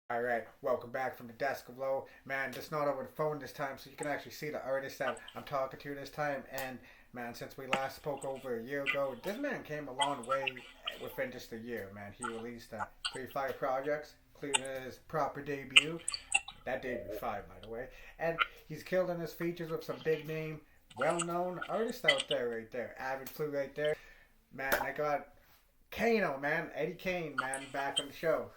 All right, welcome back from the desk of low. Man, just not over the phone this time, so you can actually see the artist that I'm talking to this time. And man, since we last spoke over a year ago, this man came a long way within just a year. Man, he released 3 fire projects, including his proper debut. That debut fire, by the way. And he's killed in his features with some big name, well-known artists out there, right there. Avid Flu, right there. Man, I got Kaino, man, Eddie Kane, man, back on the show.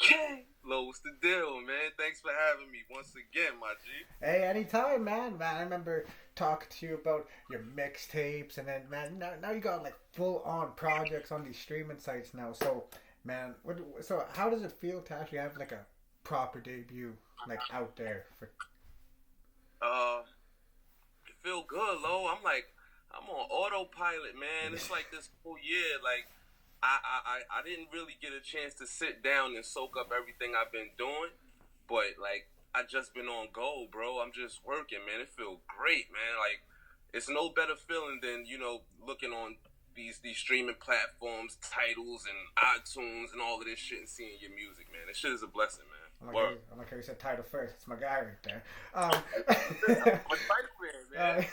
Kane, what's the deal, man? Thanks for having me once again, my G. Hey, anytime, man. Man, I remember talking to you about your mixtapes, and then, man, now you got like full on projects on these streaming sites now. So, man, so how does it feel to actually have like a proper debut, like out there for? It feel good, I'm on autopilot, man. It's like this whole year, like I didn't really get a chance to sit down and soak up everything I've been doing, but like I just been on go, bro. I'm just working, man. It feel great, man. Like it's no better feeling than looking on these streaming platforms, titles and iTunes and all of this shit and seeing your music, man. This shit is a blessing, man. I'm like how you said title first. It's my guy right there. Man.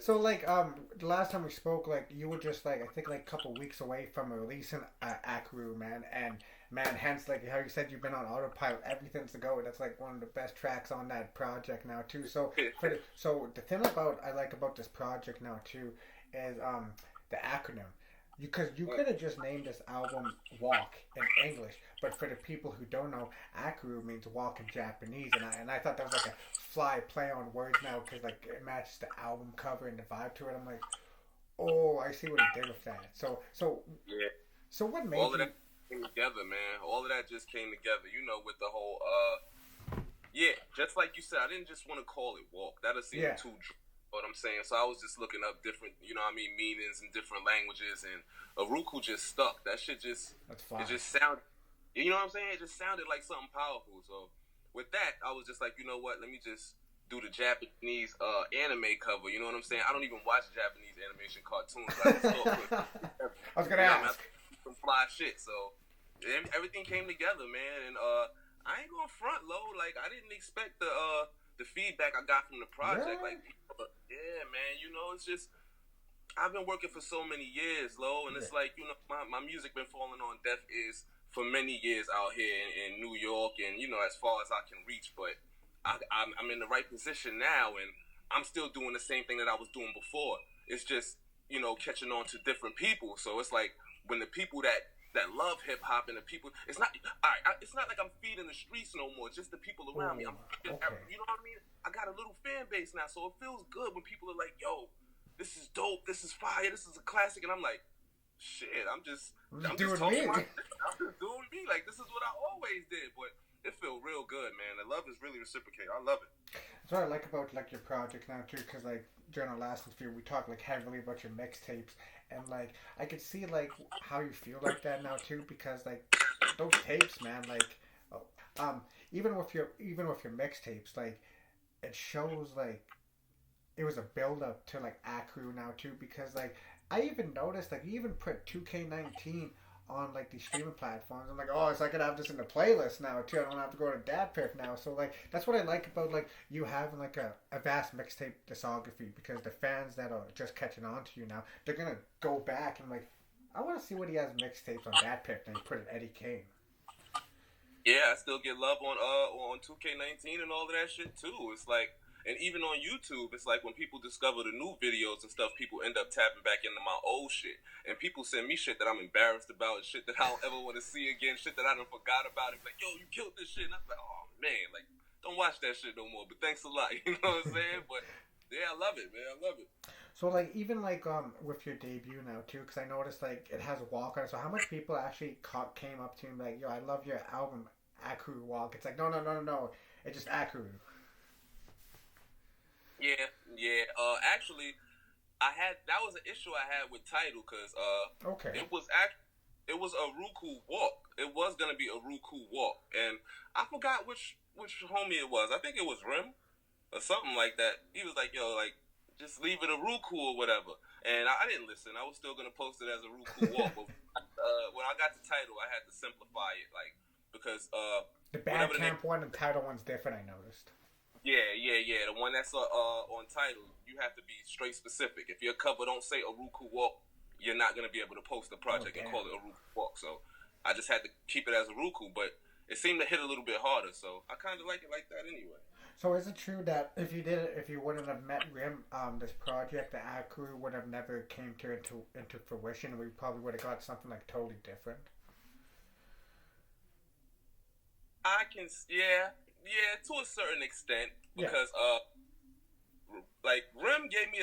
So like the last time we spoke, like you were just like I think like a couple weeks away from releasing Aruku, man, and man, hence like how you said you've been on autopilot, everything's to go. That's like one of the best tracks on that project now too. So so the thing about I like about this project now too is the acronym. Because you could have just named this album Walk in English, but for the people who don't know, Akuru means walk in Japanese, and I thought that was like a fly play on words now because like it matches the album cover and the vibe to it. I'm like, oh, I see what he did with that. Yeah. So what made All of you? that came together, man. All of that just came together, with the whole yeah, just like you said, I didn't just want to call it Walk. That'll seem too what I'm saying. So I was just looking up different, meanings in different languages, and Aruku just stuck. That shit just, That's fine. it just sounded, you know what I'm saying? It just sounded like something powerful. So with that, I was just like, you know what? Let me just do the Japanese anime cover. You know what I'm saying? I don't even watch Japanese animation cartoons. I just thought, I was gonna ask. Some fly shit. So everything came together, man. And I ain't gonna front low. Like I didn't expect the feedback I got from the project. Yeah. Like people, yeah, man. It's just I've been working for so many years, Lo, and it's like my music been falling on deaf ears for many years out here in New York, and as far as I can reach. But I'm in the right position now, and I'm still doing the same thing that I was doing before. It's just catching on to different people. So it's like when the people that love hip hop and the people, it's not it's not like I'm feeding the streets no more. It's just the people around me. Okay. You know what I mean? I got a little fan base now, so it feels good when people are like, "Yo, this is dope. This is fire. This is a classic," and I'm like, "Shit, I'm just doing talking me. I'm just doing me. Like this is what I always did." But it feel real good, man. The love is really reciprocated. I love it. That's what I like about like your project now too, because like during our last interview we talked like heavily about your mixtapes, and like I could see like how you feel like that now too, because like those tapes, man, like oh, even with your mixtapes, like it shows like it was a build up to like Akru now too, because like I even noticed like you even put 2K19 on like these streaming platforms. I'm like, oh, so I could have this in the playlist now too. I don't have to go to DatPiff now. So like that's what I like about like you having like a vast mixtape discography, because the fans that are just catching on to you now, they're gonna go back and like I want to see what he has mixtapes on DatPiff, and he put it Eddie Kane. Yeah, I still get love on 2K19 and all of that shit too. It's like, and even on YouTube, it's like when people discover the new videos and stuff, people end up tapping back into my old shit, and people send me shit that I'm embarrassed about, and shit that I don't ever want to see again, shit that I done forgot about. It's like, yo, you killed this shit, and I'm like, oh man, like don't watch that shit no more. But thanks a lot, you know what I'm saying? But yeah, I love it, man. I love it. So like even like with your debut now too, because I noticed like it has a walk on it. So how much people actually came up to me like, yo, I love your album Akru Walk. It's like no, it's just Akru. Yeah, yeah. Actually, that was an issue I had with title because Okay. it was a Ruku walk. It was gonna be a Ruku walk, and I forgot which homie it was. I think it was Rim or something like that. He was like, "Yo, like just leave it a Ruku or whatever." And I didn't listen. I was still gonna post it as a Ruku walk, but when I got the title, I had to simplify it. Like because The Bandcamp one and title one's different. I noticed. Yeah. The one that's on title, you have to be straight specific. If your cover don't say Aruku Walk, you're not gonna be able to post the project and call it Aruku Walk. So I just had to keep it as Aruku, but it seemed to hit a little bit harder. So I kind of like it like that anyway. So is it true that if you wouldn't have met Rim, this project, the Aruku would have never came into fruition? We probably would have got something like totally different. I can, yeah, to a certain extent, because like Rim gave me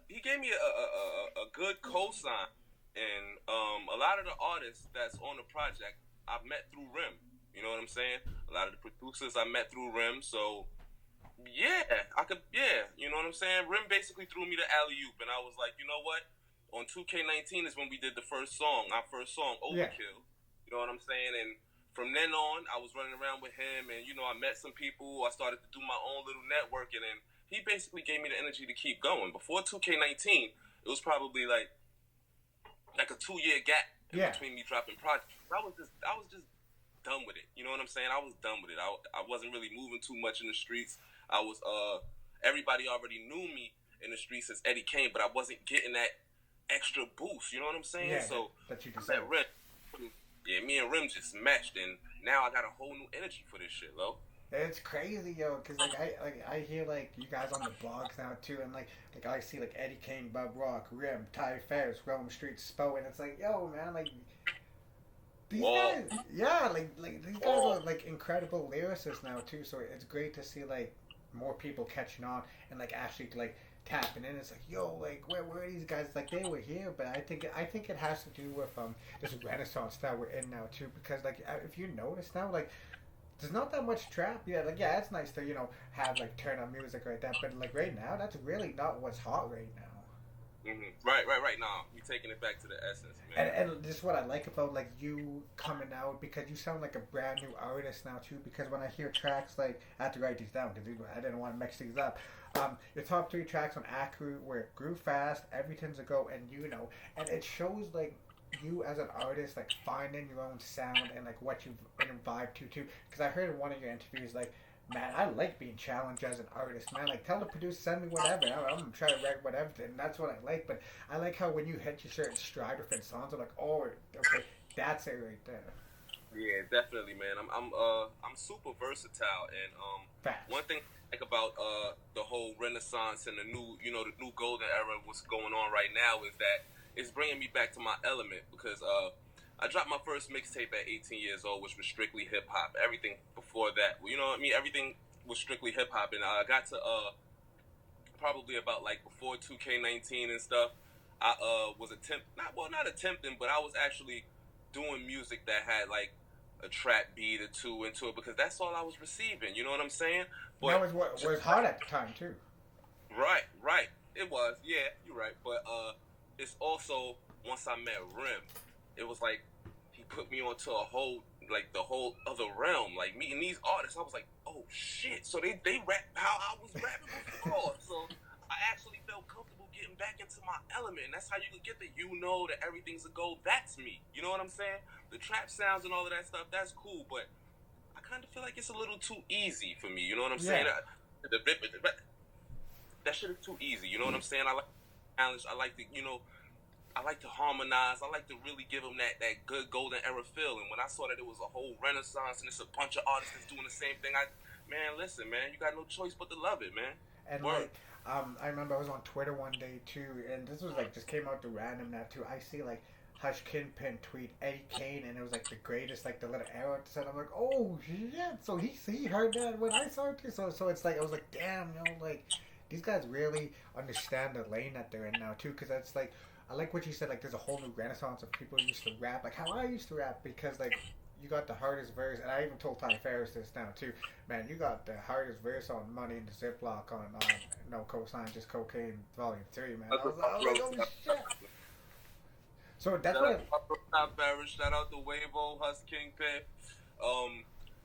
he gave me a good cosign, and a lot of the artists that's on the project I've met through Rim. You know what I'm saying? A lot of the producers I met through Rim, so you know what I'm saying? Rim basically threw me the alley-oop, and I was like, you know what? On 2K19 is when we did our first song, Overkill. You know what I'm saying? And from then on, I was running around with him, and, you know, I met some people. I started to do my own little networking, and he basically gave me the energy to keep going. Before 2K19, it was probably like a 2-year gap between me dropping projects. I was just done with it. You know what I'm saying? I was done with it. I wasn't really moving too much in the streets. I was, everybody already knew me in the streets as Eddie Kane, but I wasn't getting that extra boost. You know what I'm saying? Yeah, so that you can say. Yeah, me and Rim just matched, and now I got a whole new energy for this shit, Lo. It's crazy, yo, because I hear like you guys on the blogs now too, and like I see like Eddie Kane, Bub Rock, Rim, Ty Ferris, Rome Street, Spo, and it's like, yo, man, like these guys, like these guys are like incredible lyricists now too. So it's great to see like more people catching on and like actually like tapping in. It's like, yo, like where were these guys? Like they were here, but I think it has to do with this renaissance that we're in now too. Because like if you notice now, like there's not that much trap. Yeah, like it's nice to have like turn on music like that, but like right now, that's really not what's hot right now. Mm-hmm. Right. Now we taking it back to the essence, man. And this is what I like about like you coming out, because you sound like a brand new artist now too. Because when I hear tracks like, I have to write these down because I didn't want to mix these up. Your top 3 tracks on Aruku were Grew Fast, Everything's a Go, and and it shows like you as an artist like finding your own sound and like what you vibe to too. Because I heard in one of your interviews like, man, I like being challenged as an artist, man. Like, tell the producer, send me whatever. I'm going to try to write whatever, and that's what I like. But I like how when you hit your certain stride within songs, I'm like, oh, okay, that's it right there. Yeah, definitely, man. I'm super versatile, and one thing I like about the whole Renaissance and the new golden era, what's going on right now, is that it's bringing me back to my element, because I dropped my first mixtape at 18 years old, which was strictly hip hop. Everything before that, you know what I mean? Everything was strictly hip hop, and I got to probably about like before 2K19 and stuff. I was not attempting, but I was actually doing music that had like a trap beat or two into it, because that's all I was receiving. You know what I'm saying? But that was what was hot at the time too. Right. It was. Yeah, you're right. But it's also, once I met Rim, it was like he put me onto the whole other realm. Like meeting these artists, I was like, oh shit. So they rap how I was rapping before. So I actually felt comfortable getting back into my element. And that's how you can get that everything's a go. That's me. You know what I'm saying? The trap sounds and all of that stuff, that's cool, but I kind of feel like it's a little too easy for me. You know what I'm saying? That shit is too easy. You know what I'm saying? I like challenge. I like to harmonize. I like to really give them that good golden era feel. And when I saw that it was a whole renaissance and it's a bunch of artists that's doing the same thing, listen, man, you got no choice but to love it, man. And like, I remember I was on Twitter one day too, and this was like just came out to random now too. I see like Hush Kingpin tweet Eddie Kane, and it was like the greatest, like the little arrow said. I'm like, oh shit! So he heard that when I saw it too. So it's like I was like, damn, like these guys really understand the lane that they're in now too. Because that's like, I like what you said. Like there's a whole new renaissance of people who used to rap, like how I used to rap, because like you got the hardest verse, and I even told Ty Ferris this now too. Man, you got the hardest verse on Money in the Ziploc on No Cosign, Just Cocaine Volume 3, man. I was like, oh shit. So that's shout out to Wavo, Huss Kingpin.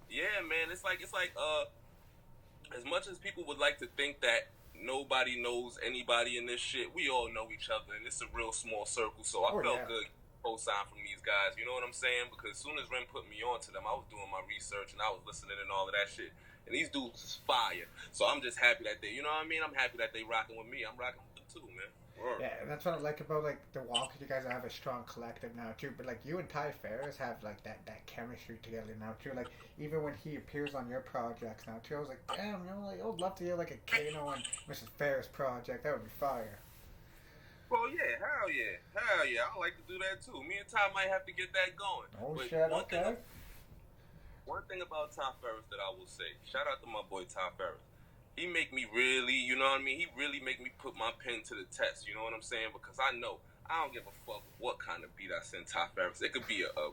Yeah, man, it's like as much as people would like to think that nobody knows anybody in this shit, we all know each other, and it's a real small circle. So I felt good co-sign from these guys. You know what I'm saying? Because as soon as Ren put me on to them, I was doing my research and I was listening and all of that shit. And these dudes is fire. So I'm just happy that they, you know what I mean? I'm happy that they rocking with me. I'm rocking with them too, man. Word. Yeah, and that's what I like about like the Walkers. You guys have a strong collective now too. But like you and Ty Ferris have like that chemistry together now too. Like even when he appears on your projects now too, I was like, damn, you know, like I would love to hear like a Kaino and Mrs. Ferris project. That would be fire. Well, yeah, hell yeah, hell yeah. I like to do that too. Me and Ty might have to get that going. Oh but shit, okay. One thing about Ty Ferris that I will say, shout out to my boy Ty Ferris. He make me really, you know what I mean? He really make me put my pen to the test, you know what I'm saying? Because I know, I don't give a fuck what kind of beat I send Ty Ferris. It could be a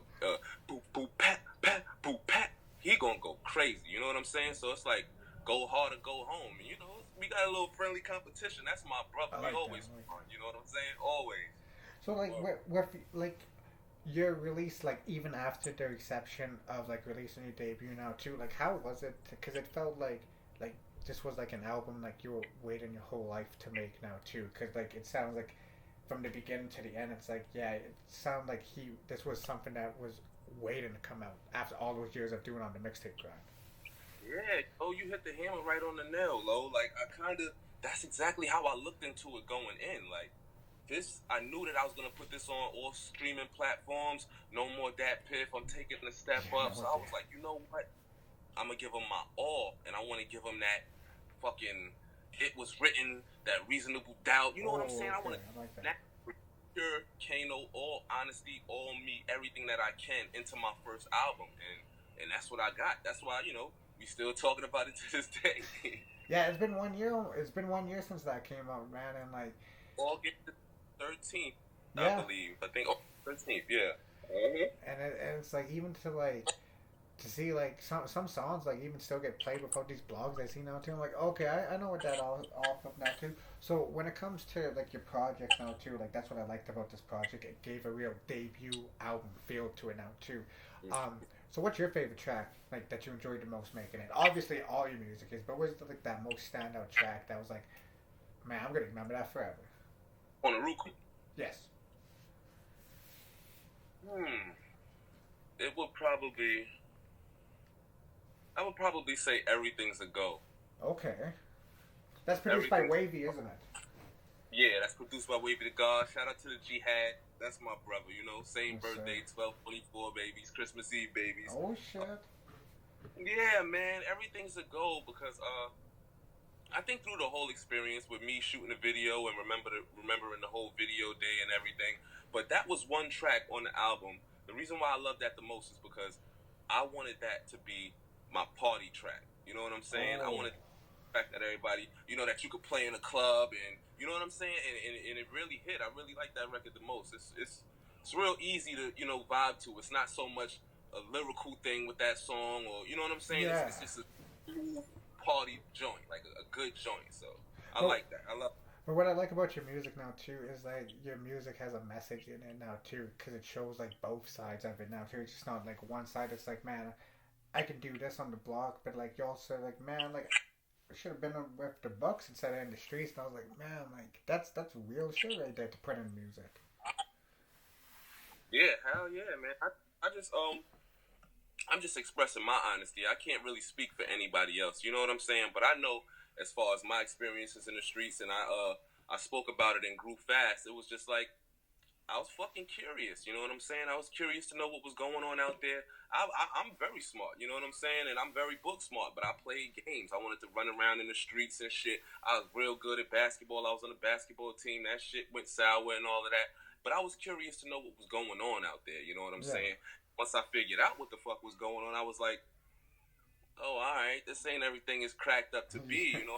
boop, boop, pat, pat, boop, pat. He gonna go crazy, you know what I'm saying? So it's like, go hard or go home. And, you know, we got a little friendly competition. That's my brother. We always fun, you know what I'm saying? Always. So, like, with like, your release, like, even after the reception of, like, releasing your debut now, too, like, how was it? Because it felt like this was like an album like you were waiting your whole life to make now too, because like it sounds like from the beginning to the end, it's like, yeah, it sounded like this was something that was waiting to come out after all those years of doing on the mixtape grind. Yeah, oh, you hit the hammer right on the nail, Lo. Like that's exactly how I looked into it going in. Like this, I knew that I was gonna put this on all streaming platforms. No more Dat Piff. I'm taking a step up. So I was like, you know what? I'm gonna give them my all, and I want to give them that fucking it was written, that reasonable doubt. You know what I'm saying? Okay. I want to like that pure Kaino, all honesty, all me, everything that I can into my first album, and that's what I got. That's why, you know, we still talking about it to this day. Yeah, it's been 1 year. It's been 1 year since that came out, man, and like August 13th, I believe. I think 13th, yeah. Mm-hmm. And it's like even to see like some songs like even still get played without these blogs I see now too. I'm like, okay, I know what that all of now too. So when it comes to like your projects now too, like that's what I liked about this project. It gave a real debut album feel to it now too. So what's your favorite track like that you enjoyed the most making it? Obviously all your music is, but what's like that most standout track that was like, man, I'm gonna remember that forever? On Aruku? Yes. It would probably. I would probably say Everything's a Go. Okay. That's produced by Wavy, isn't it? Yeah, that's produced by Wavy the God. Shout out to the Jihad. That's my brother, you know. Same birthday, 12/24 babies, Christmas Eve babies. Oh, shit. Yeah, man. Everything's a go because I think through the whole experience with me shooting the video and remembering the whole video day and everything, but that was one track on the album. The reason why I love that the most is because I wanted that to be my party track. You know what I'm saying? I wanted the fact that everybody, you know, that you could play in a club and you know what I'm saying? And it really hit. I really like that record the most. It's real easy to, you know, vibe to. It's not so much a lyrical thing with that song or, you know what I'm saying? Yeah. It's just a party joint, like a good joint. So I like that. I love it. But what I like about your music now too is like your music has a message in it now too, because it shows like both sides of it now too. It's just not like one side. It's like, man, I can do this on the block, but like you also like, man, like I should have been with the Bucks instead of in the streets. And I was like, man, like that's real shit right there to put in music. Yeah, hell yeah, man. I just I'm just expressing my honesty. I can't really speak for anybody else. You know what I'm saying? But I know as far as my experiences in the streets, and I spoke about it in Group Fast. It was just like I was fucking curious. You know what I'm saying? I was curious to know what was going on out there. I'm very smart. You know what I'm saying? And I'm very book smart. But I played games. I wanted to run around in the streets and shit. I was real good at basketball. I was on the basketball team. That shit went sour and all of that. But I was curious to know what was going on out there. You know what I'm saying? Once I figured out what the fuck was going on, I was like, oh, all right, this ain't everything is cracked up to be, you know?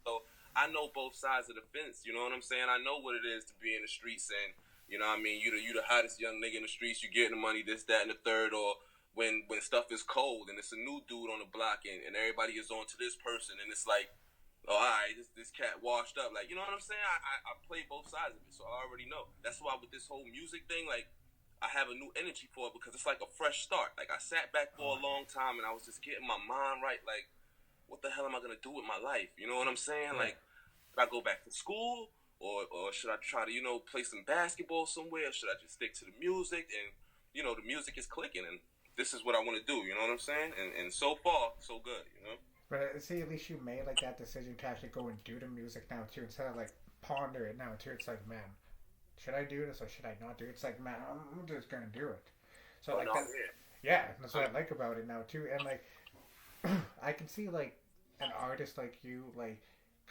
So I know both sides of the fence, you know what I'm saying? I know what it is to be in the streets and, you know what I mean, you the hottest young nigga in the streets, you getting the money, this, that, and the third, or when stuff is cold and it's a new dude on the block and everybody is on to this person and it's like, oh, all right, this cat washed up. Like, you know what I'm saying? I play both sides of it, so I already know. That's why with this whole music thing, like, I have a new energy for it because it's like a fresh start. Like, I sat back for a long time and I was just getting my mind right. Like, what the hell am I going to do with my life? You know what I'm saying? Like, did I go back to school or should I try to, you know, play some basketball somewhere? Or should I just stick to the music? And, you know, the music is clicking, and this is what I want to do, you know what I'm saying? And so far, so good, you know? But see, at least you made like that decision to actually go and do the music now too, instead of like ponder it now too. It's like, man, should I do this or should I not do it? It's like, man, I'm just gonna do it. So like that, yeah, that's what I like about it now too. And like, I can see like an artist like you, like,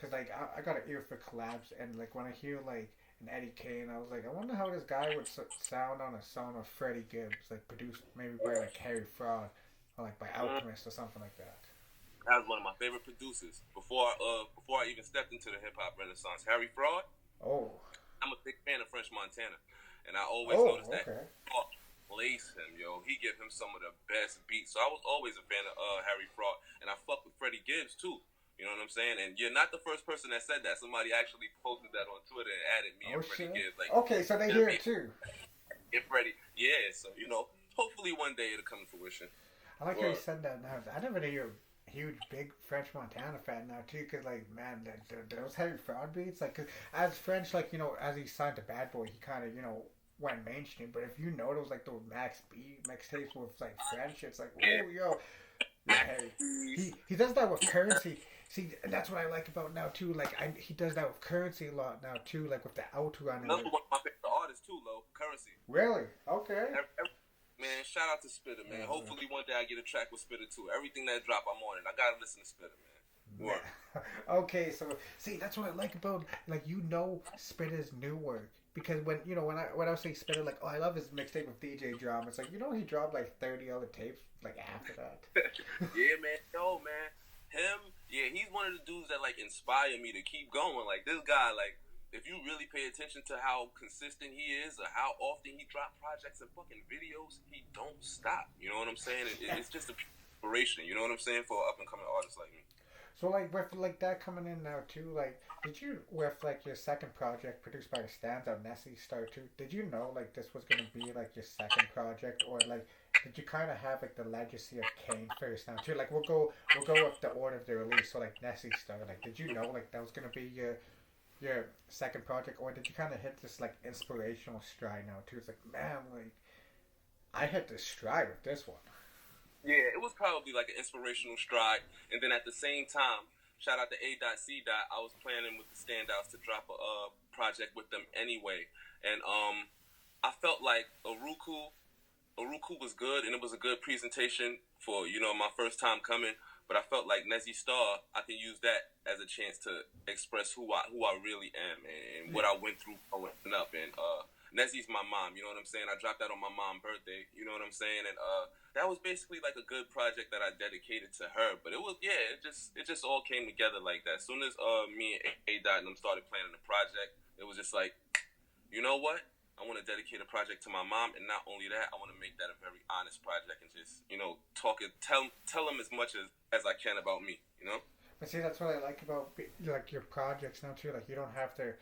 cause like I got an ear for collabs, and like when I hear like an Eddie Kane, I was like, I wonder how this guy would sound on a song of Freddie Gibbs, like produced maybe by like Harry Fraud or like by Alchemist or something like that. That was one of my favorite producers before I even stepped into the hip hop renaissance. Harry Fraud. Oh. I'm a big fan of French Montana, and I always noticed that. Place him, yo. He give him some of the best beats. So I was always a fan of Harry Fraud, and I fuck with Freddie Gibbs too. You know what I'm saying? And you're not the first person that said that. Somebody actually posted that on Twitter and added me and Freddie Gibbs. Like, okay, so they hear it too. Get Freddie, yeah. So you know, hopefully one day it'll come to fruition. I like how you said that. Now I never knew you're a huge, big French Montana fan now too. Cause like, man, those Harry Fraud beats, like, cause as French, like, you know, as he signed to Bad Boy, he kind of, you know, went mainstream. But if you know those like those Max B mixtapes with like French, it's like, oh yo, Harry. He does that with Currency. See, that's what I like about now too. Like he does that with Currency a lot now too. Like with the outrun. Another one of my favorite artists too, Lo. Currency. Really? Okay. Man, shout out to Spitter, man. Hopefully one day I get a track with Spitter too. Everything that drop, I'm on it. I gotta listen to Spitter, man. Okay, so see, that's what I like about, like, you know, Spitter's new work. Because when, you know, when I say Spitter, like, oh, I love his mixtape with DJ Drum. It's like, you know, he dropped like 30 other tapes like after that. Yeah, man. Yo, man. Him, yeah, he's one of the dudes that like inspire me to keep going. Like this guy, like, if you really pay attention to how consistent he is or how often he drop projects and fucking videos, he don't stop. You know what I'm saying? It's just a inspiration. You know what I'm saying, for an up and coming artist like me. So like with like that coming in now too, like did you, with like your second project produced by the Standouts, Nezzie start too? Did you know like this was gonna be like your second project, or like did you kind of have like the Legacy of Kaine first now too? Like we'll go with the order of the release. So like Nezzie started. Like did you know like that was gonna be your second project, or did you kind of hit this like inspirational stride now too? It's like, man, like I hit this stride with this one. Yeah, it was probably like an inspirational stride, and then at the same time, shout out to A.C. I was planning with the Standouts to drop a project with them anyway, and I felt like Aruku was good, and it was a good presentation for, you know, my first time coming. But I felt like Nezzie Star, I could use that as a chance to express who I really am and what I went through growing up. And Nezzie's my mom, you know what I'm saying? I dropped that on my mom's birthday, you know what I'm saying? And that was basically like a good project that I dedicated to her. But it was, yeah, it just all came together like that. As soon as me and A. and them started planning the project, it was just like, you know what? I want to dedicate a project to my mom, and not only that, I want to make that a very honest project and just, you know, tell them as much as I can about me, you know? But see, that's what I like about like your projects now too. Like you don't have to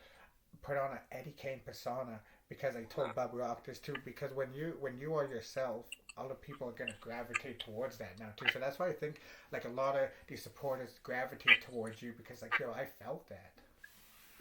put on an Eddie Kane persona, because I told Bob Rock this too. Because when you are yourself, other people are gonna gravitate towards that now too. So that's why I think like a lot of these supporters gravitate towards you, because like, yo, I felt that.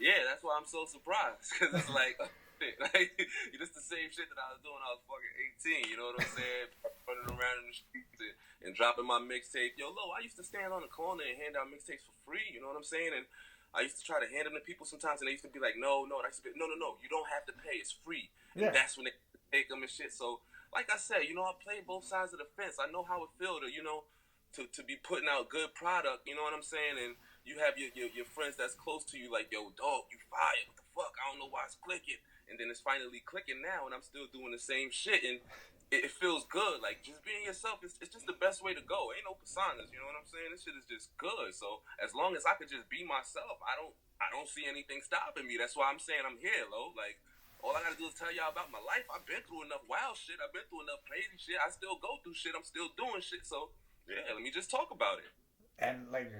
Yeah, that's why I'm so surprised, because it's like. Like, it's the same shit that I was doing when I was fucking 18, you know what I'm saying? Running around in the streets and dropping my mixtape. Yo, Lo, I used to stand on the corner and hand out mixtapes for free, you know what I'm saying? And I used to try to hand them to people sometimes, and they used to be like, no. And I used to be, no, you don't have to pay, it's free. And that's when they take them and shit. So, like I said, you know, I play both sides of the fence. I know how it feels to, you know, to be putting out good product, you know what I'm saying? And you have your friends that's close to you like, yo, dog, you fired, what the fuck? I don't know why it's clicking. And then it's finally clicking now, and I'm still doing the same shit, and it feels good. Like, just being yourself, it's just the best way to go. Ain't no personas, you know what I'm saying? This shit is just good. So as long as I could just be myself, I don't see anything stopping me. That's why I'm saying I'm here, Lo. Like, all I gotta do is tell y'all about my life. I've been through enough wild shit. I've been through enough crazy shit. I still go through shit. I'm still doing shit. So yeah, let me just talk about it. And like,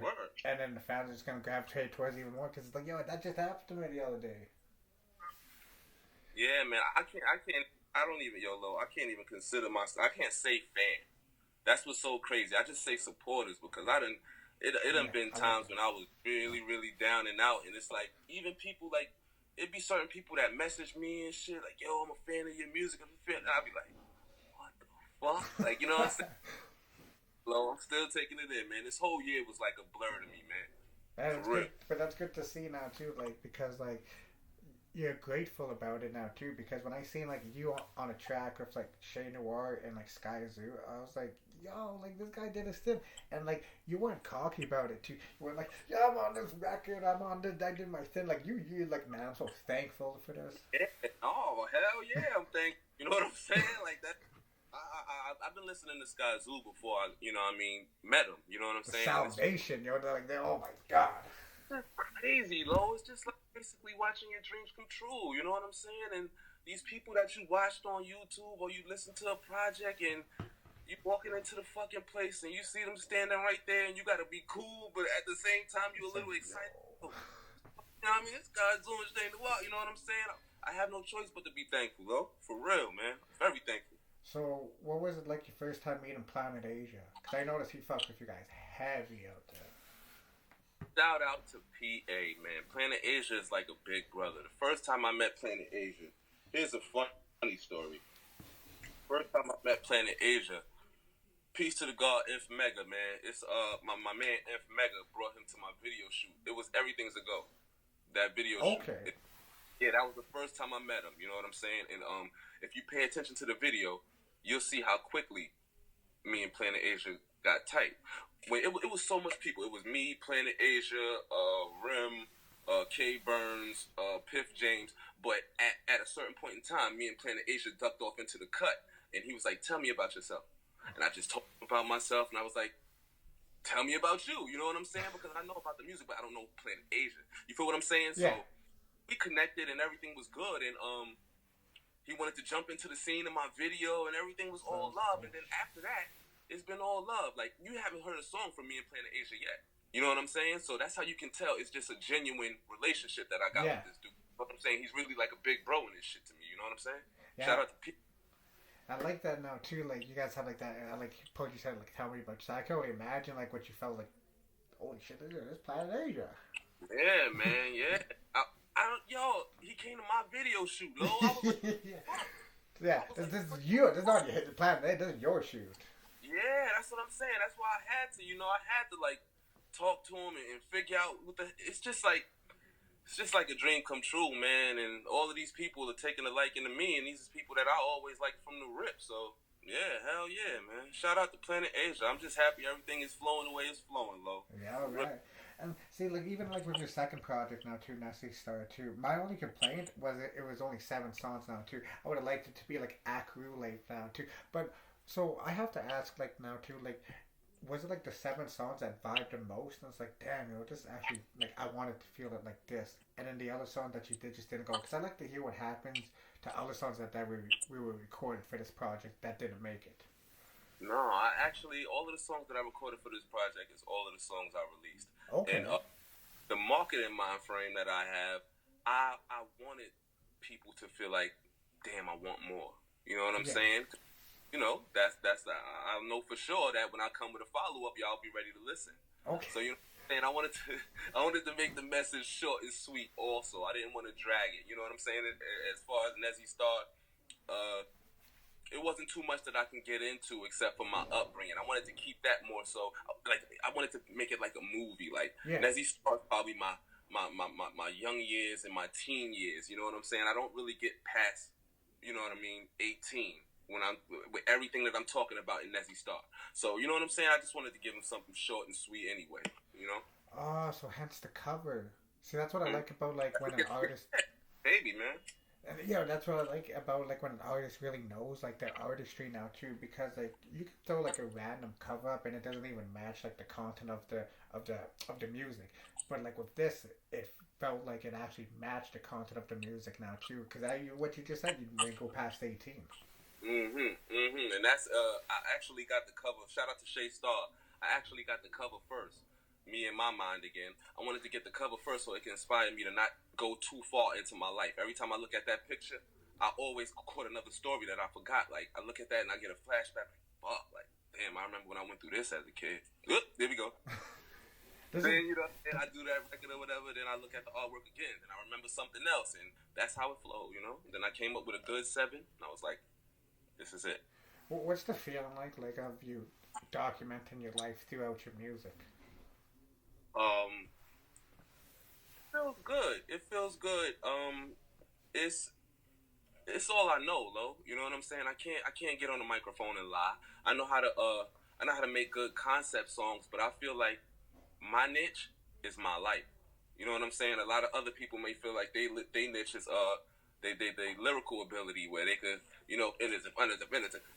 and then the fans are just gonna gravitate towards even more, because it's like, yo, that just happened to me the other day. Yeah, man, I don't even, Lo, I can't even consider myself, I can't say fan. That's what's so crazy. I just say supporters, because it done been times when I was really, really down and out, and it's like, even people like it'd be certain people that message me and shit like, yo, I'm a fan of your music. I'm a fan. And I'd be like, what the fuck? Like, you know what I'm saying? Low, I'm still taking it in, man. This whole year was like a blur to me, man. That's good, but that's good to see now too, like because like you're grateful about it now too. Because when I seen like you on a track with like Shay Noir and like Sky Zoo, I was like, yo, like this guy did a stint, and like you weren't cocky about it too. You weren't like, yeah, I'm on this record, I'm on this, I did my thing. Like you like, man, I'm so thankful for this. Yeah. Oh hell yeah, I'm thankful. You know what I'm saying? Like that. I've been listening to Sky Zoo before I, met him. You know what I'm saying? Salvation, like, oh my god. That's crazy, Lo. It's just like basically watching your dreams come true. You know what I'm saying? And these people that you watched on YouTube or you listen to a project and you walking into the fucking place and you see them standing right there and you gotta be cool, but at the same time you're a little excited. You know what I mean? This guy's doing shit to walk. You know what I'm saying? I have no choice but to be thankful, though. For real, man. Very thankful. So, what was it like your first time meeting Planet Asia? Because I noticed he fucked with you guys heavy out there. Shout out to PA, man. Planet Asia is like a big brother. The first time I met Planet Asia, here's a funny story. First time I met Planet Asia, peace to the God, Inf Mega, man. It's my man Inf Mega brought him to my video shoot. It was Everything's a Go. That video shoot. Okay. Yeah, that was the first time I met him. You know what I'm saying? And if you pay attention to the video, you'll see how quickly me and Planet Asia got tight. When it was so much people. It was me, Planet Asia, Rim, K Burns, Piff James. But at a certain point in time, me and Planet Asia ducked off into the cut. And he was like, tell me about yourself. And I just told him about myself. And I was like, tell me about you. You know what I'm saying? Because I know about the music, but I don't know Planet Asia. You feel what I'm saying? Yeah. So we connected and everything was good. And he wanted to jump into the scene in my video, and everything was all love. And then after that, it's been all love. Like, you haven't heard a song from me and Planet Asia yet. You know what I'm saying? So that's how you can tell it's just a genuine relationship that I got with this dude. You know what I'm saying? He's really like a big bro in this shit to me. You know what I'm saying? Yeah. Shout out to Pete. I like that now too. Like, you guys have like that. Like, Pudgy said, like, tell me about yourself. I can only imagine like what you felt like. Holy shit! This Planet Asia. Yeah, man. Yeah. He came to my video shoot, Lo. I was like, this is you. This is not your Planet Asia. This is your shoot. Yeah, that's what I'm saying. That's why I had to. I had to like talk to him and figure out what the. It's just like a dream come true, man. And all of these people are taking a liking to me, and these are people that I always liked from the rip. So yeah, hell yeah, man. Shout out to Planet Asia. I'm just happy everything is flowing the way it's flowing, Lo. Yeah, all right. And see, like, even like with your second project now too, Nezzie Star too. My only complaint was it was only 7 songs now too. I would have liked it to be like Aruku late now too. But so I have to ask like now too, like, was it like the 7 songs that vibed the most? And it's like, damn, this actually like I wanted to feel it like this. And then the other song that you did just didn't go, because I like to hear what happens to other songs that we were recorded for this project that didn't make it. No, all of the songs that I recorded for this project is all of the songs I released. Okay. And the marketing mind frame that I have, I wanted people to feel like, damn, I want more. You know what I'm saying? That's I know for sure that when I come with a follow up, y'all be ready to listen. Okay. So and I wanted to make the message short and sweet. Also, I didn't want to drag it. You know what I'm saying? As far as Nezzie Star, it wasn't too much that I can get into except for my upbringing. I wanted to keep that more so, like, I wanted to make it like a movie. Like, Nezzie Star probably my young years and my teen years. You know what I'm saying? I don't really get past, 18 when I'm with everything that I'm talking about in Nezzie Star. So, you know what I'm saying? I just wanted to give him something short and sweet anyway, so hence the cover. See, that's what I like about, like, when an artist... Baby, man. And, that's what I like about, like, when an artist really knows, like, their artistry now, too, because, like, you can throw, like, a random cover up and it doesn't even match, like, the content of the music. But, like, with this, it felt like it actually matched the content of the music now, too, because what you just said, you didn't go past 18. And that's, I actually got the cover. Shout out to Shay Star. I actually got the cover first. Me in my mind again. I wanted to get the cover first so it can inspire me to not go too far into my life. Every time I look at that picture, I always caught another story that I forgot. Like, I look at that and I get a flashback. Like, fuck, like, damn, I remember when I went through this as a kid. Oop, there we go. This is Then, you know, and I do that record or whatever, then I look at the artwork again, and I remember something else, and that's how it flowed, you know? Then I came up with a good 7, and I was like, this is it. what's the feeling like of you documenting your life throughout your music? Um, it feels good. It feels good. It's it's all I know, Lo. You know what I'm saying? I can't get on the microphone and lie. I know how to make good concept songs, but I feel like my niche is my life. You know what I'm saying? A lot of other people may feel like they niche is they lyrical ability where they could, you know, it is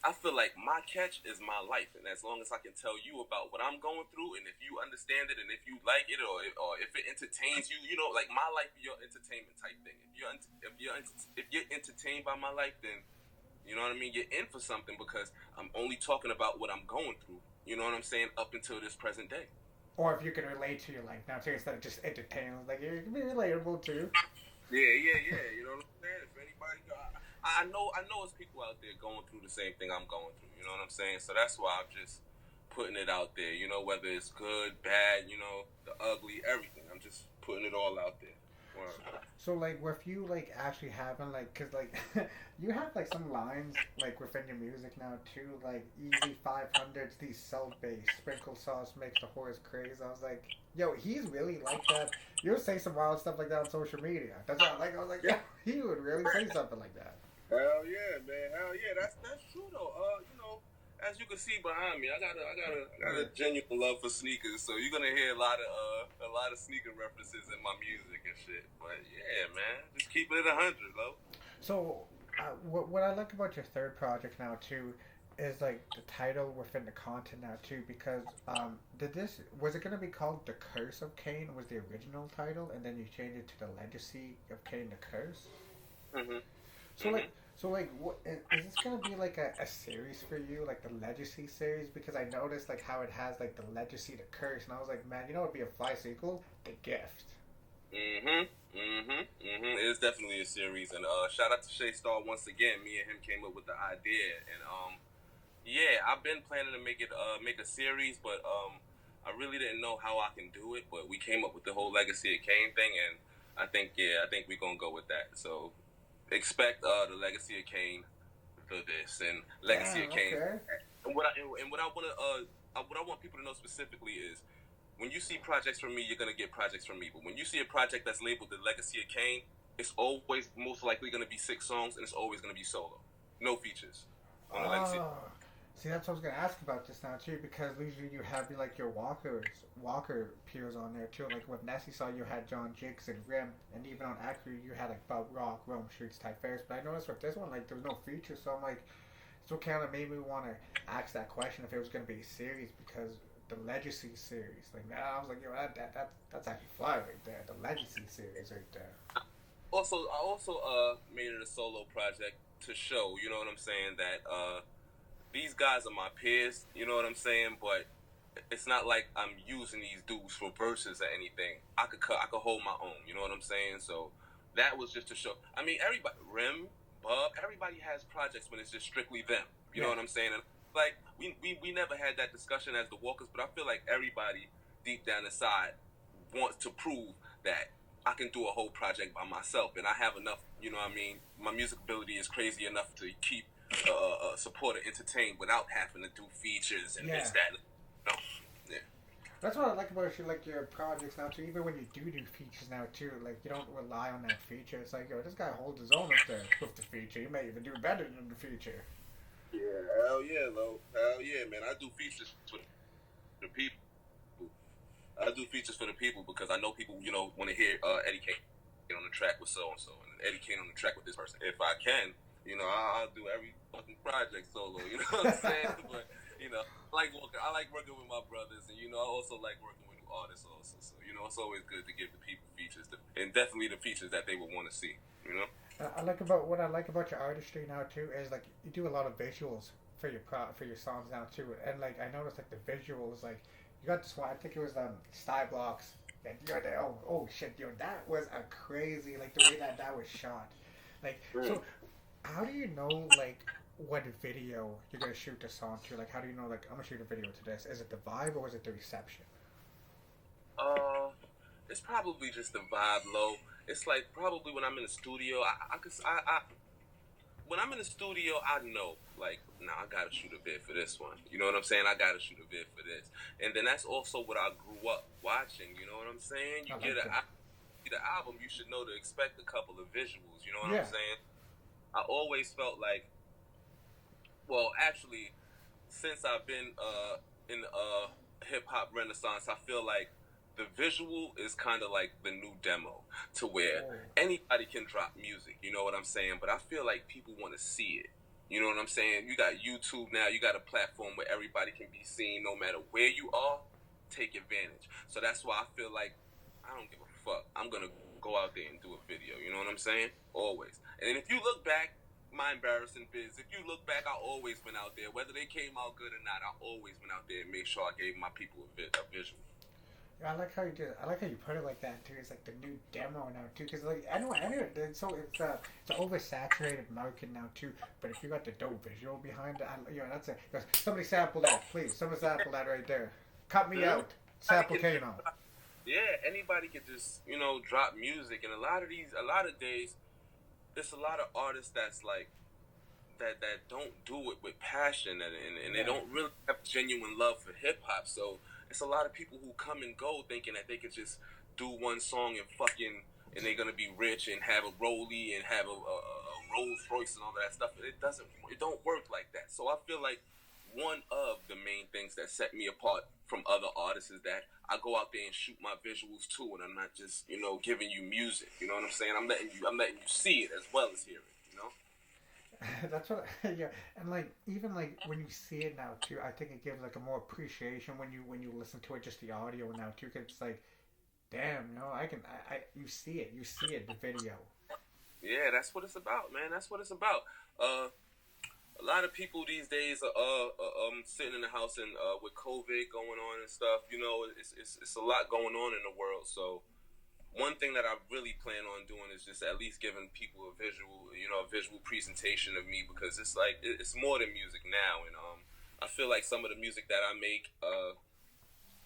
I feel like my catch is my life, and as long as I can tell you about what I'm going through, and if you understand it, and if you like it, or if it entertains you, you know, like my life, your entertainment type thing. If you're entertained by my life, then you know what I mean. You're in for something because I'm only talking about what I'm going through. You know what I'm saying? Up until this present day. Or if you can relate to your life now too, instead of just entertaining, like it can be relatable too. Yeah. You know what I'm saying? If anybody, I know it's people out there going through the same thing I'm going through. You know what I'm saying? So that's why I'm just putting it out there. You know, whether it's good, bad, you know, the ugly, everything. I'm just putting it all out there. So like, with you like actually having like, cause like, you have like some lines like within your music now too, like easy 500s, these cell bass, sprinkle sauce makes the horse crazy. I was like, yo, he's really like that. You'll say some wild stuff like that on social media. That's what I like. I was like, yeah, he would really say something like that. Hell yeah, man. Hell yeah. That's true though. You know, as you can see behind me, I got a genuine love for sneakers. So you're gonna hear a lot of sneaker references in my music and shit. But yeah, man, just keeping it 100, though. So, what I like about your third project now too is like the title within the content now too, because did this was it gonna be called The Curse of Kaine was the original title, and then you changed it to The Legacy of Kaine, The Curse. Mhm. So like, what is this gonna be like a series for you, like the Legacy series? Because I noticed like how it has like the Legacy, the Curse, and I was like, man, you know, it'd be a fly sequel, The Gift. It's definitely a series, and shout out to Shay Star once again. Me and him came up with the idea, and yeah, I've been planning to make a series, but I really didn't know how I can do it. But we came up with the whole Legacy of Kaine thing, and I think we're gonna go with that. So expect the Legacy of Kaine for this, and Legacy Damn, of Kaine. okay. And what I want people to know specifically is when you see projects from me, you're gonna get projects from me. But when you see a project that's labeled the Legacy of Kaine, it's always most likely gonna be 6 songs, and it's always gonna be solo, no features on the Legacy. Oh, see, that's what I was gonna ask about this now too, because usually you have like your Walker peers on there too. Like with Nezzie, saw you had John Jiggs and Rim, and even on Acru you had like Bob Rock, Rome Streets type fairs. But I noticed with this one, like there was no features, so I'm like, so kind of made me want to ask that question if it was gonna be a series, because the Legacy series, like man, I was like, yo, that's actually fly right there, the Legacy series right there. I also made it a solo project to show, you know what I'm saying, that these guys are my peers, you know what I'm saying, but it's not like I'm using these dudes for verses or anything. I could hold my own, you know what I'm saying? So that was just to show. I mean, everybody, Rim, Bub, everybody has projects when it's just strictly them. You know Yeah. what I'm saying? And like we never had that discussion as the Walkers, but I feel like everybody deep down inside wants to prove that I can do a whole project by myself, and I have enough. You know what I mean? My music ability is crazy enough to keep support and entertain without having to do features and Yeah. this that. No, yeah. That's what I like about you, like your projects now too. Even when you do features now too, like you don't rely on that feature. It's like, yo, this guy holds his own up there with the feature. He may even do better than the feature. Yeah, hell yeah, Lo. Hell yeah, man. I do features for the people. I do features for the people because I know people, you know, want to hear Eddie Kane on the track with so and so, and Eddie Kane on the track with this person. If I can, you know, I'll do every fucking project solo. You know what I'm saying? But you know, I like working with my brothers, and you know, I also like working with new artists also. So you know, it's always good to give the people features, and definitely the features that they would want to see. You know. What I like about your artistry now too is like you do a lot of visuals for your songs now too, and like I noticed like the visuals, like you got this one. I think it was Sty Blocks. And you're there. Oh shit, yo, that was a crazy like the way that was shot. Like so, how do you know like what video you're gonna shoot the song to? Like how do you know like I'm gonna shoot a video to this? Is it the vibe or is it the reception? Uh, it's probably just the vibe low. It's like probably when I'm in the studio, when I'm in the studio, I know, like, nah, I gotta shoot a vid for this one. You know what I'm saying? I gotta shoot a vid for this. And then that's also what I grew up watching. You know what I'm saying? You get the album, you should know to expect a couple of visuals. You know what I'm saying? I always felt like, well, actually, since I've been in hip hop renaissance, I feel like the visual is kind of like the new demo, to where anybody can drop music. You know what I'm saying? But I feel like people want to see it. You know what I'm saying? You got YouTube now. You got a platform where everybody can be seen, no matter where you are. Take advantage. So that's why I feel like I don't give a fuck. I'm gonna go out there and do a video. You know what I'm saying? Always. And then if you look back, my embarrassing biz, if you look back, I always been out there. Whether they came out good or not, I always been out there and made sure I gave my people a visual. I like how you did. I like how you put it like that too. It's like the new demo now too, because like I know it's it's an oversaturated market now too. But if you got the dope visual behind it, that's it. Somebody sample that, please. Somebody sample that right there. Cut me out. Sample Kano. Yeah, anybody could just drop music, and a lot of days, there's a lot of artists that's like that don't do it with passion, and they don't really have genuine love for hip hop. So it's a lot of people who come and go thinking that they could just do one song and they're gonna be rich and have a Rollie and have a Rolls Royce and all that stuff. It don't work like that. So I feel like one of the main things that set me apart from other artists is that I go out there and shoot my visuals too, and I'm not just giving you music. You know what I'm saying? I'm letting you see it as well as hear it. That's what, yeah, and like even like when you see it now too, I think it gives like a more appreciation when you listen to it, just the audio now too, because it's like, damn, you see it, the video. Yeah, that's what it's about, man. That's what it's about. A lot of people these days are sitting in the house and with COVID going on and stuff. It's a lot going on in the world, so. One thing that I really plan on doing is just at least giving people a visual presentation of me, because it's like it's more than music now, and I feel like some of the music that I make,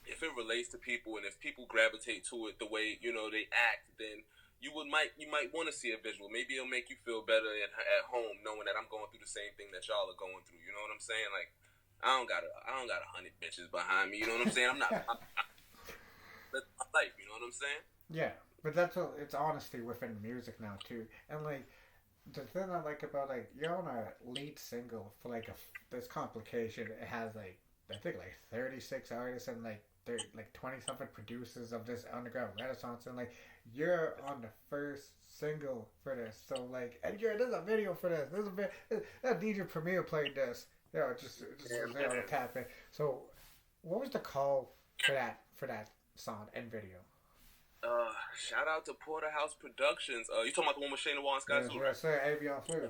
if it relates to people and if people gravitate to it the way they act, then you might want to see a visual. Maybe it'll make you feel better at home knowing that I'm going through the same thing that y'all are going through. You know what I'm saying? Like I don't got 100 bitches behind me. You know what I'm saying? I'm that's my life. You know what I'm saying? Yeah, but it's honesty within music now too, and like the thing I like about like you're on a lead single for like this complication. It has like I think like 36 artists and like 20 something producers of this underground renaissance, and like you're on the first single for this. So like, and there's a video for this. There's a DJ Premier played this. Just there on the tap in. So, what was the call for that song and video? Shout out to Porterhouse Productions. You talking about the one with Shane Wall and Sky Zoo? Yes, sir. Avion Flu.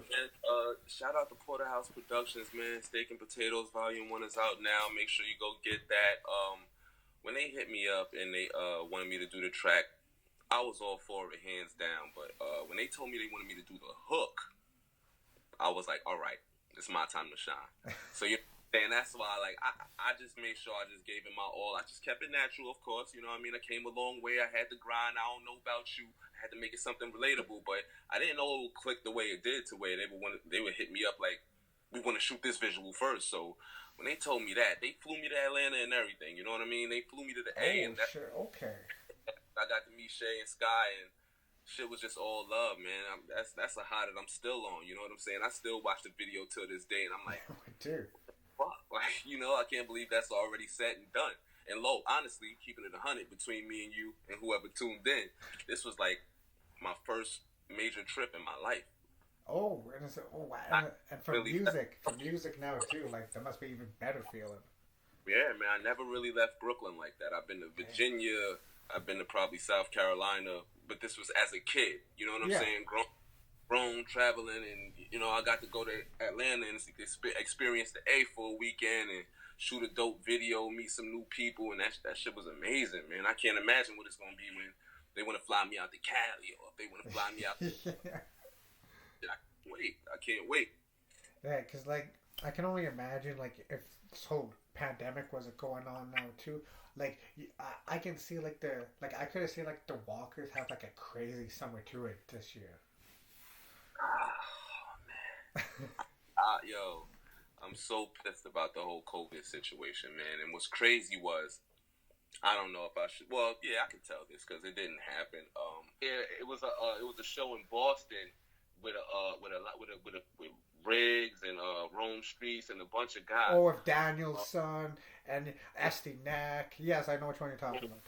Shout out to Porterhouse Productions, man. Steak and Potatoes Volume 1 is out now. Make sure you go get that. When they hit me up and they wanted me to do the track, I was all for it, hands down. But when they told me they wanted me to do the hook, I was like, all right, it's my time to shine. So and that's why, like, I just made sure I just gave it my all. I just kept it natural, of course. You know what I mean? I came a long way. I had to grind. I don't know about you. I had to make it something relatable. But I didn't know it would click the way it did, to where they would hit me up like, we want to shoot this visual first. So when they told me that, they flew me to Atlanta and everything. You know what I mean? They flew me to the A. And sure. Okay. I got to meet Shay and Sky, and shit was just all love, man. That's a high that I'm still on. You know what I'm saying? I still watch the video till this day, and I'm like, dude. Fuck, like, I can't believe that's already set and done. And honestly, keeping it 100 between me and you and whoever tuned in, this was like my first major trip in my life. Oh, wow. And for music now too, like that must be even better feeling. Yeah, man, I never really left Brooklyn like that. I've been to Virginia, I've been to probably South Carolina, but this was as a kid. You know what I'm saying? Grown, traveling, and I got to go to Atlanta and experience the A for a weekend and shoot a dope video, meet some new people, and that shit was amazing, man. I can't imagine what it's gonna be when they want to fly me out to Cali, or if they want to fly me out. I can't wait. Yeah, because like I can only imagine like if this whole pandemic was going on now too. Like I can see like I could have seen like the Walkers have like a crazy summer to it this year. Oh man, yo, I'm so pissed about the whole COVID situation, man. And what's crazy was I don't know if I should. Well, yeah, I can tell this because it didn't happen. Yeah, it was a show in Boston with with Riggs and Rome Streets and a bunch of guys. Oh, with Daniel's son and Esty Nack. Yes, I know which one you're talking about.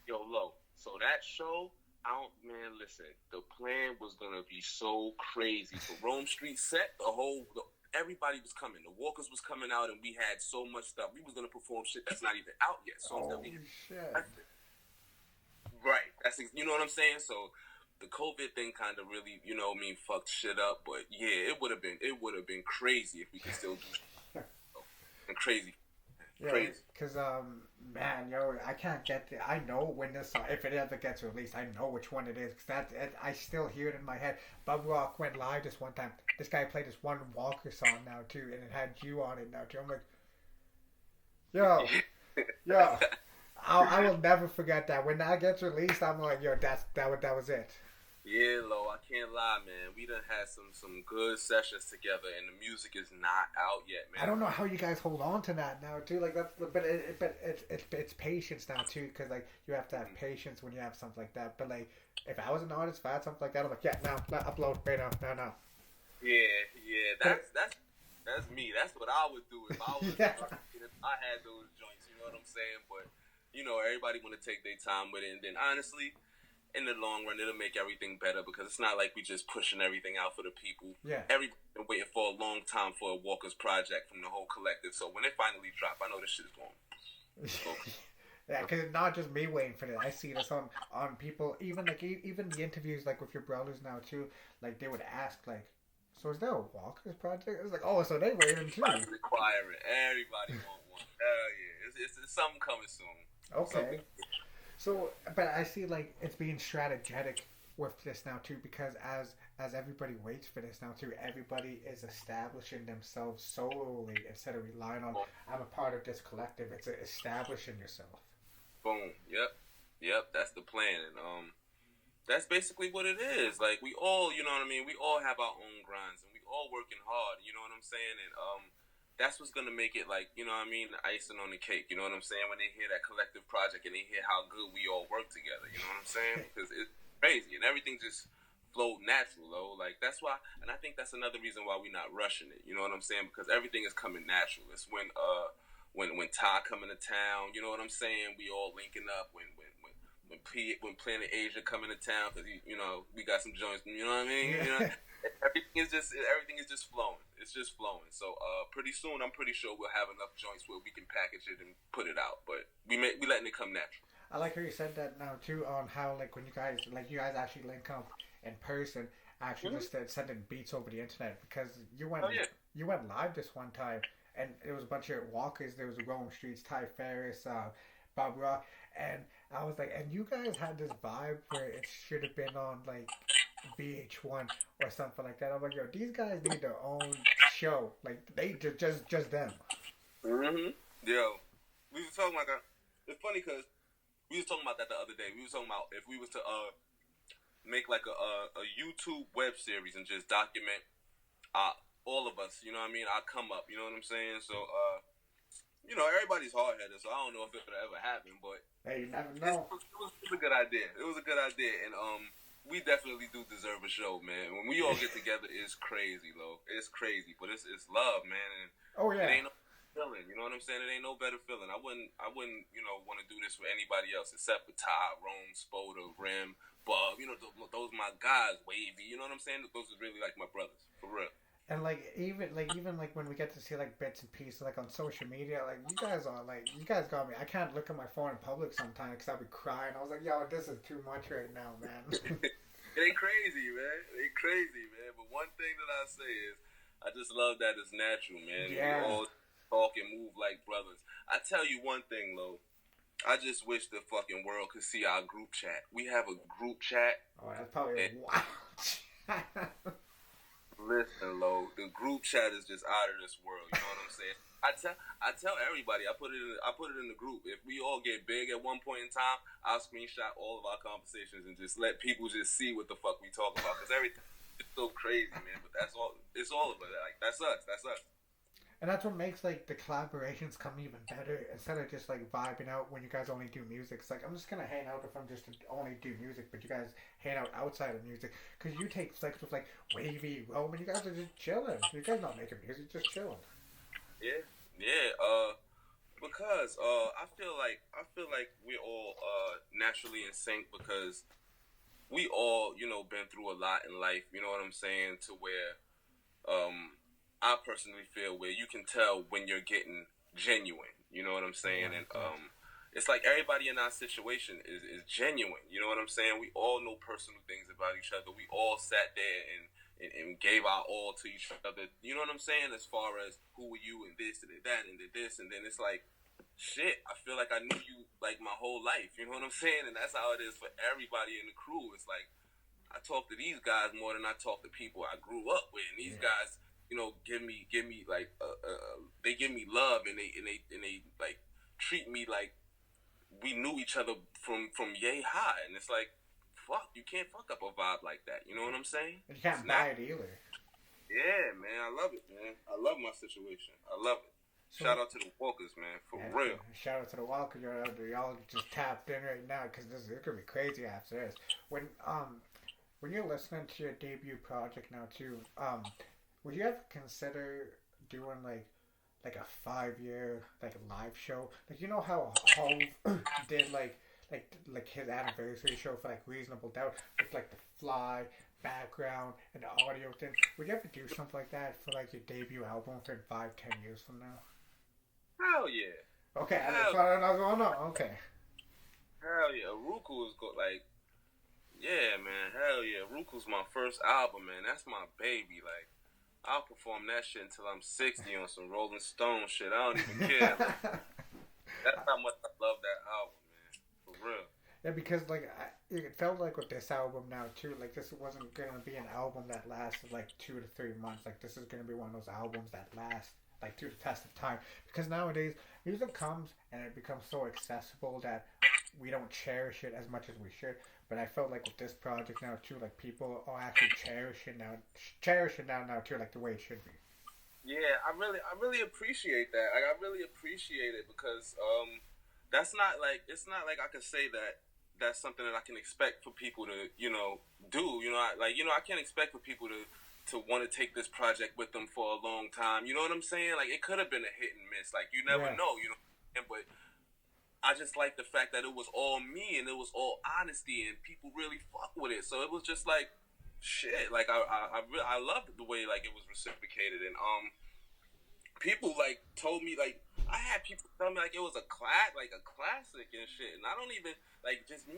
Yo, Lo. So that show, man, listen. The plan was gonna be so crazy. For Rome Street set, everybody was coming. The Walkers was coming out, and we had so much stuff. We was gonna perform shit that's not even out yet. Songs that we shit. Right. You know what I'm saying? So the COVID thing kind of really, fucked shit up. But yeah, it would have been crazy if we could still do shit. And crazy. Yeah, crazy. Because man, yo, I can't get the. I know when this song, if it ever gets released, I know which one it is. Cause I still hear it in my head. Bob Rock went live this one time. This guy played this one Walker song now too, and it had you on it now too. I'm like, yo, I will never forget that. When that gets released, I'm like, yo, that was it. Yeah, Lo, I can't lie, man. We done had some good sessions together, and the music is not out yet, man. I don't know how you guys hold on to that now, too. Like but it's patience now too, because like you have to have patience when you have something like that. But like, if I was an artist, if I had something like that, I'm like, yeah, now upload right now, no. Yeah, that's me. That's what I would do if I was. If I had those joints, you know what I'm saying? But everybody want to take their time with it, and then honestly, in the long run, it'll make everything better because it's not like we just pushing everything out for the people. Yeah. Everybody's been waiting for a long time for a Walker's project from the whole collective. So when it finally drop, I know this shit's going. Yeah, because it's not just me waiting for it. I see this on people, even the interviews like with your brothers now too. Like they would ask like, so is there a Walker's project? It's like, oh, so they waiting too. Requiring everybody want one. Hell yeah, it's something coming soon. Okay. So, but I see like it's being strategic with this now too, because as everybody waits for this now too, everybody is establishing themselves solely instead of relying on I'm a part of this collective. It's establishing yourself. Boom. Yep. That's the plan, and that's basically what it is. Like we all, you know what I mean. We all have our own grinds, and we all working hard. You know what I'm saying? And that's what's gonna make it like, you know what I mean, the icing on the cake. You know what I'm saying? When they hear that collective project and they hear how good we all work together. You know what I'm saying? Because it's crazy and everything just flowed natural, though. Like that's why, and I think that's another reason why we're not rushing it. You know what I'm saying? Because everything is coming natural. It's when Ty coming to town. You know what I'm saying? We all linking up when Planet Asia coming to town because we got some joints. You know what I mean? You know? Everything is just flowing. It's just flowing. So pretty soon, I'm pretty sure we'll have enough joints where we can package it and put it out. But we letting it come natural. I like how you said that now too, on how like when you guys actually link up in person, actually just sending beats over the internet, because you went live this one time and it was a bunch of Walkers. There was Rome Streets, Ty Ferris, Bob Rock, and I was like, and you guys had this vibe where it should have been on like VH1 or something like that. I'm like, yo, these guys need their own show. Like they just them. Yo, we was talking about that. It's funny because we was talking about that the other day. We was talking about if we was to make like a YouTube web series and just document all of us. You know what I mean? Our come up. You know what I'm saying? So everybody's hard headed. So I don't know if it could ever happen, but hey, you never know. It was a good idea. It was a good idea, and we definitely do deserve a show, man. When we all get together, it's crazy, Lo. It's crazy, but it's love, man. And it ain't no feeling. You know what I'm saying? It ain't no better feeling. I wouldn't, want to do this for anybody else except for Ty, Rome, Spoda, Rim, Bub. Those my guys, Wavy. You know what I'm saying? Those are really like my brothers, for real. And even when we get to see like bits and pieces like on social media, like you guys got me. I can't look at my phone in public sometimes because I'll be crying. I was like, yo, this is too much right now, man. It ain't crazy, man. It ain't crazy, man. But one thing that I say is, I just love that it's natural, man. Yeah. We all talk and move like brothers. I tell you one thing, Lo. I just wish the fucking world could see our group chat. We have a group chat. Oh, that's probably wild. Listen, Lo, the group chat is just out of this world. You know what I'm saying? I tell everybody. I put it in the group. If we all get big at one point in time, I'll screenshot all of our conversations and just let people just see what the fuck we talk about. Because everything is so crazy, man. But that's all. It's all of it. Like that's us. That's us. And that's what makes like the collaborations come even better instead of just like vibing out when you guys only do music. It's like I'm just gonna hang out if I'm just to only do music, but you guys hang out outside of music because you take flicks with like Wavy, Roman. You guys are just chilling. You guys not making music, just chilling. Yeah, yeah. Because I feel like we're all naturally in sync because we all been through a lot in life. You know what I'm saying? To where I personally feel where you can tell when you're getting genuine. You know what I'm saying? And it's like everybody in our situation is genuine. You know what I'm saying? We all know personal things about each other. We all sat there and gave our all to each other. You know what I'm saying? As far as who were you and this and that and this, and then it's like, shit, I feel like I knew you like my whole life. You know what I'm saying? And that's how it is for everybody in the crew. It's like I talk to these guys more than I talk to people I grew up with. And these guys, give me like they give me love and they like treat me like we knew each other from yay high. And it's like, fuck, you can't fuck up a vibe like that. You know what I'm saying? You can't buy it either. Yeah, man, I love it, man. I love my situation. I love it. So, shout out to the Walkers, man, for real. Shout out to the Walkers, y'all just tapped in right now because this is gonna be crazy after this. When you're listening to your debut project now too, would you ever consider doing like a 5-year like live show? Like how Haus did like his anniversary show for like Reasonable Doubt with like the fly background and the audio thing. Would you ever do something like that for like your debut album for 5-10 years from now? Hell yeah. Okay, okay. Hell yeah, Aruku is like, yeah, man, hell yeah. Aruku's my first album, man. That's my baby. Like, I'll perform that shit until I'm 60 on some Rolling Stone shit. I don't even care. That's how much I love that album, man. For real. Yeah, because like it felt like with this album now too, like this wasn't gonna be an album that lasted like 2 to 3 months. Like this is gonna be one of those albums that last like to the test of time. Because nowadays music comes and it becomes so accessible that we don't cherish it as much as we should. But I felt like with this project now too, like people are actually cherishing now too, like the way it should be. Yeah, I really appreciate that. Like I really appreciate it because it's not like I can say that that's something that I can expect for people to do. I can't expect for people to want to take this project with them for a long time. You know what I'm saying? Like it could have been a hit and miss. Like you never know. But I just like the fact that it was all me and it was all honesty and people really fuck with it. So it was just like shit. Like I loved the way like it was reciprocated and people like told me like I had people tell me like it was a classic and shit. And I don't even like just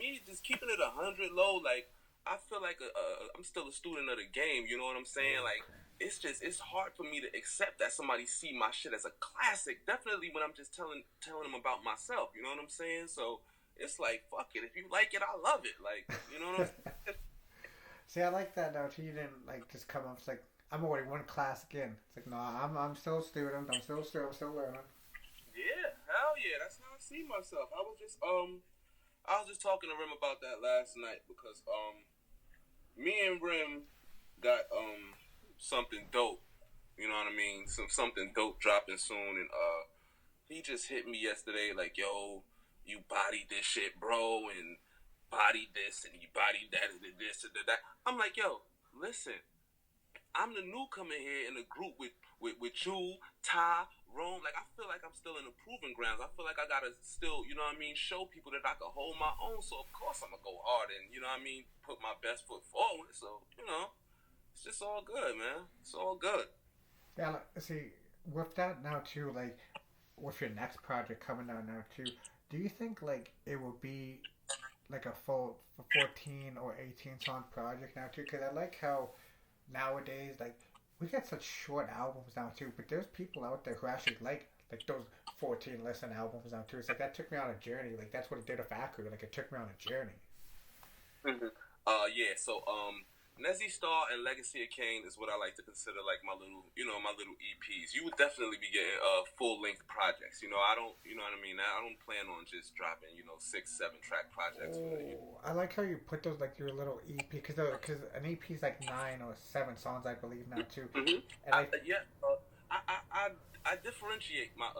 keeping it 100 low. Like I feel like I'm still a student of the game. You know what I'm saying? Like it's hard for me to accept that somebody see my shit as a classic. Definitely when I'm just telling them about myself. You know what I'm saying? So it's like fuck it. If you like it, I love it. Like you know what I'm saying? See, I like that now. You didn't like just come up. It's like I'm already one classic in. It's like no, I'm still a student. I'm still learning. Yeah, hell yeah. That's how I see myself. I was just talking to Rim about that last night because me and Rim got something dope. You know what I mean? Something dope dropping soon, and he just hit me yesterday like, yo, you bodied this shit, bro, and bodied this and you bodied that and this and that. I'm like, yo, listen, I'm the newcomer here in the group with you, Ty, Rome. Like I feel like I'm still in the proving grounds. I feel like I gotta still, you know what I mean, show people that I can hold my own. So of course I'm gonna go hard and you know what I mean, put my best foot forward. So it's just all good, man. It's all good. Yeah, see, with that now too, like with your next project coming out now too, do you think like it will be like a full 14 or 18 song project now too? Because I like how nowadays like we get such short albums now too, but there's people out there who actually like those 14 listen albums now too. It's like that took me on a journey. Like that's what it did with Aruku. Like it took me on a journey. Mm-hmm. Yeah. So Nezzie Star and Legacy of Kaine is what I like to consider like my little, my little EPs. You would definitely be getting full length projects. I don't, you know what I mean. I don't plan on just dropping, 6, 7 track projects. Oh, I like how you put those like your little EP because an EP is like 9 or 7 songs, I believe now too. Mm-hmm. And I differentiate my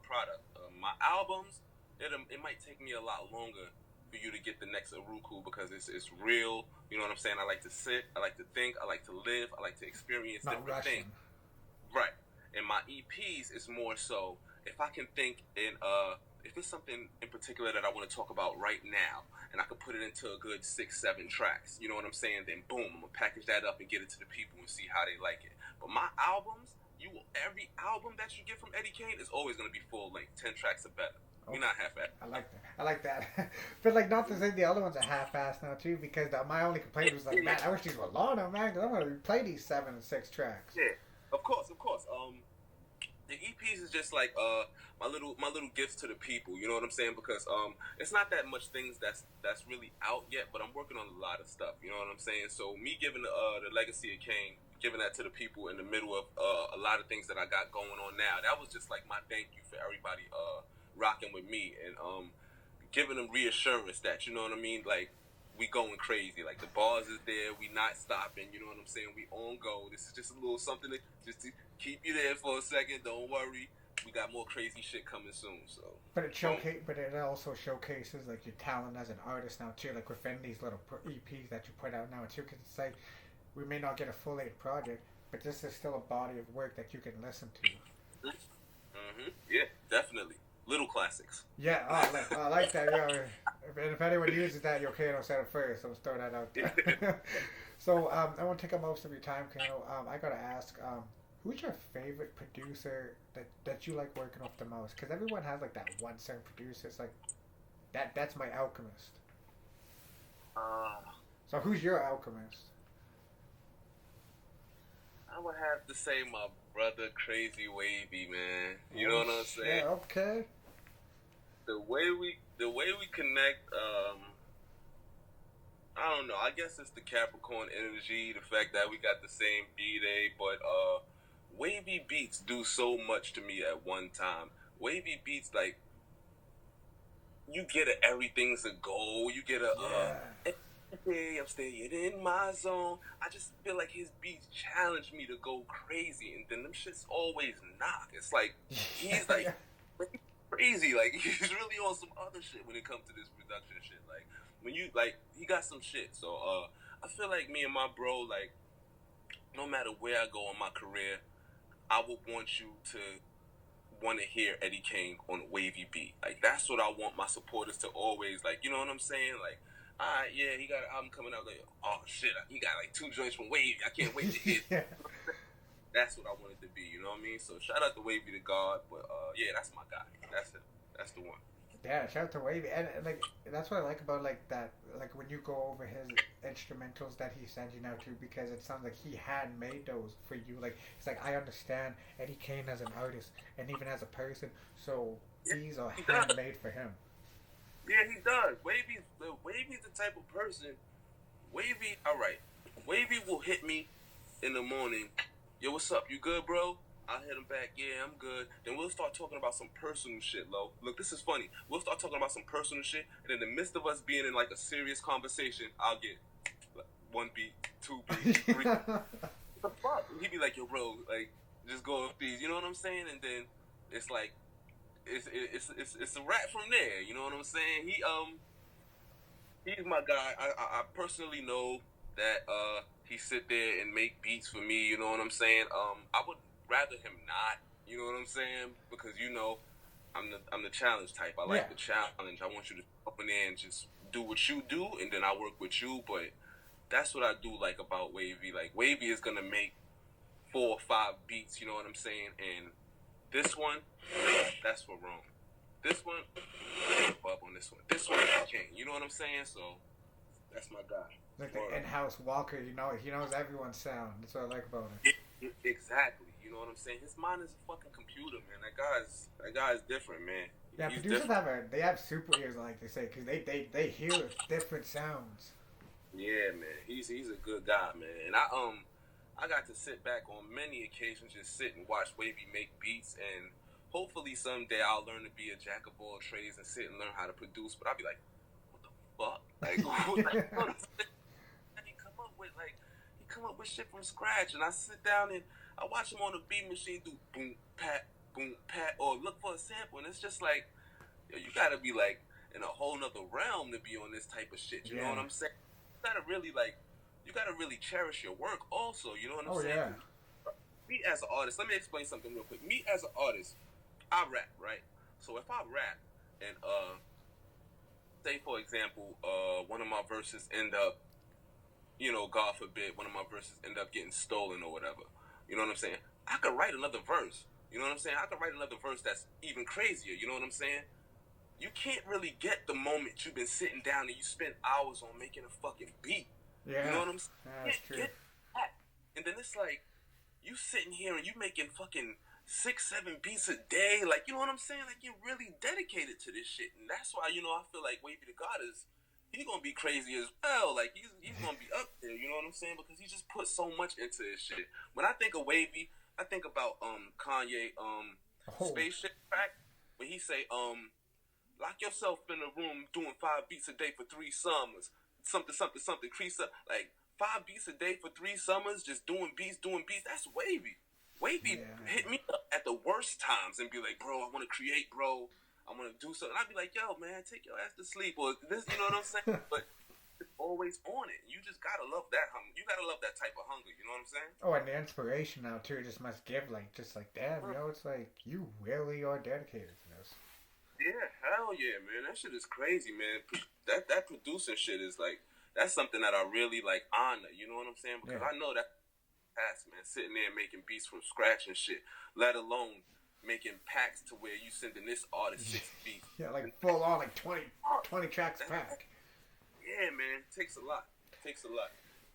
product. My albums, it might take me a lot longer for you to get the next Aruku because it's real. You know what I'm saying? I like to sit, I like to think, I like to live, I like to experience different things. Right. And my EPs is more so if I can think in if it's something in particular that I want to talk about right now and I can put it into a good 6, 7 tracks, you know what I'm saying? Then boom, I'm gonna package that up and get it to the people and see how they like it. But my albums, every album that you get from Eddie Kane is always gonna be full length, 10 tracks or better. We're not half-assed. I like that. But like not to say the other ones are half-assed now too, because my only complaint was like, man, I wish these were longer, man, because I'm gonna play these 7 and 6 tracks. Yeah, of course. The EPs is just like my little gifts to the people. You know what I'm saying? Because it's not that much things that's really out yet, but I'm working on a lot of stuff. You know what I'm saying? So me giving the Legacy of Kaine, giving that to the people in the middle of a lot of things that I got going on now, that was just like my thank you for everybody rocking with me and giving them reassurance that, you know what I mean, like we going crazy, like the bars is there, we not stopping, you know what I'm saying, we on go. This is just a little something to keep you there for a second. Don't worry, we got more crazy shit coming soon. So but it also showcases like your talent as an artist now too, like within these little EPs that you put out now too, because it's like we may not get a full length project, but this is still a body of work that you can listen to. Yeah, definitely. Little classics. Yeah, I like that. And if anyone uses that, Kano said it first. I'll throw that out there. So I won't take up most of your time, Kano. I gotta ask, who's your favorite producer that you like working with the most? Because everyone has like that one certain producer. It's like that's my Alchemist. So who's your Alchemist? I would have to say my brother Crazy Wavy, man. You know what I'm saying? Yeah, okay. The way we connect, I don't know. I guess it's the Capricorn energy, the fact that we got the same B-Day, but Wavy beats do so much to me at one time. Wavy beats, like, you get a everything's a goal. You get a hey, I'm staying in my zone. I just feel like his beats challenge me to go crazy, and then them shits always knock. It's like he's like crazy, like he's really on some other shit when it comes to this production shit. Like when you like, he got some shit. So I feel like me and my bro, like no matter where I go in my career, I would want you to want to hear Eddie Kane on a wavy beat. Like that's what I want my supporters to always like. You know what I'm saying? Like. Alright, yeah, he got an album coming out. Like, oh shit, he got like 2 joints from Wavy. I can't wait to hit. That's what I wanted to be. You know what I mean? So shout out to Wavy to God, but yeah, that's my guy. That's it. That's the one. Yeah, shout out to Wavy, and like that's what I like about like that. Like when you go over his instrumentals that he sends you now too, because it sounds like he had made those for you. Like it's like I understand Eddie Kane as an artist and even as a person, so these are handmade for him. Yeah, he does. Wavy's the type of person. Wavy, all right. Wavy will hit me in the morning. Yo, what's up? You good, bro? I'll hit him back. Yeah, I'm good. Then we'll start talking about some personal shit, Lo. Look, this is funny. We'll start talking about some personal shit, and in the midst of us being in like a serious conversation, I'll get like, 1 beat, 2 beats, 3. What the fuck? He'd be like, yo, bro, like, just go off these. You know what I'm saying? And then it's like. It's a wrap from there. You know what I'm saying? He's my guy. I personally know that he sit there and make beats for me. You know what I'm saying? I would rather him not. You know what I'm saying? Because I'm the challenge type. I like the challenge. I want you to up in there and just do what you do, and then I work with you. But that's what I do like about Wavy. Like Wavy is gonna make 4 or 5 beats. You know what I'm saying? And this one, that's for Rome. This one, Bub on this one. This one, King. You know what I'm saying? So, that's my guy. Like the in-house Walker, he knows everyone's sound. That's what I like about him. Exactly. You know what I'm saying? His mind is a fucking computer, man. That guy is different, man. Yeah, He's producers have super ears, like they say, because they hear different sounds. Yeah, man. He's a good guy, man. And I got to sit back on many occasions, just sit and watch Wavy make beats, and hopefully someday I'll learn to be a jack of all trades and sit and learn how to produce. But I'll be like, what the fuck? Like, he come up with shit from scratch, and I sit down and I watch him on the beat machine do boom pat, or look for a sample, and it's just like, yo, you gotta be like in a whole nother realm to be on this type of shit. You know what I'm saying? You gotta really cherish your work also. You know what I'm saying? Yeah. Me as an artist, let me explain something real quick. Me as an artist, I rap, right? So if I rap and say for example, one of my verses end up, God forbid, one of my verses end up getting stolen or whatever. You know what I'm saying? I could write another verse. You know what I'm saying? I could write another verse that's even crazier. You know what I'm saying? You can't really get the moment you've been sitting down and you spend hours on making a fucking beat. Yeah. You know what I'm saying? That's true. Get that. And then it's like, you sitting here and you making fucking 6-7 beats a day. Like, you know what I'm saying? Like, you're really dedicated to this shit. And that's why, I feel like Wavy the God he's gonna be crazy as well. Like, he's gonna be up there, you know what I'm saying? Because he just put so much into his shit. When I think of Wavy, I think about Kanye Spaceship track, when he say lock yourself in a room doing 5 beats a day for 3 summers, something crease up, like 5 beats a day for 3 summers, just doing beats. That's Wavy. Wavy hit me up at the worst times and be like, bro, I want to create, bro. I want to do something. I'd be like, yo, man, take your ass to sleep, or this, you know what I'm saying? But it's always on it. You just gotta love that hunger. You gotta love that type of hunger. You know what I'm saying? Oh, and the inspiration now too just must give just like damn, it's like you really are dedicated to this. Yeah, hell yeah, man. That shit is crazy, man. That producing shit is like, that's something that I really like honor. You know what I'm saying? Because I know that past, man, sitting there making beats from scratch and shit, let alone making packs to where you sending this artist 6 beats. Yeah, like full on, like 20 tracks pack. Yeah, man. It takes a lot.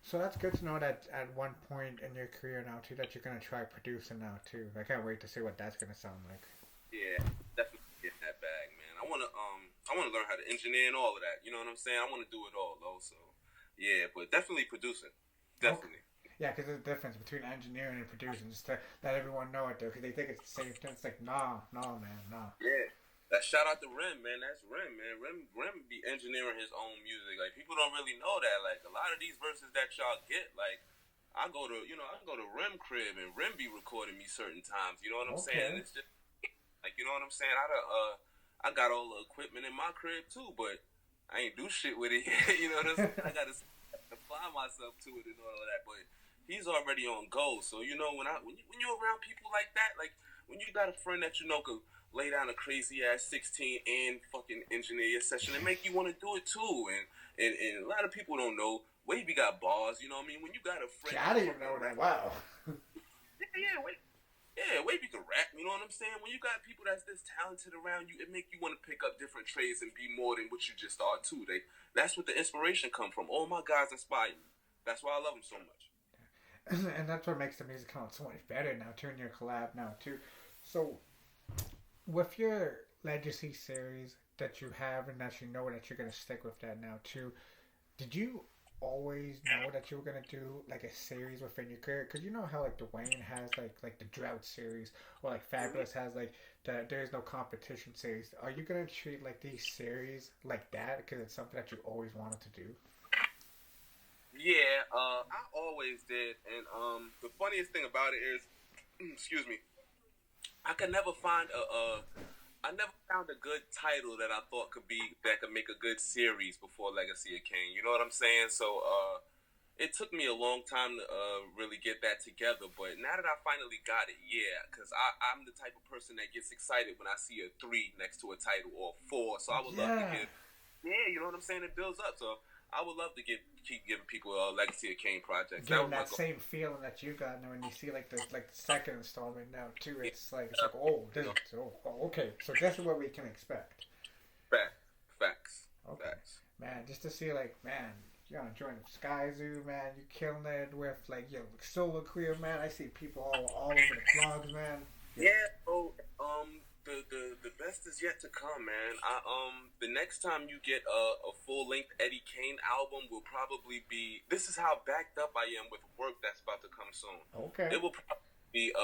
So that's good to know that at one point in your career now too that you're gonna try producing now too. I can't wait to see what that's gonna sound like. Yeah, definitely get that bag, man. I wanna learn how to engineer and all of that. You know what I'm saying? I wanna do it all, though. So yeah, but definitely producing. Definitely. Okay. Yeah, because there's a difference between engineering and producing, just to let everyone know it, though, because they think it's the same thing. It's like, nah, man, nah. Yeah. That shout out to Rim, man. That's Rim, man. Rim be engineering his own music. Like, people don't really know that. Like, a lot of these verses that y'all get, like, I can go to Rim crib and Rim be recording me certain times. You know what I'm saying? It's just, like, you know what I'm saying? I got all the equipment in my crib, too, but I ain't do shit with it yet. You know what I'm saying? I got to apply myself to it and all of that, but he's already on go. So when you're around people like that, like when you got a friend that could lay down a crazy ass 16 and fucking engineer your session and make you want to do it too, and a lot of people don't know Wavy got bars. You know what I mean? When you got a friend, I didn't even know that. Wow. Wavy can rap. You know what I'm saying? When you got people that's this talented around you, it make you want to pick up different trades and be more than what you just are too. That's what the inspiration come from. All my guys inspire me. That's why I love them so much. And that's what makes the music come out so much better now too, in your collab now too. So with your Legacy series that you have and that you know that you're going to stick with that now too, did you always know that you were going to do like a series within your career? Because you know how like Dwayne has like the Drought series, or like Fabulous has like the There's No Competition series. Are you going to treat like these series like that because it's something that you always wanted to do? Yeah, I always did, and the funniest thing about it is, excuse me, I could never find I never found a good title that I thought could make a good series before Legacy of Kaine. You know what I'm saying? So it took me a long time to really get that together, but now that I finally got it, yeah, because I'm the type of person that gets excited when I see a 3 next to a title or 4. So I would love to you know what I'm saying? It builds up. So I would love to keep giving people a Legacy of Kaine projects. Give them that same feeling that you got when you see like the second installment now too. It's like okay. So this is what we can expect. Facts. Okay. Facts. Man, just to see like you're gonna join Sky Zoo, man. You killing it with like your solo career, man. I see people all over the vlogs, man. Yeah. So the best is yet to come, man. The next time you get a full-length Eddie Kane album will probably be. This is how backed up I am with work that's about to come soon. Okay. It will probably be.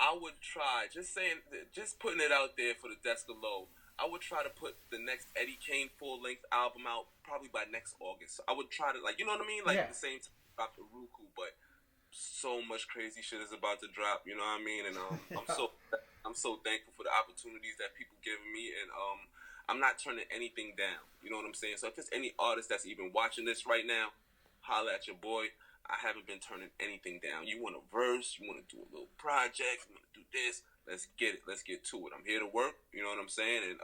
I would try just putting it out there for the desk of low. I would try to put the next Eddie Kane full-length album out probably by next August. I would try to, like, you know what I mean, like the same time I dropped Aruku, but so much crazy shit is about to drop. You know what I mean? And I'm so thankful for the opportunities that people give me, and I'm not turning anything down. You know what I'm saying? So if there's any artist that's even watching this right now, holla at your boy. I haven't been turning anything down. You want a verse? You want to do a little project? You want to do this? Let's get it. Let's get to it. I'm here to work. You know what I'm saying? And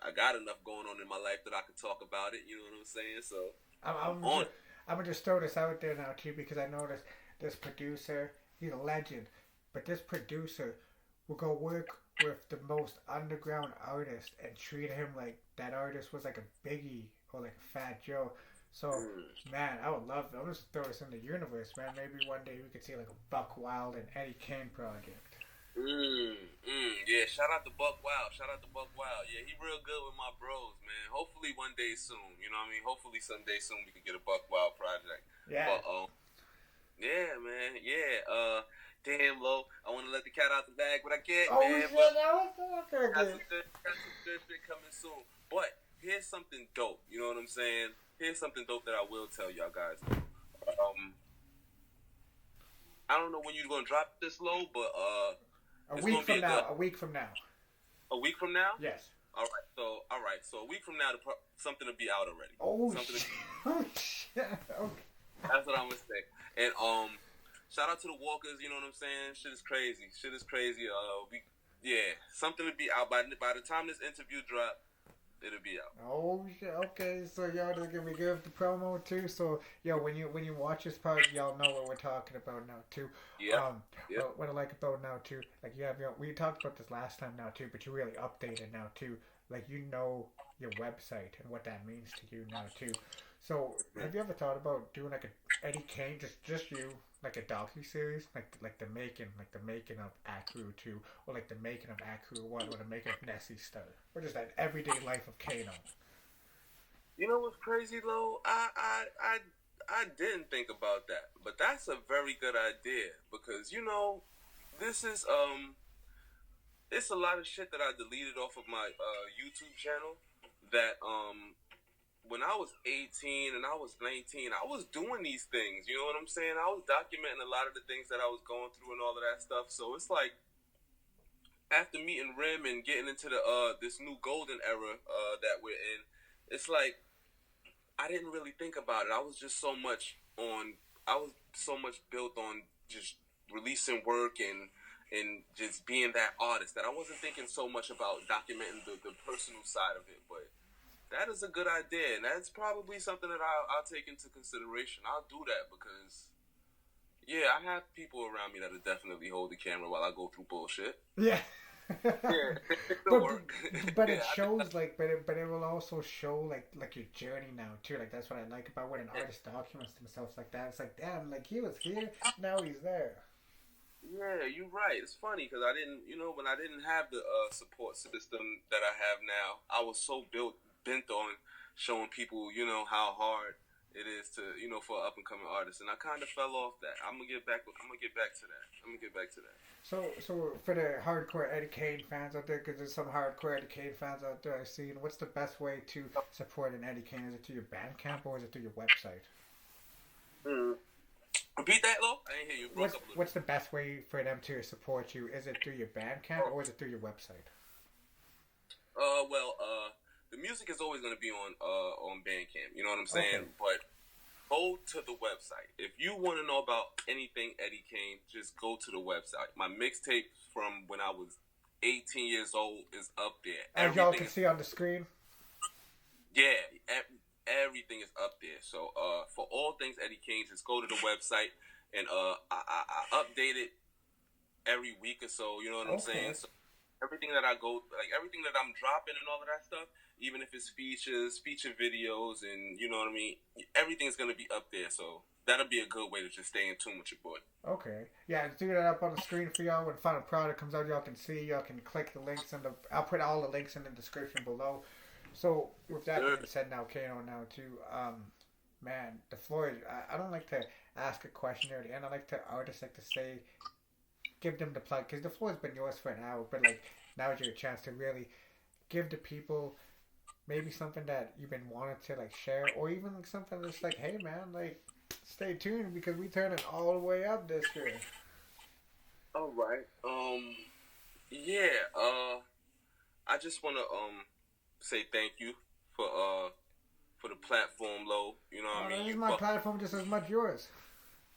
I got enough going on in my life that I can talk about it. You know what I'm saying? So I'm gonna just throw this out there now too, because I know this producer, he's a legend, but this producer will go work with the most underground artist and treat him like that artist was like a Biggie or like a Fat Joe. So, man, I would love. I'm just throw this in the universe, man. Maybe one day we could see like a Buck Wild and Eddie Kane project. Yeah, shout out to Buck Wild. Yeah, he real good with my bros, man. Hopefully one day soon. You know what I mean? Hopefully someday soon we can get a Buck Wild project. Yeah. But, yeah, man. Yeah. Damn, Lo. I want to let the cat out the bag, but I can't, man. Shit, okay. Got some good shit coming soon. But here's something dope. You know what I'm saying? Here's something dope that I will tell y'all guys. I don't know when you're gonna drop this, Low, but a week from now. A week from now. A week from now? Yes. All right. So a week from now, something to be out already. Shit. Okay. That's what I'm gonna say. And shout out to the Walkers. You know what I'm saying? Shit is crazy. Something to be out by the time this interview drop. It'll be out. Oh shit! Okay, so y'all just gonna give the promo too. So when you watch this part, y'all know what we're talking about now too. Yeah. What I like about now too, like we talked about this last time now too, but you really updated now too. Like you know your website and what that means to you now too. So have you ever thought about doing like a Eddie Kane, just you, like a docu-series, like the making of Aruku 2, or like the making of Aruku 1, or the making of Nezzie stuff, or just that everyday life of Kano? You know what's crazy, though? I didn't think about that, but that's a very good idea, because this is it's a lot of shit that I deleted off of my YouTube channel that when I was 18 and I was 19, I was doing these things. You know what I'm saying? I was documenting a lot of the things that I was going through and all of that stuff. So it's like, after meeting Rim and getting into the this new golden era that we're in, it's like I didn't really think about it. I was so much built on just releasing work and just being that artist that I wasn't thinking so much about documenting the personal side of it. But that is a good idea, and that's probably something that I'll take into consideration. I'll do that because, I have people around me that'll definitely hold the camera while I go through bullshit. Yeah. but it Yeah, shows but it will also show like your journey now too. Like that's what I like about when an artist documents themselves like that. It's like, damn, like he was here, now he's there. Yeah, you're right. It's funny because I didn't, when I didn't have the support system that I have now, I was so bent on showing people, how hard it is to, for an up and coming artist, and I kind of fell off that. I'm gonna get back to that. So for the hardcore Eddie Kane fans out there, because there's some hardcore Eddie Kane fans out there I see, what's the best way to support an Eddie Kane? Is it through your Bandcamp or is it through your website? Repeat that, Lo? I didn't hear you. What's the best way for them to support you? Is it through your Bandcamp or is it through your website? The music is always going to be on Bandcamp. You know what I'm saying? Okay. But go to the website. If you want to know about anything Eddie Kane, just go to the website. My mixtape from when I was 18 years old is up there. As y'all can see on the screen? Yeah, everything is up there. So for all things Eddie Kane, just go to the website, and I update it every week or so. You know what I'm saying? So everything that I go, like everything that I'm dropping and all of that stuff, even if it's features, feature videos, and you know what I mean, everything's gonna be up there. So that'll be a good way to just stay in tune with your boy. Okay. Yeah, do that up on the screen for y'all. When final product comes out, y'all can see. Y'all can click the links in the. I'll put all the links in the description below. So with that being said, now Kano now too. Man, the floor is. I don't like to ask a question near the end. I like to artists like to say, give them the plug because the floor has been yours for an hour. But like now is your chance to really give the people maybe something that you've been wanting to like share, or even like something that's like, hey man, like stay tuned because we turn it all the way up this year. All right. Yeah. I just wanna say thank you for for the platform, Low. You know what I mean? This is my platform just as much yours.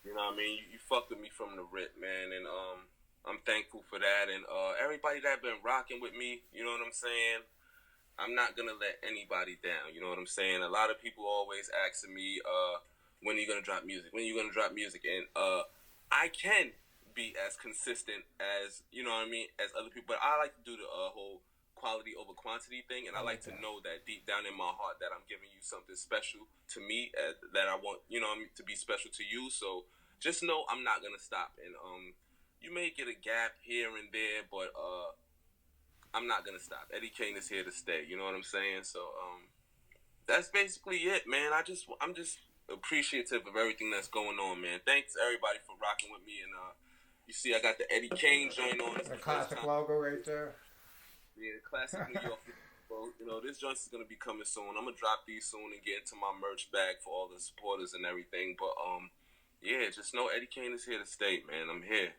You know what I mean? You fucked with me from the rip, man, and I'm thankful for that. And everybody that been rocking with me, you know what I'm saying? I'm not gonna let anybody down. You know what I'm saying? A lot of people always asking me, when are you gonna drop music? When are you gonna drop music? And I can be as consistent as, you know what I mean, as other people, but I like to do the whole quality over quantity thing, and I like to know that deep down in my heart that I'm giving you something special to me, that I want, you know, to be special to you. So just know I'm not gonna stop. And you may get a gap here and there, but I'm not gonna stop. Eddie Kane is here to stay. You know what I'm saying? So that's basically it, man. I'm just appreciative of everything that's going on, man. Thanks everybody for rocking with me. And you see, I got the Eddie Kane joint on. The classic logo right there. Yeah, classic New York. You know, this joint is gonna be coming soon. I'm gonna drop these soon and get into my merch bag for all the supporters and everything. But yeah, just know Eddie Kane is here to stay, man. I'm here.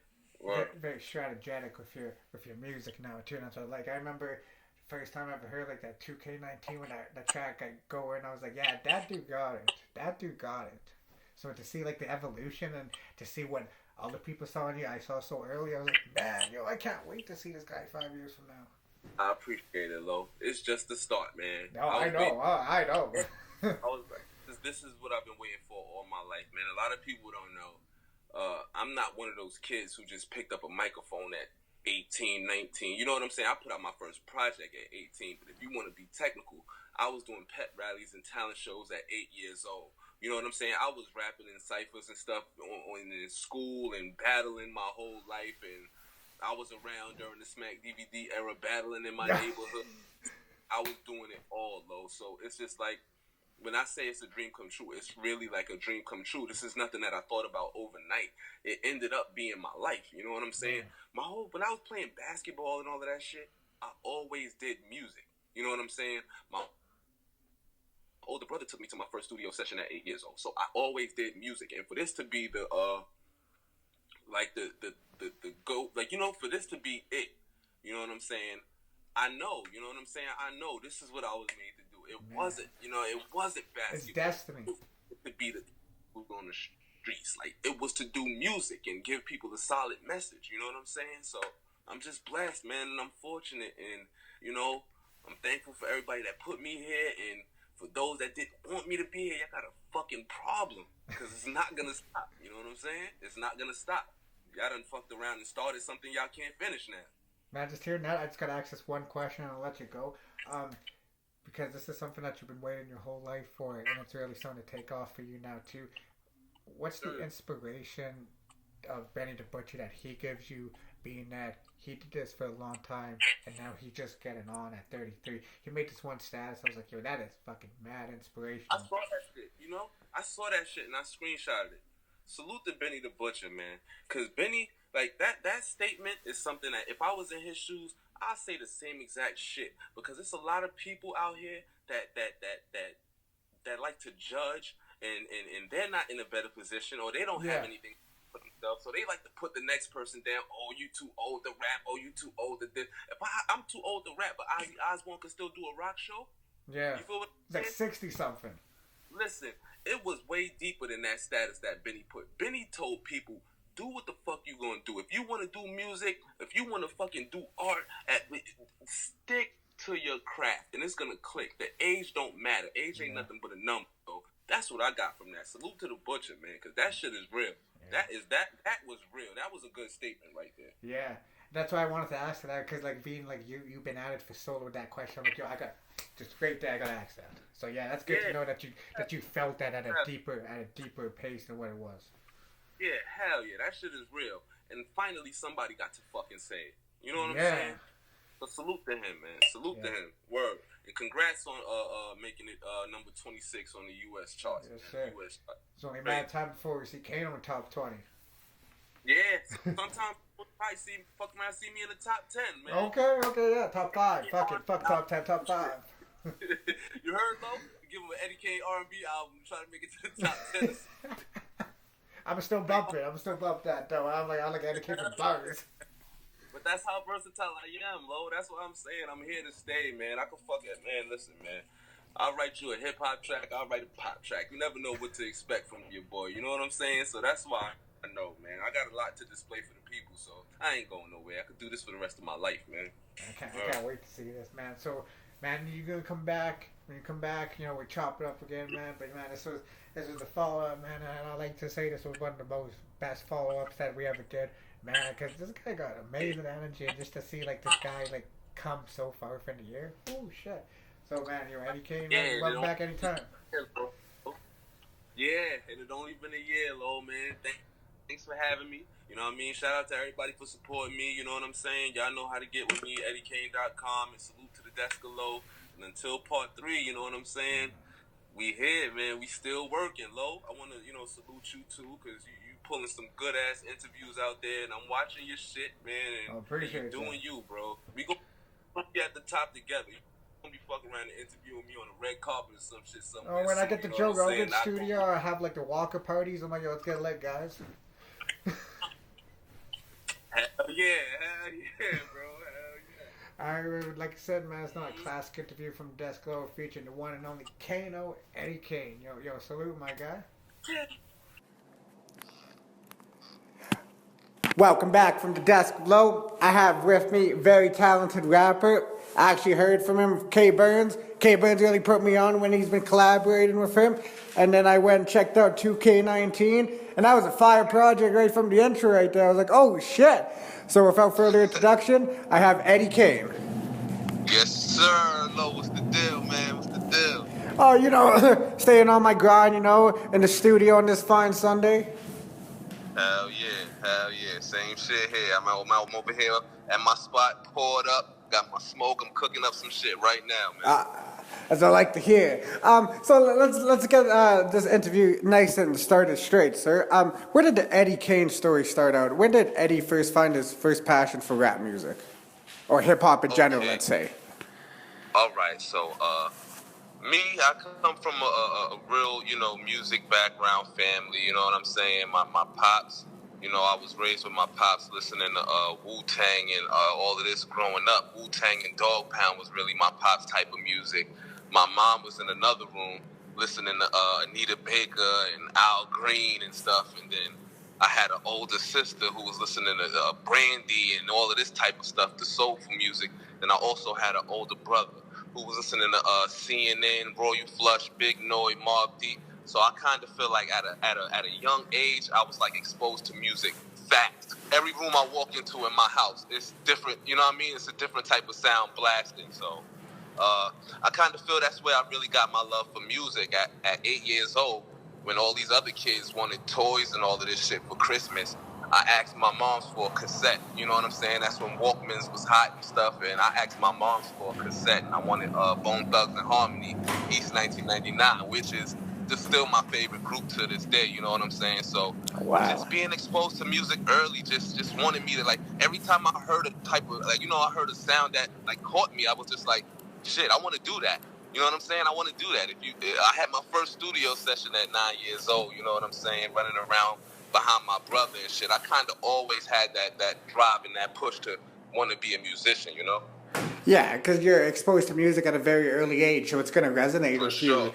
Very strategic with your music now too. And so like I remember the first time I ever heard like that 2K19 when that track got going, I was like, yeah, that dude got it. That dude got it. So to see like the evolution and to see what other people saw in you, I saw so early, I was like, man, yo, I can't wait to see this guy 5 years from now. I appreciate it, Lo. It's just the start, man. No, I know. I know. I was like, this is what I've been waiting for all my life, man. A lot of people don't know. I'm not one of those kids who just picked up a microphone at 18, 19. You know what I'm saying? I put out my first project at 18. But if you want to be technical, I was doing pep rallies and talent shows at 8 years old. You know what I'm saying? I was rapping in ciphers and stuff in school and battling my whole life. And I was around during the Smack DVD era battling in my neighborhood. I was doing it all, though. So it's just like, when I say it's a dream come true, it's really like a dream come true. This is nothing that I thought about overnight. It ended up being my life. You know what I'm saying? When I was playing basketball and all of that shit, I always did music. You know what I'm saying? My older brother took me to my first studio session at 8 years old. So I always did music. And for this to be the go, like, you know, for this to be it, you know what I'm saying? I know, you know what I'm saying? I know this is what I was made to do. It wasn't, you know, it wasn't basketball. It's destiny. To be the who's on the streets. Like, it was to do music and give people a solid message. You know what I'm saying? So I'm just blessed, man, and I'm fortunate, and you know, I'm thankful for everybody that put me here, and for those that didn't want me to be here, y'all got a fucking problem, because it's not gonna stop. You know what I'm saying? It's not gonna stop. Y'all done fucked around and started something y'all can't finish now. Man, just hearing that, I just gotta ask this one question and I'll let you go. Because this is something that you've been waiting your whole life for, and it's really starting to take off for you now too. What's the inspiration of Benny the Butcher that he gives you, being that he did this for a long time and now he's just getting on at 33? He made this one status. I was like, yo, that is fucking mad inspirational. I saw that shit, you know? I saw that shit and I screenshotted it. Salute to Benny the Butcher, man. Because Benny, like, that statement is something that if I was in his shoes, I'll say the same exact shit, because it's a lot of people out here that like to judge, and they're not in a better position, or they don't have anything for themselves, so they like to put the next person down. Oh, you too old to rap. Oh, you too old to this. If I'm too old to rap, but Ozzy Osbourne could still do a rock show. Yeah, you feel what I'm saying? Like 60 something. Listen, it was way deeper than that status that Benny put. Benny told people, do what the fuck you gonna do. If you want to do music, if you want to fucking do art, stick to your craft, and it's gonna click. The age don't matter. Age ain't nothing but a number. So that's what I got from that. Salute to the Butcher, man, because that shit is real. Yeah. That was real. That was a good statement right there. Yeah, That's why I wanted to ask that, because like being like you've been at it for so long with that question. I'm like, yo, I got just great day. I gotta ask that. So yeah, that's good to know that you felt that at a deeper pace than what it was. Yeah, hell yeah, that shit is real. And finally, somebody got to fucking say it. You know what I'm saying? But salute to him, man. Salute to him. Word. And congrats on making it number 26 on the U.S. charts. Yes, sir. It's only a matter of time before we see Kane on the top 20. Yeah, sometimes probably fuck around, see me in the top 10, man. Okay, yeah, top 5. Fuck top 10, top 5. You heard, though? Give him an Eddie Kane R&B album, try to make it to the top 10. I'm still bump that, though. I like Eddie Kane for bars. But that's how versatile I am, Lo. That's what I'm saying. I'm here to stay, man. I can fuck it, man. Listen, man. I'll write you a hip-hop track. I'll write a pop track. You never know what to expect from your boy. You know what I'm saying? So that's why I know, man. I got a lot to display for the people, so I ain't going nowhere. I could do this for the rest of my life, man. I can't wait to see this, man. So, man, you're going to come back. When you come back, you know, we chop it up again, man. But, man, this was the follow-up, man. And I like to say this was one of the best follow-ups that we ever did. Man, because this guy got amazing energy, and just to see like this guy like come so far from the year, oh shit! So man, you're Eddie Kane, man. Welcome back anytime. Yeah, and it only been a year, Lo, man. Thanks for having me. You know what I mean? Shout out to everybody for supporting me. You know what I'm saying? Y'all know how to get with me, EddieKane.com, and salute to the desk below. And until part 3, you know what I'm saying? We here, man. We still working, Lo. I want to, salute you too, because you pulling some good ass interviews out there, and I'm watching your shit, man. And appreciate you doing you, bro. We gonna be at the top together. You gonna be fucking around and interviewing me on the red carpet or some shit. Oh, when I get the Joe Rogan studio, I have like the Walker parties. I'm like, yo, let's get lit, guys. Hell yeah, bro. Like I said, man, it's not a classic interview from Desk Low featuring the one and only Kaino, Eddie Kane. Yo, salute, my guy. Welcome back from the desk below. I have with me a very talented rapper. I actually heard from him, K Burns. K Burns really put me on when he's been collaborating with him. And then I went and checked out 2K19. And that was a fire project right from the intro right there. I was like, oh shit. So without further introduction, I have Eddie Kane. Yes, sir. Lo, what's the deal, man? What's the deal? Oh, staying on my grind, in the studio on this fine Sunday. Hell yeah, same shit here. I'm over here at my spot, poured up, got my smoke. I'm cooking up some shit right now, man. As I like to hear. So let's get this interview nice and started straight, sir. Where did the Eddie Kane story start out? When did Eddie first find his first passion for rap music, or hip hop in general? Let's say. All right, so me, I come from a real, music background family, you know what I'm saying? My pops, I was raised with my pops listening to Wu-Tang and all of this growing up. Wu-Tang and Dog Pound was really my pop's type of music. My mom was in another room listening to Anita Baker and Al Green and stuff, and then I had an older sister who was listening to Brandy and all of this type of stuff, the soulful music. Then I also had an older brother who was listening to CNN, Royal Flush, Big Noise, Mobb Deep. So I kind of feel like at a young age, I was like exposed to music fast. Every room I walk into in my house, it's different. You know what I mean? It's a different type of sound blasting. So I kind of feel that's where I really got my love for music at 8 years old. When all these other kids wanted toys and all of this shit for Christmas, I asked my moms for a cassette. You know what I'm saying? That's when Walkmans was hot and stuff. And I asked my moms for a cassette. And I wanted Bone Thugs and Harmony, East 1999, which is just still my favorite group to this day. You know what I'm saying? So just being exposed to music early just wanted me to, like, every time I heard a type of, like, I heard a sound that, like, caught me, I was just like, shit, I want to do that. You know what I'm saying? I want to do that. I had my first studio session at 9 years old, you know what I'm saying, running around behind my brother and shit. I kind of always had that drive and that push to want to be a musician, Yeah, because you're exposed to music at a very early age, so it's going to resonate with you.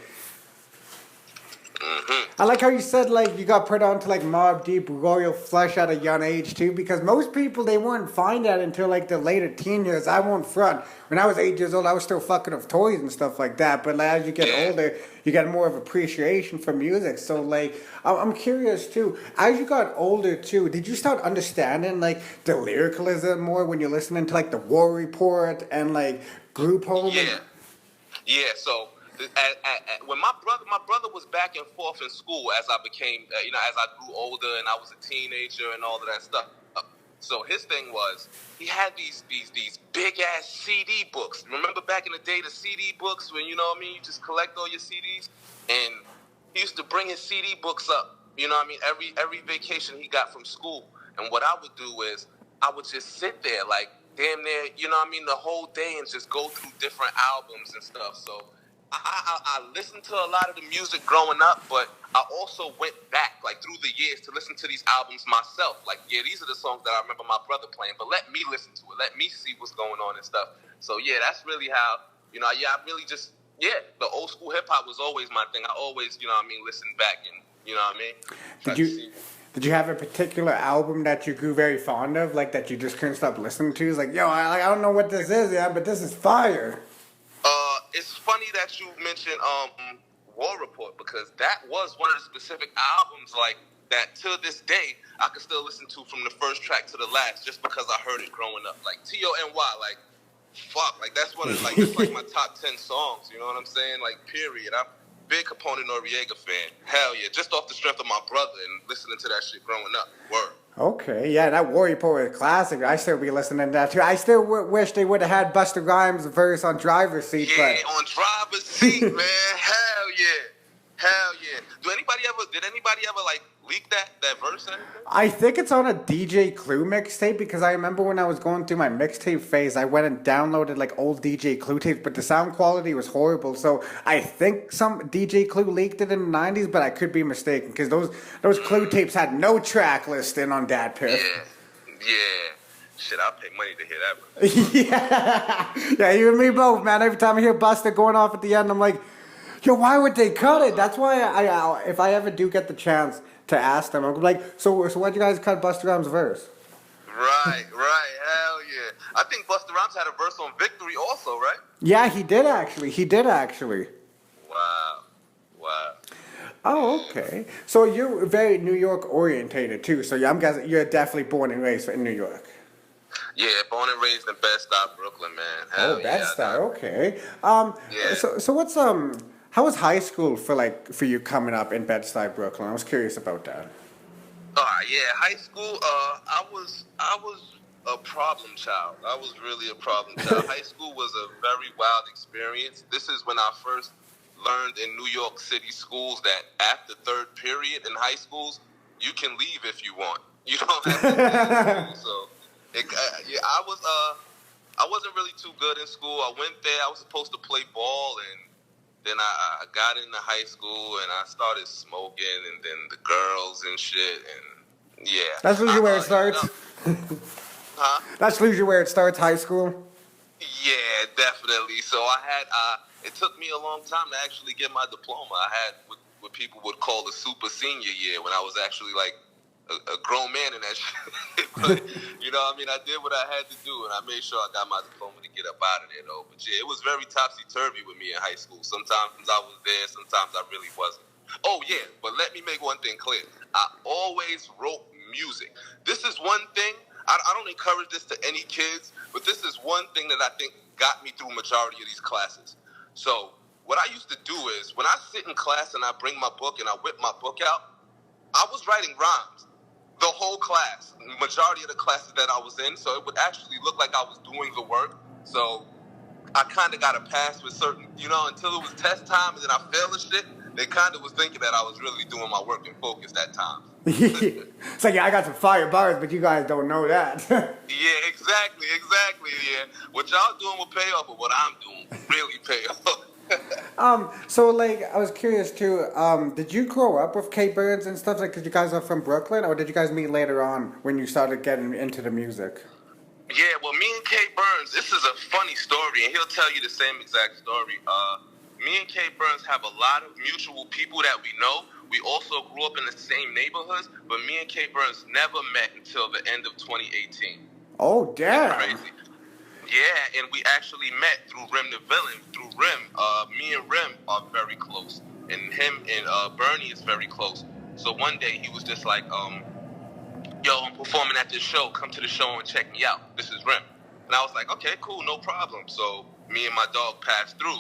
I like how you said like you got put onto like Mobb Deep, Royal Flush at a young age too, because most people they wouldn't find that until like the later teen years. I won't front. When I was 8 years old, I was still fucking with toys and stuff like that. But like, as you get older, you get more of appreciation for music. So like, I'm curious too. As you got older too, did you start understanding like the lyricalism more when you're listening to like the War Report and like Group Home? Yeah. So when my brother was back and forth in school as I became, as I grew older and I was a teenager and all of that stuff. So his thing was he had these big ass CD books. Remember back in the day the CD books when you just collect all your CDs, and he used to bring his CD books up. Every vacation he got from school, and what I would do is I would just sit there like damn near the whole day and just go through different albums and stuff. So I listened to a lot of the music growing up, but I also went back, like, through the years to listen to these albums myself. Like, these are the songs that I remember my brother playing, but let me listen to it. Let me see what's going on and stuff. So, that's really how, I really just, the old school hip-hop was always my thing. I always, listened back and, Did you have a particular album that you grew very fond of, like, that you just couldn't stop listening to? It's like, yo, I don't know what this is, but this is fire. It's funny that you mentioned War Report, because that was one of the specific albums like that to this day I can still listen to from the first track to the last just because I heard it growing up. Like T.O.N.Y. like fuck, like that's one of that's like my top 10 songs, you know what I'm saying? Like period. I'm a big Capone Noriega fan. Hell yeah, just off the strength of my brother and listening to that shit growing up. Word. Okay, yeah, that War Report is classic. I still be listening to that too. I still wish they would have had Busta Rhymes' verse on Driver's Seat. Yeah, on Driver's Seat, man. Hell yeah. Did anybody ever like leak that verse or anything? I think it's on a DJ Clue mixtape, because I remember when I was going through my mixtape phase, I went and downloaded like old DJ Clue tapes, but the sound quality was horrible. So I think some DJ Clue leaked it in the 90s, but I could be mistaken, because those Clue tapes had no track listing on Dat Piff. Yeah. Shit, I'll pay money to hear that one. Yeah, you and me both, man. Every time I hear Busta going off at the end, I'm like, yo, why would they cut it? That's why I if I ever do get the chance to ask them, I'm like, so why'd you guys cut Busta Rhymes' verse? Right, hell yeah. I think Busta Rhymes had a verse on Victory also, right? Yeah, he did actually. Wow. Oh, okay. So you're very New York orientated too, so I'm guessing you're definitely born and raised in New York. Yeah, born and raised in Bed-Stuy, Brooklyn, man. Hell Bed-Stuy, okay. Yeah. So what's how was high school for you coming up in Bed-Stuy, Brooklyn? I was curious about that. High school. I was a problem child. I was really a problem child. High school was a very wild experience. This is when I first learned in New York City schools that after third period in high schools, you can leave if you want. You don't have to stay in school. So, I wasn't really too good in school. I went there. I was supposed to play ball, and then I got into high school, and I started smoking, and then the girls and shit, and yeah. That's usually where it starts. Huh? That's usually where it starts, high school. Yeah, definitely. So I had. It took me a long time to actually get my diploma. I had what people would call the super senior year, when I was actually like a grown man in that shit. But, I did what I had to do, and I made sure I got my diploma to get up out of there, though. But yeah, it was very topsy-turvy with me in high school. Sometimes I was there, sometimes I really wasn't. Oh, yeah, but let me make one thing clear. I always wrote music. This is one thing, I don't encourage this to any kids, but this is one thing that I think got me through majority of these classes. So what I used to do is, when I sit in class and I bring my book and I whip my book out, I was writing rhymes. The whole class, majority of the classes that I was in, so it would actually look like I was doing the work. So I kind of got a pass with certain, until it was test time and then I failed the shit, they kind of was thinking that I was really doing my work and focused at times. It's like, I got some fire bars, but you guys don't know that. Yeah, exactly, yeah. What y'all doing will pay off, but what I'm doing will really pay off. So like, I was curious too, did you grow up with K Burns and stuff, like, because you guys are from Brooklyn, or did you guys meet later on when you started getting into the music? Yeah, well, me and K Burns, this is a funny story, and he'll tell you the same exact story. me and K Burns have a lot of mutual people that we know. We also grew up in the same neighborhoods, but me and K Burns never met until the end of 2018. Oh, damn. It's crazy. Yeah, and we actually met through Rim the Villain, through Rim. Me and Rim are very close, and him and Bernie is very close. So one day he was just like, yo, I'm performing at this show. Come to the show and check me out. This is Rim. And I was like, okay, cool, no problem. So me and my dog passed through.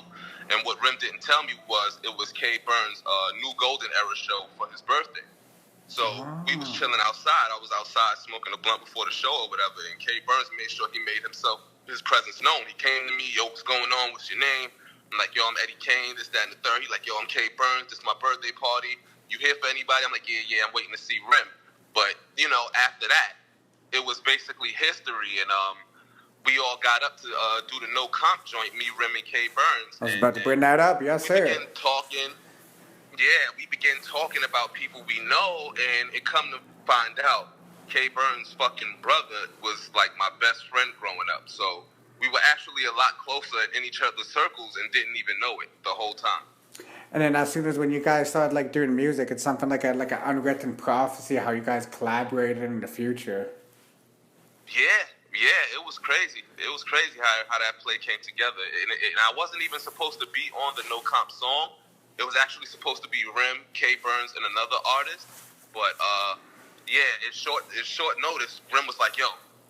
And what Rim didn't tell me was it was K Burns' new Golden Era show for his birthday. So we was chilling outside. I was outside smoking a blunt before the show or whatever. And K Burns made sure he made his presence known. He came to me, yo, what's going on? What's your name? I'm like, yo, I'm Eddie Kane, this, that, and the third. He's like, yo, I'm K Burns. This is my birthday party. You here for anybody? I'm like, yeah, I'm waiting to see Rim. But, you know, after that, it was basically history. And we all got up to do the no comp joint, me, Rim, and K Burns. I was about to bring that up. Yes, sir. We began talking. Yeah, we began talking about people we know, and it come to find out K Burns' fucking brother was like my best friend growing up. So we were actually a lot closer in each other's circles and didn't even know it the whole time. And then as soon as when you guys started like doing music, it's something like an unwritten prophecy how you guys collaborated in the future. Yeah, it was crazy. It was crazy how that play came together. And I wasn't even supposed to be on the No Comp song. It was actually supposed to be Rim, K Burns, and another artist. But yeah, it's short notice. Rim was like, yo,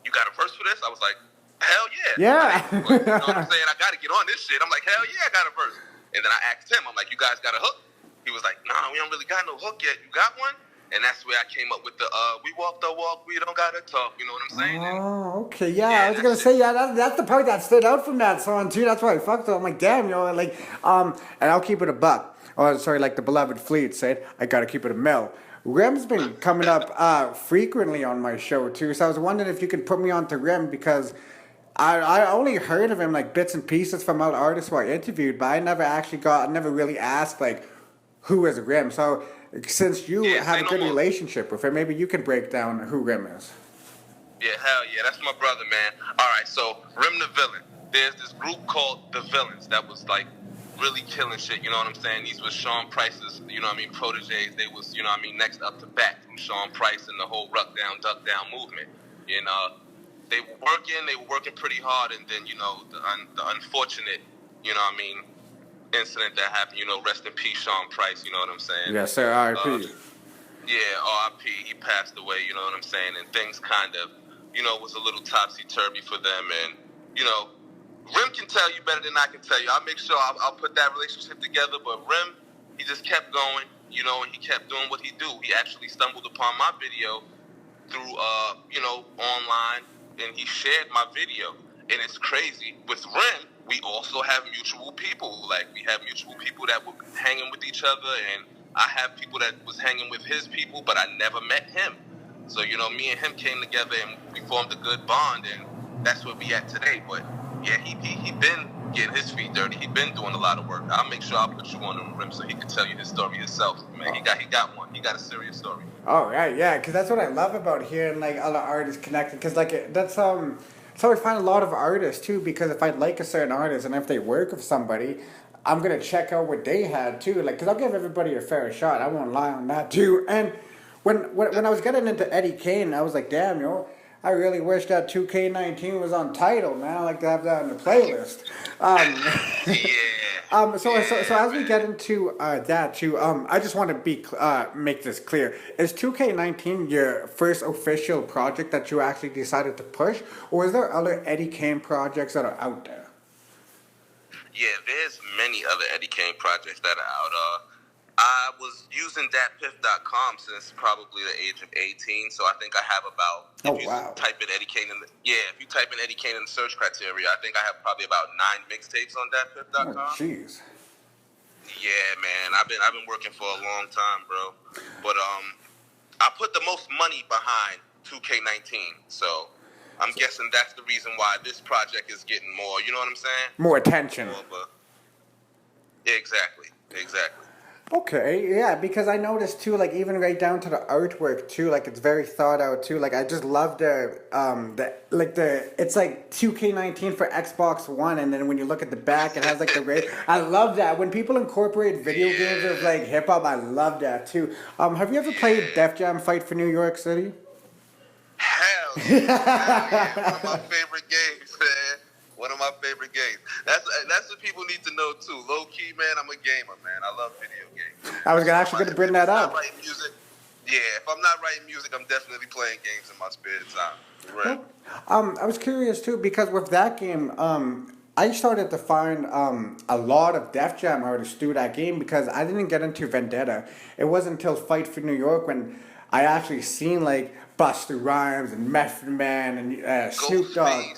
you got a verse for this? I was like, hell yeah. Yeah. But, you know what I'm saying? I got to get on this shit. I'm like, hell yeah, I got a verse. And then I asked him, I'm like, you guys got a hook? He was like, nah, we don't really got no hook yet. You got one? And that's where I came up with the, we walk the walk, we don't got to talk. You know what I'm saying? Oh, okay. Yeah, I was going to say, that's the part that stood out from that song, too. That's why I fucked with it. I'm like, damn, yo, like, and I'll keep it a buck. Oh, sorry, like the Beloved Fleet said, I got to keep it a mill. Rem's been coming up frequently on my show, too. So I was wondering if you could put me on to Rem because I only heard of him like bits and pieces from other artists who I interviewed, but I never really asked like who is Rem. So since you have a good relationship with him, maybe you can break down who Rem is. Yeah, hell yeah, that's my brother, man. All right, so Rem the Villain. There's this group called The Villains that was like really killing shit, you know what I'm saying? These were Sean Price's, you know what I mean, proteges. They was, you know what I mean, next up to bat from Sean Price and the whole Ruck Down, Duck Down movement. And they were working pretty hard, and then, you know, the unfortunate, you know what I mean, incident that happened, you know, rest in peace, Sean Price, you know what I'm saying? Yes, sir, R.I.P. Yeah, R.I.P. He passed away, you know what I'm saying? And things kind of, you know, was a little topsy-turvy for them. And, you know, Rim can tell you better than I can tell you. I'll make sure I'll put that relationship together. But Rim, he just kept going, you know, and he kept doing what he do. He actually stumbled upon my video through, you know, online, and he shared my video. And it's crazy. With Rim, we also have mutual people. Like, we have mutual people that were hanging with each other, and I have people that was hanging with his people, but I never met him. So, you know, me and him came together, and we formed a good bond, and that's where we at today. But yeah, he been getting his feet dirty. He been doing a lot of work. I'll make sure I'll put you on the Rim so he can tell you his story himself. Man, he got one. He got a serious story. Oh right, yeah, because that's what I love about hearing like other artists connected. Because like that's so I find a lot of artists too. Because if I like a certain artist and if they work with somebody, I'm gonna check out what they had too. Like, because I'll give everybody a fair shot. I won't lie on that too. And when I was getting into Eddie Kane, I was like, damn, yo. I really wish that 2K19 was on Tidal, man. I like to have that on the playlist. So as we get into that too, I just want to make this clear: is 2K19 your first official project that you actually decided to push, or is there other Eddie Kane projects that are out there? Yeah, there's many other Eddie Kane projects that are out. I was using datpiff.com since probably the age of 18, so I think I have about, if you type in Eddie Kane if you type in Eddie Kane in the search criteria, I think I have probably about 9 mixtapes on datpiff.com. Oh, jeez. Yeah, man, I've been working for a long time, bro. But I put the most money behind 2K19, so I'm guessing that's the reason why this project is getting more, you know what I'm saying? More attention. Exactly. Okay, yeah, because I noticed too, like even right down to the artwork too, like it's very thought out too. Like I just love it's like 2K19 for Xbox One, and then when you look at the back, it has like the I love that when people incorporate video games with like hip hop. I love that too. Have you ever played Def Jam Fight for New York City? Hell yeah. One of my favorite games, man. One of my favorite games. That's what people need to know too. Low key, man, I'm a gamer, man. I love video games. I was actually gonna bring that up. If I'm not writing music, I'm definitely playing games in my spare time. Right. Well, I was curious too because with that game, I started to find a lot of Def Jam artists through that game because I didn't get into Vendetta. It wasn't until Fight for New York when I actually seen like Busta Rhymes and Method Man and Snoop Dogg.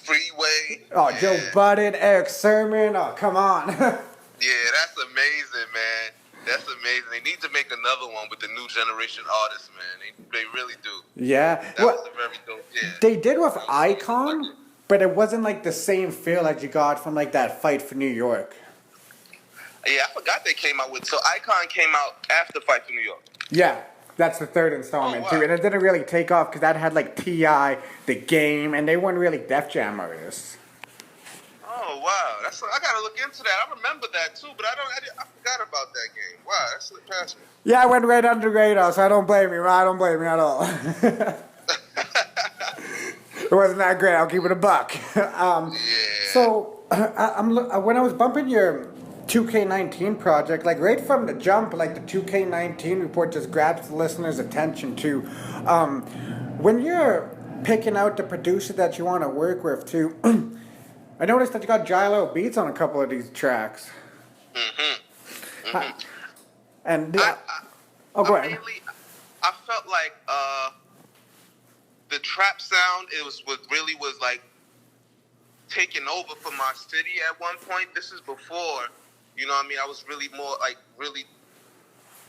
Freeway. Oh, yeah. Joe Budden, Eric Sermon. Oh, come on. Yeah, that's amazing, man. That's amazing. They need to make another one with the new generation artists, man. They really do. Yeah. That was a very dope. Yeah. They did with Icon, but it wasn't like the same feel that you got from like that Fight for New York. Yeah, I forgot they came out with. So Icon came out after Fight for New York. Yeah. That's the third installment too, and it didn't really take off because that had like T.I., The Game, and they weren't really Def Jam artists. Oh wow, I gotta look into that. I remember that too, but I forgot about that game. Wow, that slipped past me. Yeah, I went right under the radar, so I don't blame you. I don't blame you at all. It wasn't that great. I'll keep it a buck. Yeah. So when I was bumping your 2K19 project, like right from the jump, like the 2K19 report just grabs the listener's attention to when you're picking out the producer that you want to work with too. I noticed that you got Gilo Beats on a couple of these tracks. And go ahead. I felt like the trap sound was like taking over for my city at one point. This is before. You know what I mean? I was really more, really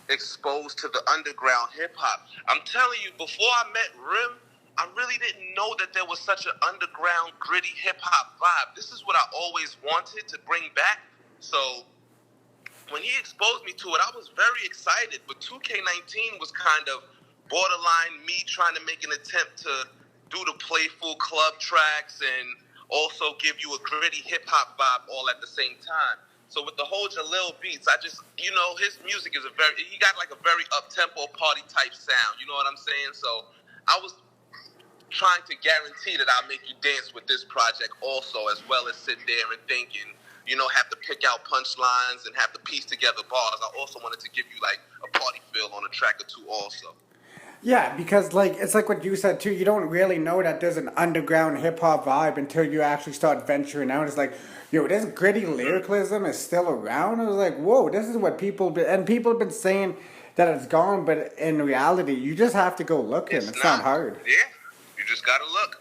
exposed to the underground hip-hop. I'm telling you, before I met Rim, I really didn't know that there was such an underground, gritty hip-hop vibe. This is what I always wanted to bring back. So when he exposed me to it, I was very excited. But 2K19 was kind of borderline me trying to make an attempt to do the playful club tracks and also give you a gritty hip-hop vibe all at the same time. So with the whole Jalil Beats, I just, his music is he got like a very up-tempo party type sound, you know what I'm saying? So I was trying to guarantee that I'll make you dance with this project also, as well as sit there and think and, have to pick out punchlines and have to piece together bars. I also wanted to give you like a party feel on a track or two also. Yeah, because like it's like what you said too, you don't really know that there's an underground hip-hop vibe until you actually start venturing out. It's like, yo, this gritty lyricalism is still around. I was like, whoa, this is what people have been saying that it's gone, but in reality, you just have to go looking. It's not hard. Yeah, you just gotta look.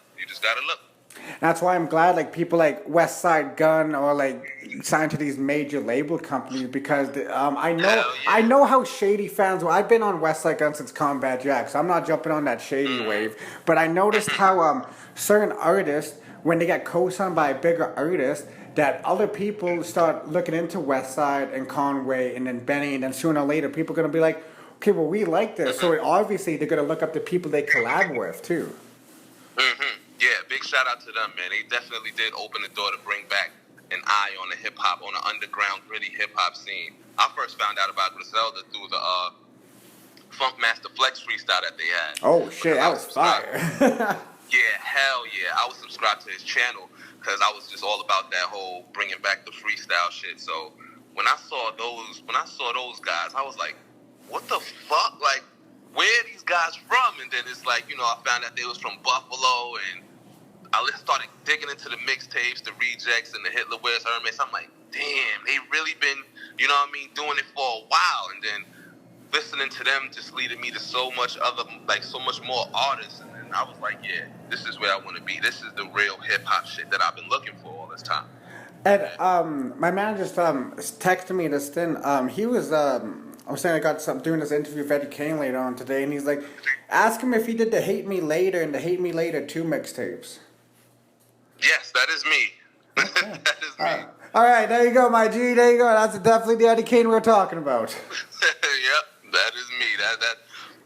That's why I'm glad like people like West Side Gun or like signed to these major label companies because I know how shady fans were. I've been on West Side Gun since Combat Jack, so I'm not jumping on that shady wave. But I noticed how certain artists, when they get co-signed by a bigger artist, that other people start looking into West Side and Conway and then Benny, and then sooner or later people are gonna be like, okay, well we like this, so obviously they're gonna look up the people they collab with too. Yeah, big shout out to them, man. They definitely did open the door to bring back an eye on the hip hop, on the underground gritty hip hop scene. I first found out about Griselda through the Funk Master Flex freestyle that they had. Oh shit, that was fire. Yeah, hell yeah. I was subscribed to his channel because I was just all about that whole bringing back the freestyle shit. So when I saw those guys, I was like, what the fuck? Like, where are these guys from? And then it's like, I found out they was from Buffalo, and I started digging into the mixtapes, the rejects, and the Hitler Wears Hermes. I'm like, damn, they really been, doing it for a while. And then listening to them just leaded me to so much more artists. And then I was like, yeah, this is where I want to be. This is the real hip hop shit that I've been looking for all this time. And my man just texted me this thing. He was I was saying I got doing this interview with Eddie Kane later on today, and he's like, ask him if he did the Hate Me Later and the Hate Me Later 2 mixtapes. Yes, that is me. Okay. That is me. All right, there you go, my G. There you go. That's definitely the Eddie Kane we're talking about.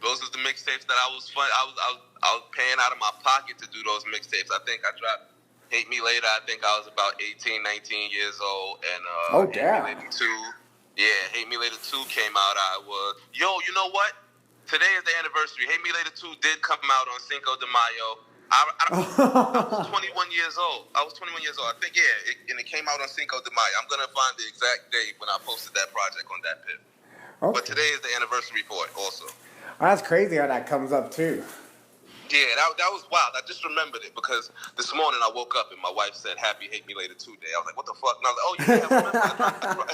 Those are the mixtapes that I was paying out of my pocket to do those mixtapes. I think I dropped Hate Me Later. I think I was about 18, 19 years old, and Hate Me Later 2. Yeah, Hate Me Later 2 came out. You know what? Today is the anniversary. Hate Me Later 2 did come out on Cinco de Mayo. I was 21 years old. I think, and it came out on Cinco de Mayo. I'm going to find the exact date when I posted that project on that pit. Okay. But today is the anniversary for it also. Well, that's crazy how that comes up too. Yeah, that was wild. I just remembered it because this morning I woke up and my wife said, "Happy Hate Me Later 2 Day." I was like, what the fuck? And I was like, oh, yeah, I remember.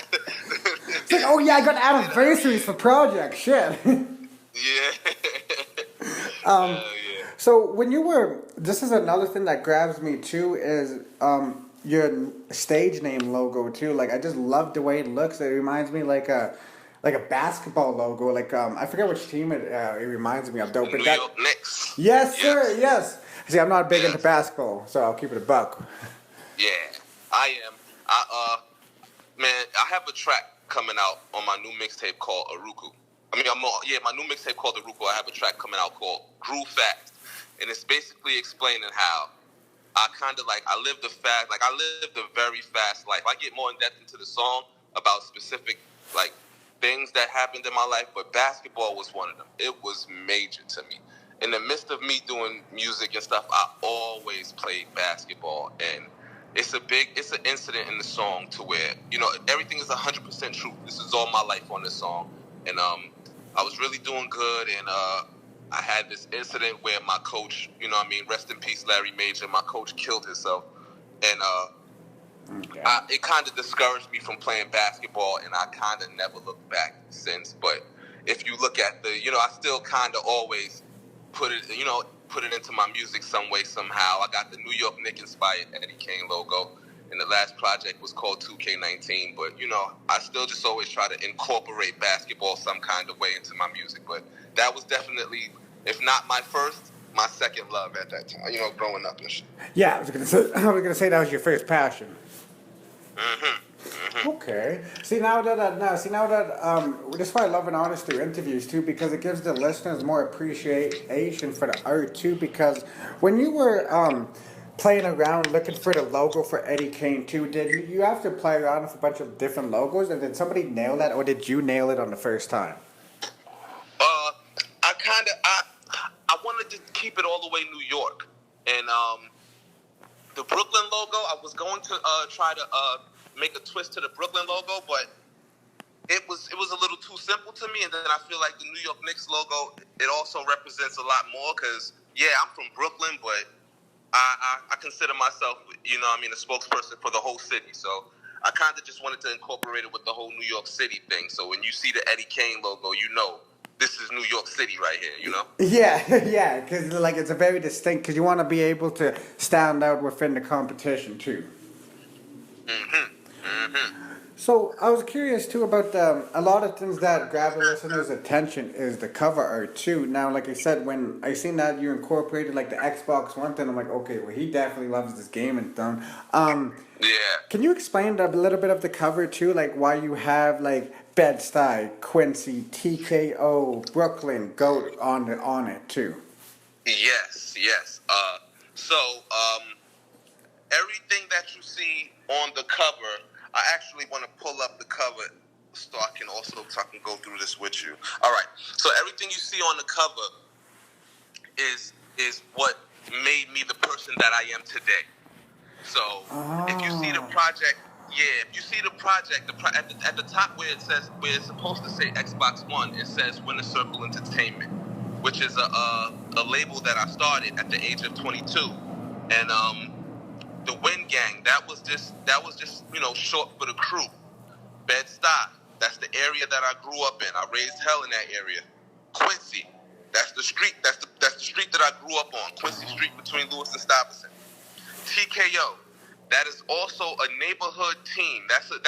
It's like, oh, yeah, I got anniversaries for projects. Shit. Yeah. Yeah. So when you were, this is another thing that grabs me too, is your stage name logo too. Like, I just love the way it looks. It reminds me like a basketball logo. Like, I forget which team it reminds me of. Though, New York Knicks. Yes, sir. Yes. See, I'm not big into basketball, so I'll keep it a buck. Yeah, I am. Man, I have a track coming out on my new mixtape called Aruku. My new mixtape called Aruku. I have a track coming out called Grew Fast, and it's basically explaining how I lived a very fast life. I get more in depth into the song about specific things that happened in my life, but basketball was one of them. It was major to me. In the midst of me doing music and stuff, I always played basketball, and it's an incident in the song to where, everything is 100% true. This is all my life on this song, and I was really doing good, and I had this incident where my coach, rest in peace, Larry Major, my coach killed himself, and it kind of discouraged me from playing basketball, and I kind of never looked back since. But if you look at I still kind of always put it into my music some way, somehow. I got the New York Knicks inspired Eddie Kane logo, and the last project was called 2K19. But, I still just always try to incorporate basketball some kind of way into my music. But that was definitely, if not my first, my second love at that time, growing up and shit. Yeah, I was gonna say that was your first passion. Okay. See now that that's why I love an artist through interviews too, because it gives the listeners more appreciation for the art too. Because when you were playing around looking for the logo for Eddie Kane too, did you have to play around with a bunch of different logos, and did somebody nail that, or did you nail it on the first time? I wanted to keep it all the way New York, and the Brooklyn logo, I was going to try to make a twist to the Brooklyn logo, but it was a little too simple to me. And then I feel like the New York Knicks logo, it also represents a lot more because, I'm from Brooklyn, but I consider myself, a spokesperson for the whole city. So I kind of just wanted to incorporate it with the whole New York City thing. So when you see the Eddie Kane logo, this is New York City right here, Yeah, because it's a very distinct, because you want to be able to stand out within the competition too. So I was curious too about a lot of things that grab a listener's attention is the cover art too. Now, like I said, when I seen that you incorporated the Xbox One thing, I'm like, okay, well he definitely loves this game and stuff. Yeah. Can you explain a little bit of the cover too, why you have Bed-Stuy, Quincy, TKO, Brooklyn, Goat on it too? Yes. So everything that you see on the cover, I actually want to pull up the cover so I can go through this with you. All right. So everything you see on the cover is what made me the person that I am today. So if you see the project, at the top where it's supposed to say Xbox One, it says Winner Circle Entertainment, which is a label that I started at the age of 22, and the Win Gang, that was just short for the crew. Bed-Stuy, that's the area that I grew up in. I raised hell in that area. Quincy, that's the street that I grew up on. Quincy Street between Lewis and Stuyvesant. TKO, that is also a neighborhood team. That's a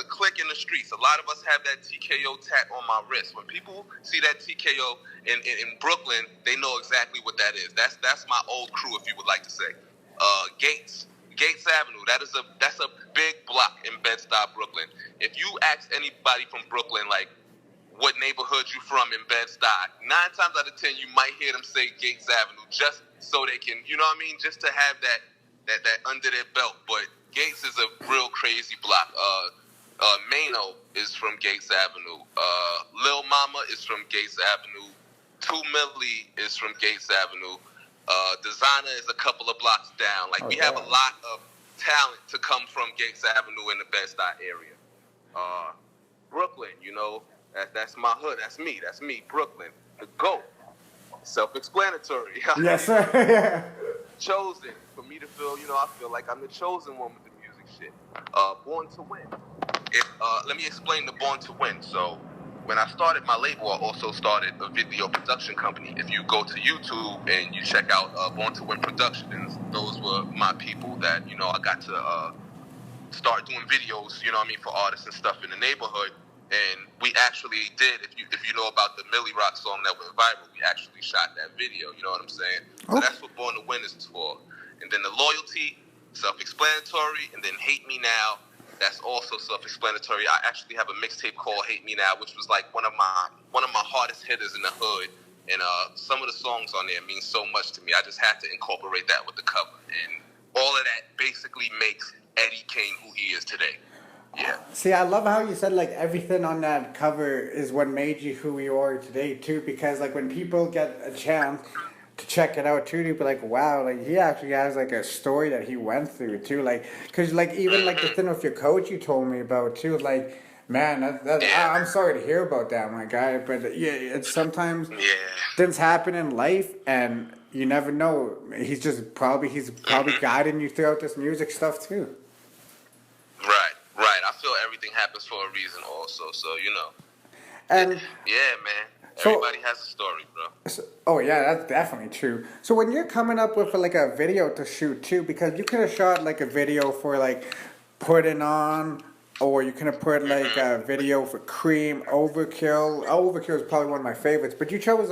clique in the streets. A lot of us have that TKO tat on my wrist. When people see that TKO in Brooklyn, they know exactly what that is. That's my old crew, if you would like to say. Gates Avenue, that's a big block in Bed-Stuy, Brooklyn. If you ask anybody from Brooklyn, what neighborhood you from in Bed-Stuy, 9 times out of 10 you might hear them say Gates Avenue just so they can, you know what I mean, just to have that under their belt. But Gates is a real crazy block. Mano is from Gates Avenue. Lil Mama is from Gates Avenue. 2 Millie is from Gates Avenue. Designer is a couple of blocks down. Like, we have a lot of talent to come from Gates Avenue in the Bed-Stuy area. Brooklyn, you know, that's my hood. That's me, Brooklyn. The GOAT. Self-explanatory. Yes, sir. Chosen. For me to feel, you know, I feel like I'm the chosen one with the music shit. Born to Win. Let me explain the Born to Win. So, when I started my label, I also started a video production company. If you go to YouTube and you check out Born to Win Productions, those were my people that, you know, I got to start doing videos, you know what I mean, for artists and stuff in the neighborhood. And we actually did, if you know about the Millie Rock song that went viral, we actually shot that video, you know what I'm saying? So that's what Born to Win is for. And then the Loyalty, self-explanatory, and then Hate Me Now, that's also self-explanatory. I actually have a mixtape called Hate Me Now, which was like one of my hardest hitters in the hood. And some of the songs on there mean so much to me. I just had to incorporate that with the cover. And all of that basically makes Eddie Kane who he is today. Yeah. See, I love how you said like everything on that cover is what made you who you are today too. Because like when people get a chance to check it out too, they'd be like, wow, like he actually has like a story that he went through too. Like, cause like even like the thing with your coach you told me about too. Like, man, I'm sorry to hear about that, my guy. But yeah, it's sometimes things happen in life and you never know. He's probably guiding you throughout this music stuff too. Right. I feel everything happens for a reason also, so, you know. And yeah, man. Everybody has a story, bro. Oh, yeah, that's definitely true. So when you're coming up with, like, a video to shoot, too, because you could have shot, like, a video for, like, Putting On, or you could have put, like, a video for Cream, Overkill. Overkill is probably one of my favorites, but you chose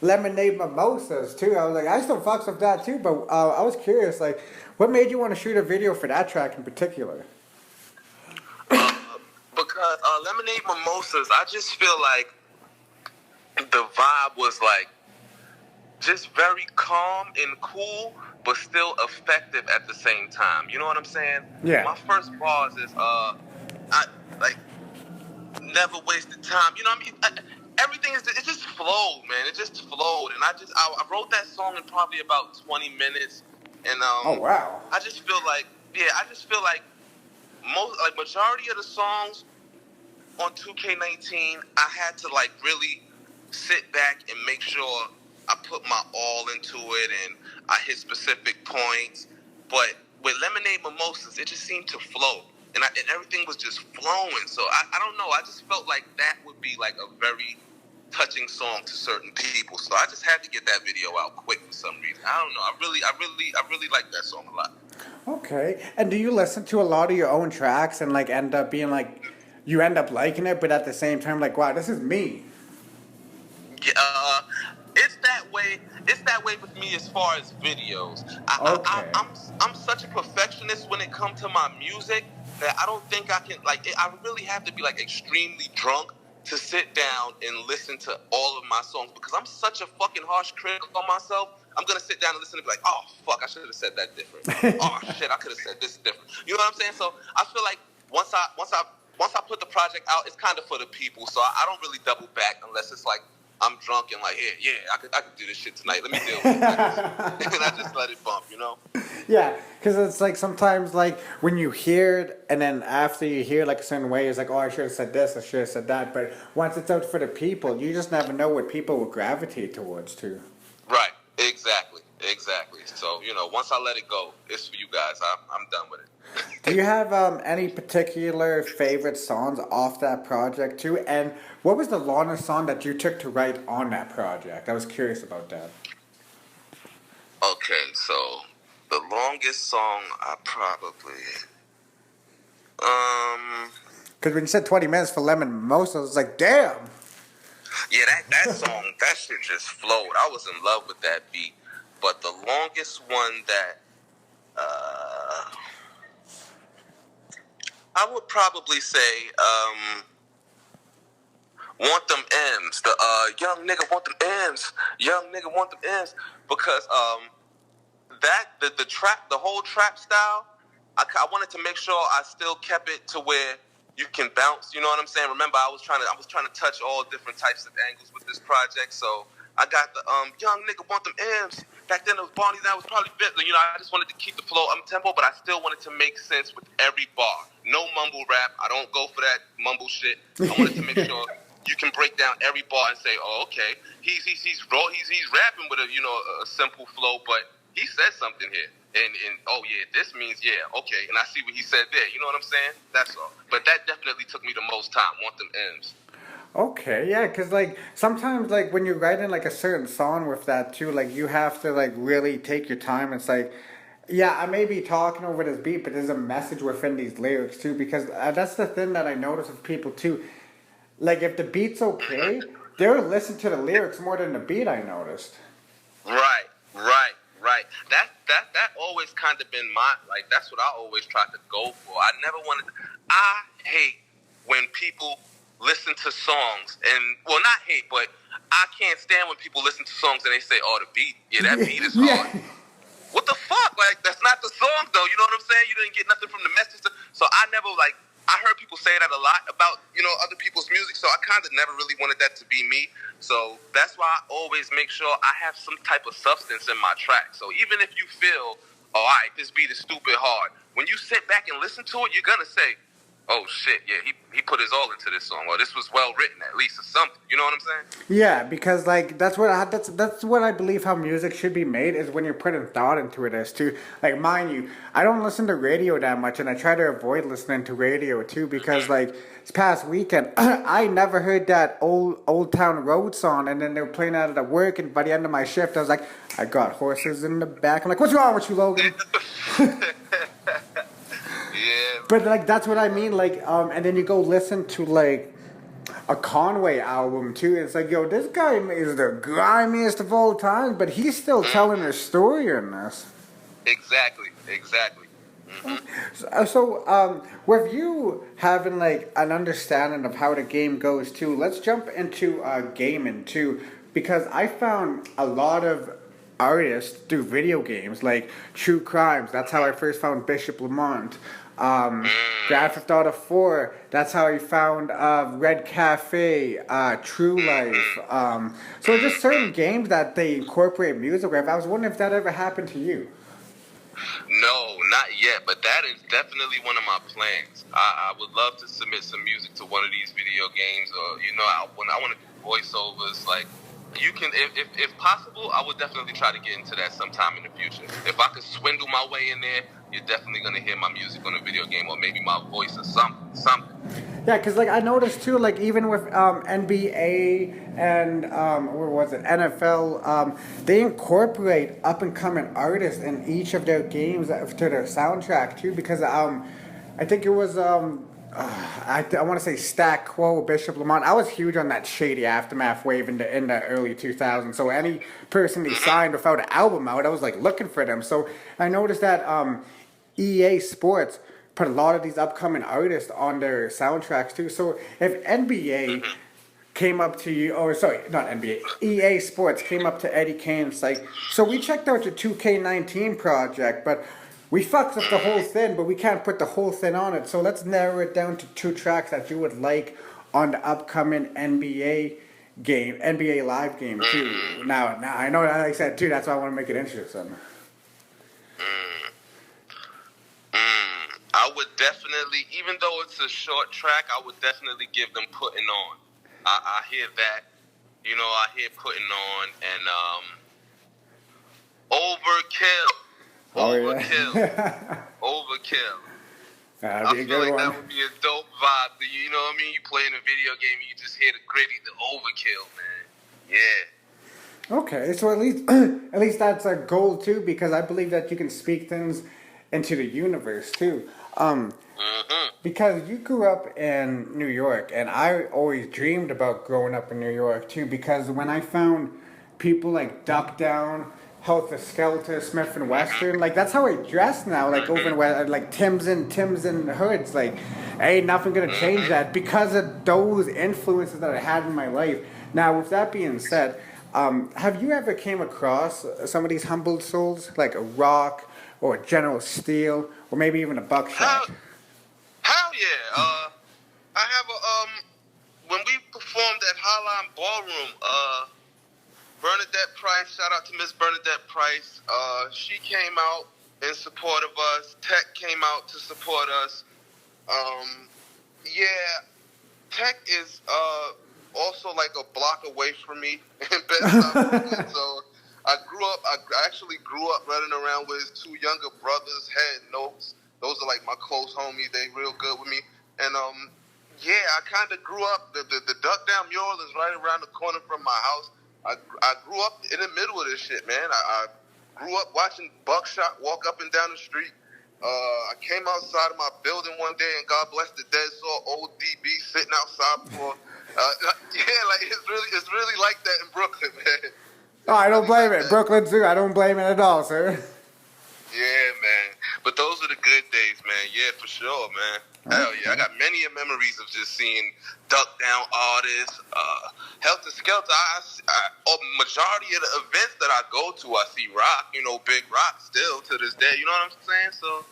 Lemonade Mimosas, too. I was like, I still fucks with that, too, but I was curious, like, what made you want to shoot a video for that track in particular? Because Lemonade Mimosas, I just feel like the vibe was like just very calm and cool, but still effective at the same time. You know what I'm saying? Yeah. My first bars is I like never wasted time. You know what I mean? Everything it just flowed, man. It just flowed, and I wrote that song in probably about 20 minutes, and oh wow. I just feel like majority of the songs on 2K19, I had to like really sit back and make sure I put my all into it and I hit specific points. But with Lemonade Mimosas, it just seemed to flow, and everything was just flowing. So I don't know. I just felt like that would be like a very touching song to certain people. So I just had to get that video out quick for some reason. I don't know. I really like that song a lot. Okay. And do you listen to a lot of your own tracks and like end up being like, you end up liking it, but at the same time like, wow, this is me? Yeah, it's that way. It's that way with me as far as videos. I'm such a perfectionist when it comes to my music that I don't think I can I really have to be like extremely drunk to sit down and listen to all of my songs because I'm such a fucking harsh critic on myself. I'm gonna sit down and listen and be like, oh fuck, I should have said that different. Oh shit, I could have said this different. You know what I'm saying? So I feel like once I put the project out, it's kind of for the people. So I don't really double back unless it's like I'm drunk and like, yeah, I could do this shit tonight. Let me deal with it. And I just let it bump, you know? Yeah, because it's like sometimes like when you hear it and then after you hear like a certain way, it's like, oh, I should have said this, I should have said that. But once it's out for the people, you just never know what people will gravitate towards too. Right, exactly. So, you know, once I let it go, it's for you guys. I'm done with it. Do you have any particular favorite songs off that project too? And what was the longest song that you took to write on that project? I was curious about that. Okay, so the longest song I probably... Because when you said 20 minutes for Lemon Mimosa, I was like, damn! Yeah, that song, that shit just flowed. I was in love with that beat. But the longest one that... I would probably say, want them M's. The young nigga want them M's. Young nigga want them M's. Because the whole trap style, I wanted to make sure I still kept it to where you can bounce. You know what I'm saying? Remember, I was trying to touch all different types of angles with this project. So I got the young nigga want them M's. Back then it was Barney, that was probably bit. You know, I just wanted to keep the flow tempo, but I still wanted to make sense with every bar. No mumble rap. I don't go for that mumble shit. I wanted to make sure you can break down every bar and say, oh, okay, he's rapping with a simple flow, but he said something here. And oh yeah, this means yeah, okay, and I see what he said there. You know what I'm saying? That's all. But that definitely took me the most time. Want them M's. Okay, yeah, because like sometimes like when you're writing like a certain song with that too, like you have to like really take your time. It's like, yeah, I may be talking over this beat, but there's a message within these lyrics too. Because that's the thing that I notice with people too. Like if the beat's okay, they'll listen to the lyrics more than the beat. I noticed. Right. That always kind of been that's what I always tried to go for. I hate when people listen to songs not hate, but I can't stand when people listen to songs and they say, oh, the beat, that beat is hard. What the fuck? Like, that's not the song though. You know what I'm saying? You didn't get nothing from the message. So I never I heard people say that a lot about, other people's music, so I kind of never really wanted that to be me. So that's why I always make sure I have some type of substance in my track. So even if you feel, all right, this beat is stupid hard, when you sit back and listen to it, you're going to say, oh shit, yeah, he put his all into this song, or this was well written at least, or something. You know what I'm saying? Yeah, because like that's what I believe how music should be made is when you're putting thought into it as too. Like mind you, I don't listen to radio that much, and I try to avoid listening to radio too because like this past weekend I never heard that Old Town Road song, and then they were playing out at work, and by the end of my shift I was like, I got horses in the back. I'm like, what's wrong with you, Logan? Yeah. But like that's what I mean, like and then you go listen to like a Conway album too. It's like, yo, this guy is the grimiest of all time, but he's still telling a story in this. Exactly. Mm-hmm. So with you having like an understanding of how the game goes too, let's jump into gaming too, because I found a lot of artists through video games, like True Crimes. That's how I first found Bishop Lamont. Grand Theft Auto 4, that's how I found Red Cafe, True Life. So just certain games that they incorporate music with. I was wondering if that ever happened to you. No, not yet, but that is definitely one of my plans. I would love to submit some music to one of these video games, or I want to do voiceovers. Like, you can, if possible, I would definitely try to get into that sometime in the future. If I could swindle my way in there, you're definitely gonna hear my music on a video game, or maybe my voice or something. Yeah, because like I noticed too, like even with NBA and where was it, NFL, they incorporate up and coming artists in each of their games to their soundtrack too. Because I think it was I want to say Stack Quo, Bishop Lamont. I was huge on that shady Aftermath wave in the early 2000s. So any person they signed without an album out, I was like looking for them. So I noticed that EA Sports put a lot of these upcoming artists on their soundtracks too. So if NBA came up to you, or sorry, not NBA, EA Sports came up to Eddie Kane, it's like, so we checked out your 2K19 project, but we fucked up the whole thing, but we can't put the whole thing on it. So let's narrow it down to 2 tracks that you would like on the upcoming NBA Live game too. Now I know, like I said too, that's why I want to make it interesting. I would definitely, even though it's a short track, I would definitely give them Putting On. I hear that, I hear Putting On, and Overkill. Overkill. That'd be a good one. That would be a dope vibe. You know what I mean? You play in a video game, you just hear the gritty, the overkill, man. Yeah. Okay, so at least that's a goal too, because I believe that you can speak things into the universe too. Because you grew up in New York, and I always dreamed about growing up in New York too. Because when I found people like Duck Down, Helter Skelter, Smith and Western. Like that's how I dress now. Like over like Tim's and hoods. Like ain't nothing gonna change that because of those influences that I had in my life. Now, with that being said, have you ever came across some of these humbled souls, like a Rock or a General Steel, or maybe even a Buckshot? Hell yeah. I have a when we performed at Highline Ballroom, Bernadette Price, shout out to Miss Bernadette Price. She came out in support of us. Tech came out to support us. Yeah, Tech is also like a block away from me in Bed-Stuy. So I actually grew up running around with his two younger brothers, Head Notes. Those are like my close homies. They real good with me. And yeah, I kind of grew up. The Duck Down Mural is right around the corner from my house. I grew up in the middle of this shit, man. I grew up watching Buckshot walk up and down the street. I came outside of my building one day, and God bless the dead, saw old DB sitting outside for. Yeah, like it's really like that in Brooklyn, man. Oh, I don't blame it. Brooklyn Zoo, I don't blame it at all, sir. Yeah, man. But those are the good days, man. Yeah, for sure, man. Hell yeah. I got many memories of just seeing duck down artists, Helter Skelter. Majority of the events that I go to, I see Rock, Big Rock still to this day. You know what I'm saying? So,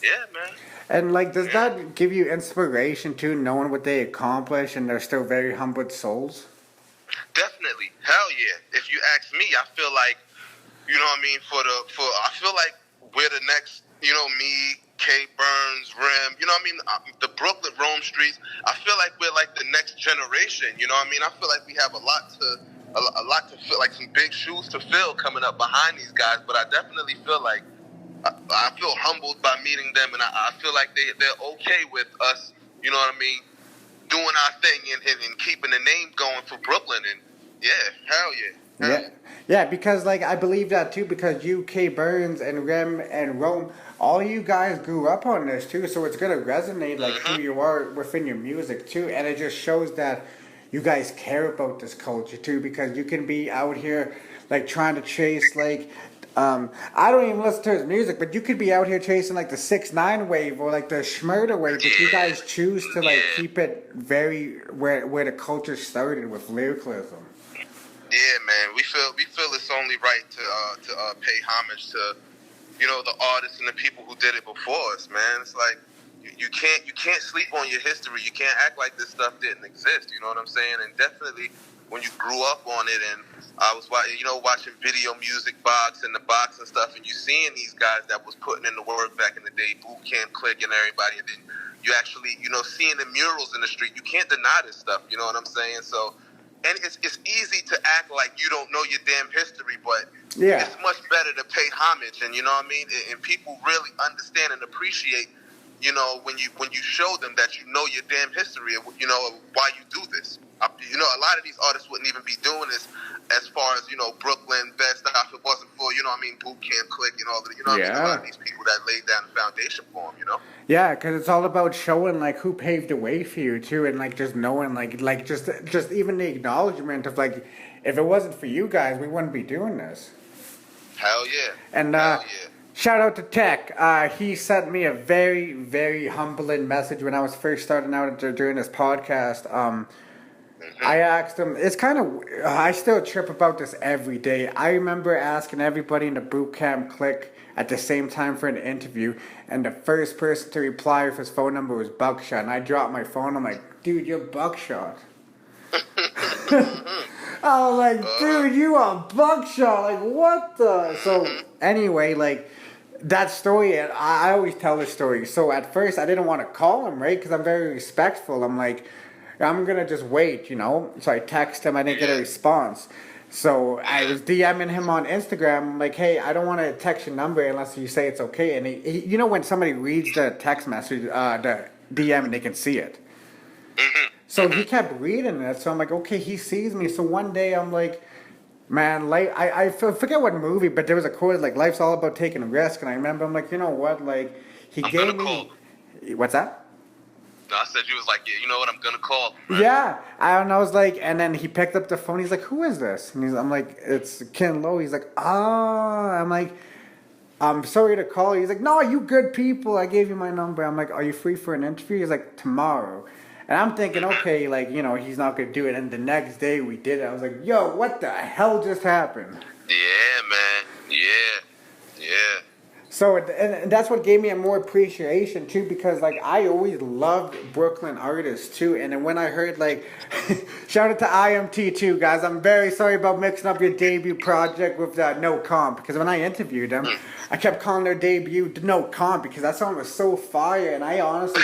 yeah, man. And, like, does that give you inspiration, too, knowing what they accomplish and they're still very humbled souls? Definitely. Hell yeah. If you ask me, I feel like, you know what I mean, I feel like we're the next, me, K Burns, Rim, you know what I mean, the Brooklyn Rome streets. I feel like we're like the next generation, you know what I mean? I feel like we have a lot to fill, like some big shoes to fill coming up behind these guys, but I definitely feel like I feel humbled by meeting them, and I feel like they're okay with us, you know what I mean, doing our thing and keeping the name going for Brooklyn, and yeah, hell yeah. Yeah, because like I believe that too, because you, K Burns and Rem and Rome, all you guys grew up on this too, so it's gonna resonate like who you are within your music too, and it just shows that you guys care about this culture too, because you can be out here like trying to chase like I don't even listen to his music, but you could be out here chasing like the 6ix9ine wave or like the Schmurder wave, but you guys choose to like keep it very where the culture started with lyricalism. Yeah, man, we feel it's only right to pay homage to, the artists and the people who did it before us, man. It's like you can't sleep on your history. You can't act like this stuff didn't exist. You know what I'm saying? And definitely when you grew up on it, and I was watching Video Music Box and the Box and stuff, and you seeing these guys that was putting in the work back in the day, Boot Camp Click and everybody, and then you actually seeing the murals in the street. You can't deny this stuff. You know what I'm saying? So. And it's easy to act like you don't know your damn history, but it's much better to pay homage, and you know what I mean. And people really understand and appreciate, when you show them that you know your damn history, why you do this. A lot of these artists wouldn't even be doing this as far as Brooklyn, Bed-Stuy, if it wasn't for Boot Camp Click and all that. I mean, a lot of these people that laid down the foundation for them. Yeah, because it's all about showing like who paved the way for you too, and like just knowing like just even the acknowledgement of like if it wasn't for you guys, we wouldn't be doing this. Hell yeah. And shout out to Tech. He sent me a very, very humbling message when I was first starting out during this podcast. I asked him, it's kind of, I still trip about this every day. I remember asking everybody in the boot camp clique at the same time for an interview, and the first person to reply with his phone number was Buckshot, and I dropped my phone. I'm like, dude, you're Buckshot. I was like, dude, you are Buckshot. Like, what the? So, anyway, like, that story, I always tell this story. So, at first, I didn't want to call him, right? Because I'm very respectful. I'm like, I'm going to just wait, So, I text him. I didn't get a response. So, I was DMing him on Instagram. I'm like, hey, I don't want to text your number unless you say it's okay. And, he when somebody reads the text message, the DM, and they can see it. So he kept reading it. So I'm like, okay, he sees me. So one day I'm like, man, like I forget what movie, but there was a quote like, life's all about taking a risk. And I remember I'm like, you know what? Like he gave me. What's that? No, I said you was like, yeah, you know what? I'm gonna call. Right? Yeah, and I was like, and then he picked up the phone. He's like, "Who is this?" And I'm like, "It's Ken Lo." He's like, "Ah." I'm like, "I'm sorry to call you." He's like, "No, you good people. I gave you my number." I'm like, "Are you free for an interview?" He's like, "Tomorrow." And I'm thinking, okay, like, you know, he's not gonna do it. And the next day we did it. I was like, "Yo, what the hell just happened?" Yeah, man. Yeah. So, and that's what gave me a more appreciation too, because like I always loved Brooklyn artists too. And then when I heard like, shout out to IMT too, guys. I'm very sorry about mixing up your debut project with No Comp, because when I interviewed them, I kept calling their debut No Comp because that song was so fire, and I honestly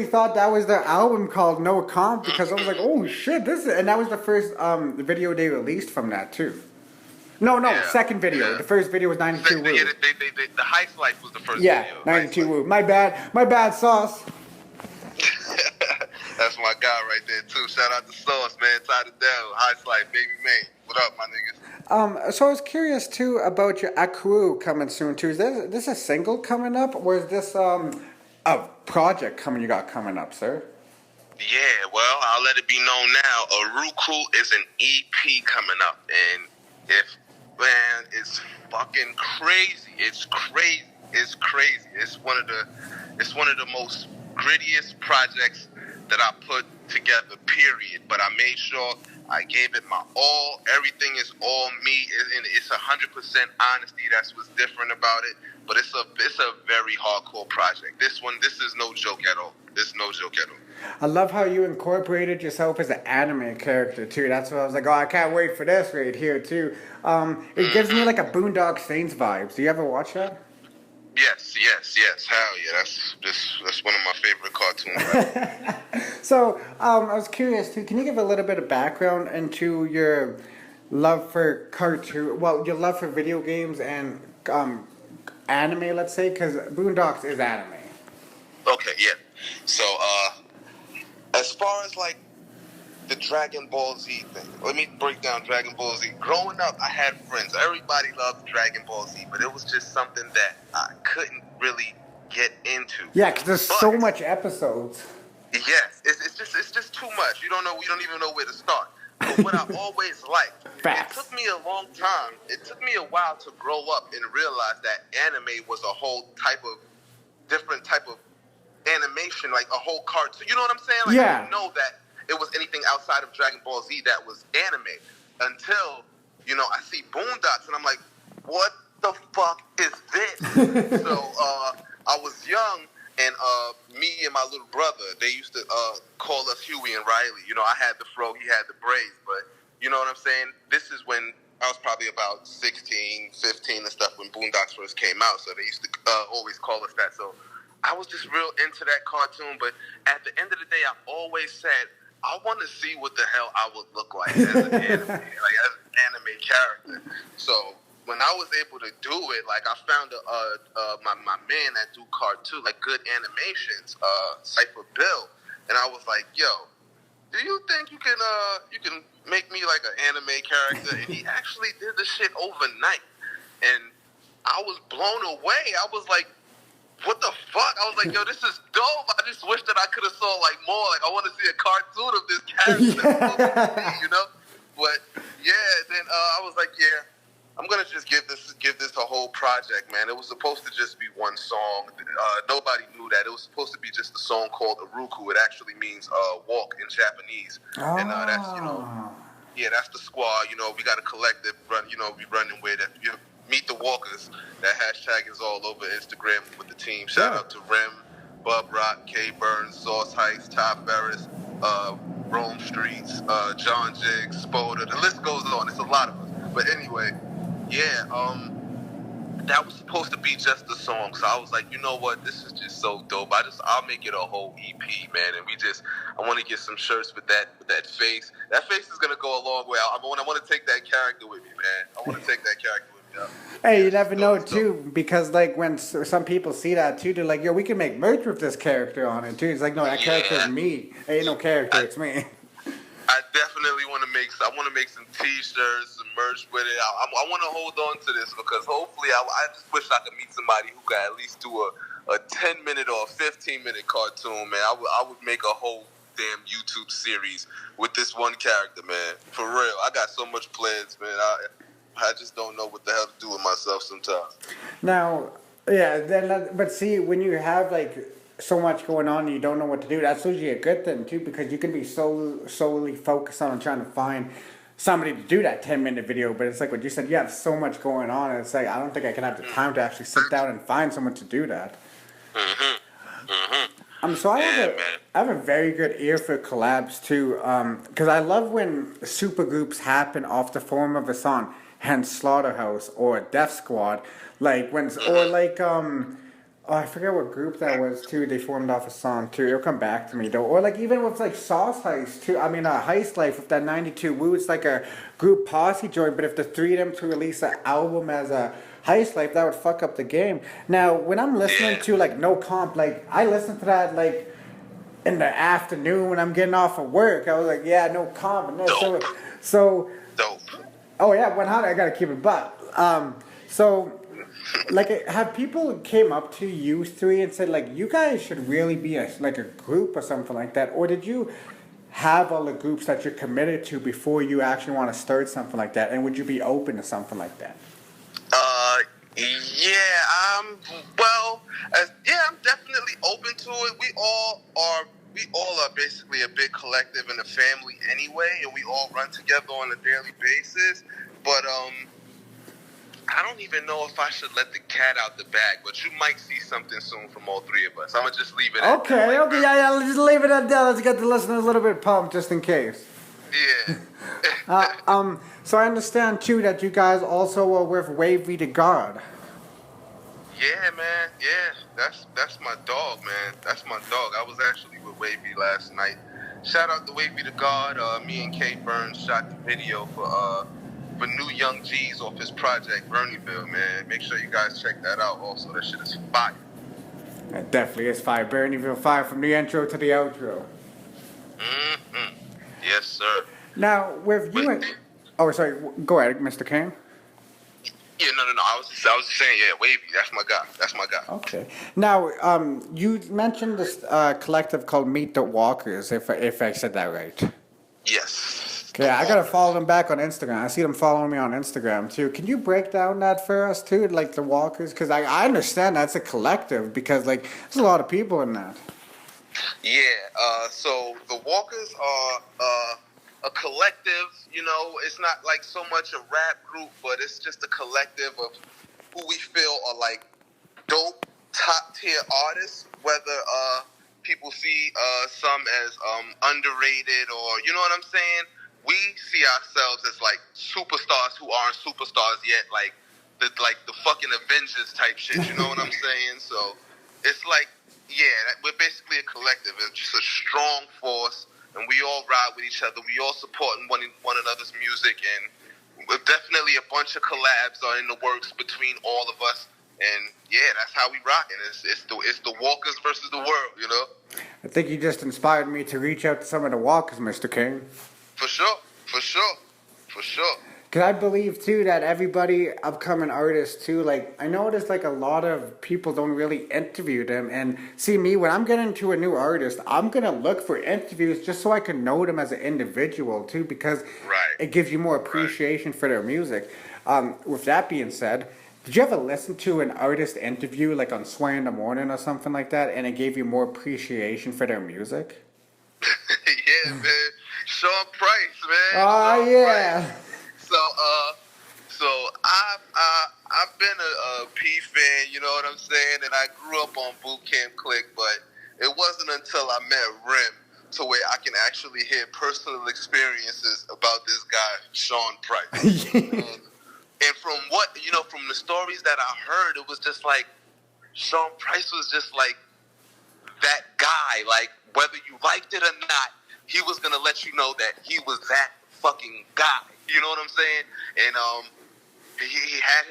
thought that was their album called No Comp, because I was like, oh shit, and that was the first video they released from that too. No, second video. Yeah. The first video was 92 Woo. The Heist Life was the first video. Yeah, 92 Woo. My bad, Sauce. That's my guy right there, too. Shout out to Sauce, man. Tied it down. Heist Life, baby man. What up, my niggas? So I was curious, too, about your Aruku coming soon, too. Is this a single coming up, or is this a project you got coming up, sir? Yeah, well, I'll let it be known now. Aruku is an EP coming up, and man, it's fucking crazy. It's crazy. It's one of the most grittiest projects that I put together, period. But I made sure I gave it my all. Everything is all me, and it's 100% honesty. That's what's different about it. But it's a very hardcore project. This is no joke at all. I love how you incorporated yourself as an anime character too. That's what I was like, oh, I can't wait for this right here too. It gives me like a Boondock Saints vibes. Do you ever watch that? Yes. Hell yeah, that's one of my favorite cartoons. Right? So I was curious too. Can you give a little bit of background into your love for your love for video games and anime? Let's say, because Boondocks is anime. Okay, yeah. So, as far as like the Dragon Ball Z thing, let me break down Dragon Ball Z. Growing up, I had friends. Everybody loved Dragon Ball Z, but it was just something that I couldn't really get into. Yeah, because there's so much episodes. Yes, it's just too much. You don't even know where to start. But what I always liked, Facts. It took me a long time. It took me a while to grow up and realize that anime was a whole different type of animation, like a whole cartoon. You know what I'm saying? Like, yeah. I didn't know that it was anything outside of Dragon Ball Z that was anime until, I see Boondocks and I'm like, what the fuck is this? So I was young, and me and my little brother, they used to call us Huey and Riley. I had the fro, he had the braids, but you know what I'm saying? This is when I was probably about 16, 15 and stuff when Boondocks first came out, so they used to always call us that. So I was just real into that cartoon, but at the end of the day, I always said, I want to see what the hell I would look like as an anime character. So when I was able to do it, like I found my man that do cartoon, like good animations, Cypher Bill, and I was like, yo, do you think you can make me like an anime character? And he actually did the shit overnight, and I was blown away. I was like, what the fuck? I was like, yo, this is dope. I just wish that I could have saw like more. Like, I want to see a cartoon of this character, But yeah, then I was like, yeah, I'm gonna just give this a whole project, man. It was supposed to just be one song. Nobody knew that. It was supposed to be just a song called Aruku. It actually means walk in Japanese, and that's that's the squad. We got a collective run. We running with it. Meet the Walkers. That hashtag is all over Instagram with the team. Shout out to Rem, Bub Rock, K Burns, Sauce Heist, Ty Ferris, Rome Streets, John Jiggs, Spoda. The list goes on. It's a lot of us. But anyway, yeah, that was supposed to be just the song. So I was like, you know what? This is just so dope. I'll make it a whole EP, man. And I want to get some shirts with that face. That face is gonna go a long way. I want to take that character with me, man. I want to take that character with me. Hey, you never know too, because like when some people see that too, they're like, yo, we can make merch with this character on it too. It's like, no, that character is me. It ain't no character, it's me. I definitely want to make some T-shirts, some merch with it. I want to hold on to this because hopefully I just wish I could meet somebody who could at least do a 10-minute or a 15-minute cartoon, man, I would make a whole damn YouTube series with this one character, man. For real, I got so much plans, man. I just don't know what the hell to do with myself sometimes. Now, yeah, but see, when you have like so much going on and you don't know what to do, that's usually a good thing too, because you can be solely focused on trying to find somebody to do that 10-minute video. But it's like what you said, you have so much going on, and it's like I don't think I can have the time to actually sit down and find someone to do that. So I have a very good ear for collabs too, because I love when supergroups happen off the form of a song, hence Slaughterhouse or Death Squad, like when or like I forget what group that was too. They formed off a song too. It'll come back to me though. Or like even with like Sauce Heist too. I mean, Heist Life with that 92 Woo. It's like a group posse joint. But if the three of them to release an album as a Heist Life, that would fuck up the game. Now, when I'm listening to like No Comp, like I listen to that like in the afternoon when I'm getting off of work. I was like, yeah, No Comp. And so dope. Oh yeah, 100. I gotta keep it butt. So. Like, have people came up to you three and said, like, you guys should really be a group or something like that? Or did you have all the groups that you're committed to before you actually want to start something like that? And would you be open to something like that? I'm definitely open to it. We all are basically a big collective and a family anyway, and we all run together on a daily basis. But, I don't even know if I should let the cat out the bag, but you might see something soon from all three of us. I'm going to just leave it at that. Okay, yeah, let's just leave it at that. Let's get the listeners a little bit pumped just in case. Yeah. So I understand, too, that you guys also were with Wavy the God. Yeah, man. Yeah, that's my dog, man. That's my dog. I was actually with Wavy last night. Shout out to Wavy the God. Me and Kay Burns shot the video for New Young G's off his project, Bernieville, man. Make sure you guys check that out also. That shit is fire. That definitely is fire. Bernieville fire from the intro to the outro. Yes, sir. Now, with you and... Oh, sorry. Go ahead, Mr. Kane. Yeah, no. I was just saying, yeah, Wavy, that's my guy. Okay. Now, you mentioned this collective called Meet the Walkers, if I said that right. Yes. Yeah, I gotta follow them back on Instagram. I see them following me on Instagram too. Can you break down that for us too, like the Walkers? Because I understand that's a collective because like there's a lot of people in that. Yeah. So the Walkers are a collective. You know, it's not like so much a rap group, but it's just a collective of who we feel are like dope, top tier artists. Whether people see some as underrated or you know what I'm saying. We see ourselves as like superstars who aren't superstars yet, like the fucking Avengers type shit. You know what I'm saying? So it's like, we're basically a collective. It's just a strong force, and we all ride with each other. We all support one another's music, and definitely a bunch of collabs are in the works between all of us. And yeah, that's how we rock it. It's the Walkers versus the world. You know. I think you just inspired me to reach out to some of the Walkers, Mr. King. For sure. Because I believe, too, that everybody, upcoming artists, too, like, I noticed, like, a lot of people don't really interview them. And see, me, when I'm getting to a new artist, I'm going to look for interviews just so I can know them as an individual, too, because it gives you more appreciation for their music. With that being said, did you ever listen to an artist interview, like, on Sway in the Morning or something like that, and it gave you more appreciation for their music? Yeah, man. Sean Price, man. Oh, yeah. Price. So I've been a P fan, you know what I'm saying, and I grew up on Boot Camp Click, but it wasn't until I met Rim to where I can actually hear personal experiences about this guy, Sean Price. And from the stories that I heard, it was just like Sean Price was just like that guy. Like whether you liked it or not, he was gonna let you know that he was that fucking guy. You know what I'm saying? And he had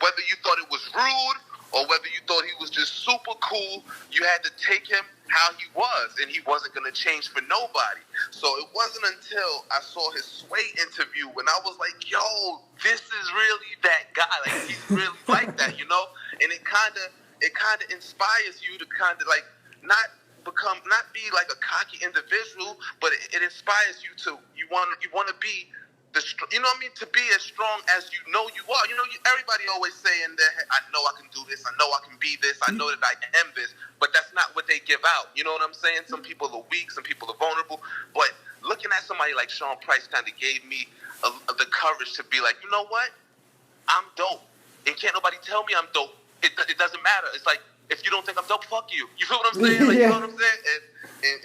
whether you thought it was rude or whether you thought he was just super cool, you had to take him how he was, and he wasn't going to change for nobody. So it wasn't until I saw his Sway interview when I was like, yo, this is really that guy. Like, he's really like that, you know? And it kind of inspires you to kind of like not be like a cocky individual, but it inspires you to you want to be you know what I mean, to be as strong as you know you are. You know, everybody always say in their head, I know I can do this, I know I can be this, I know that I am this, but that's not what they give out. You know what I'm saying? Some people are weak, some people are vulnerable, but looking at somebody like Sean Price kind of gave me the courage to be like, you know what? I'm dope. And can't nobody tell me I'm dope. It doesn't matter. It's like, if you don't think I'm dope, fuck you. You feel what I'm saying? Like, you know what I'm saying?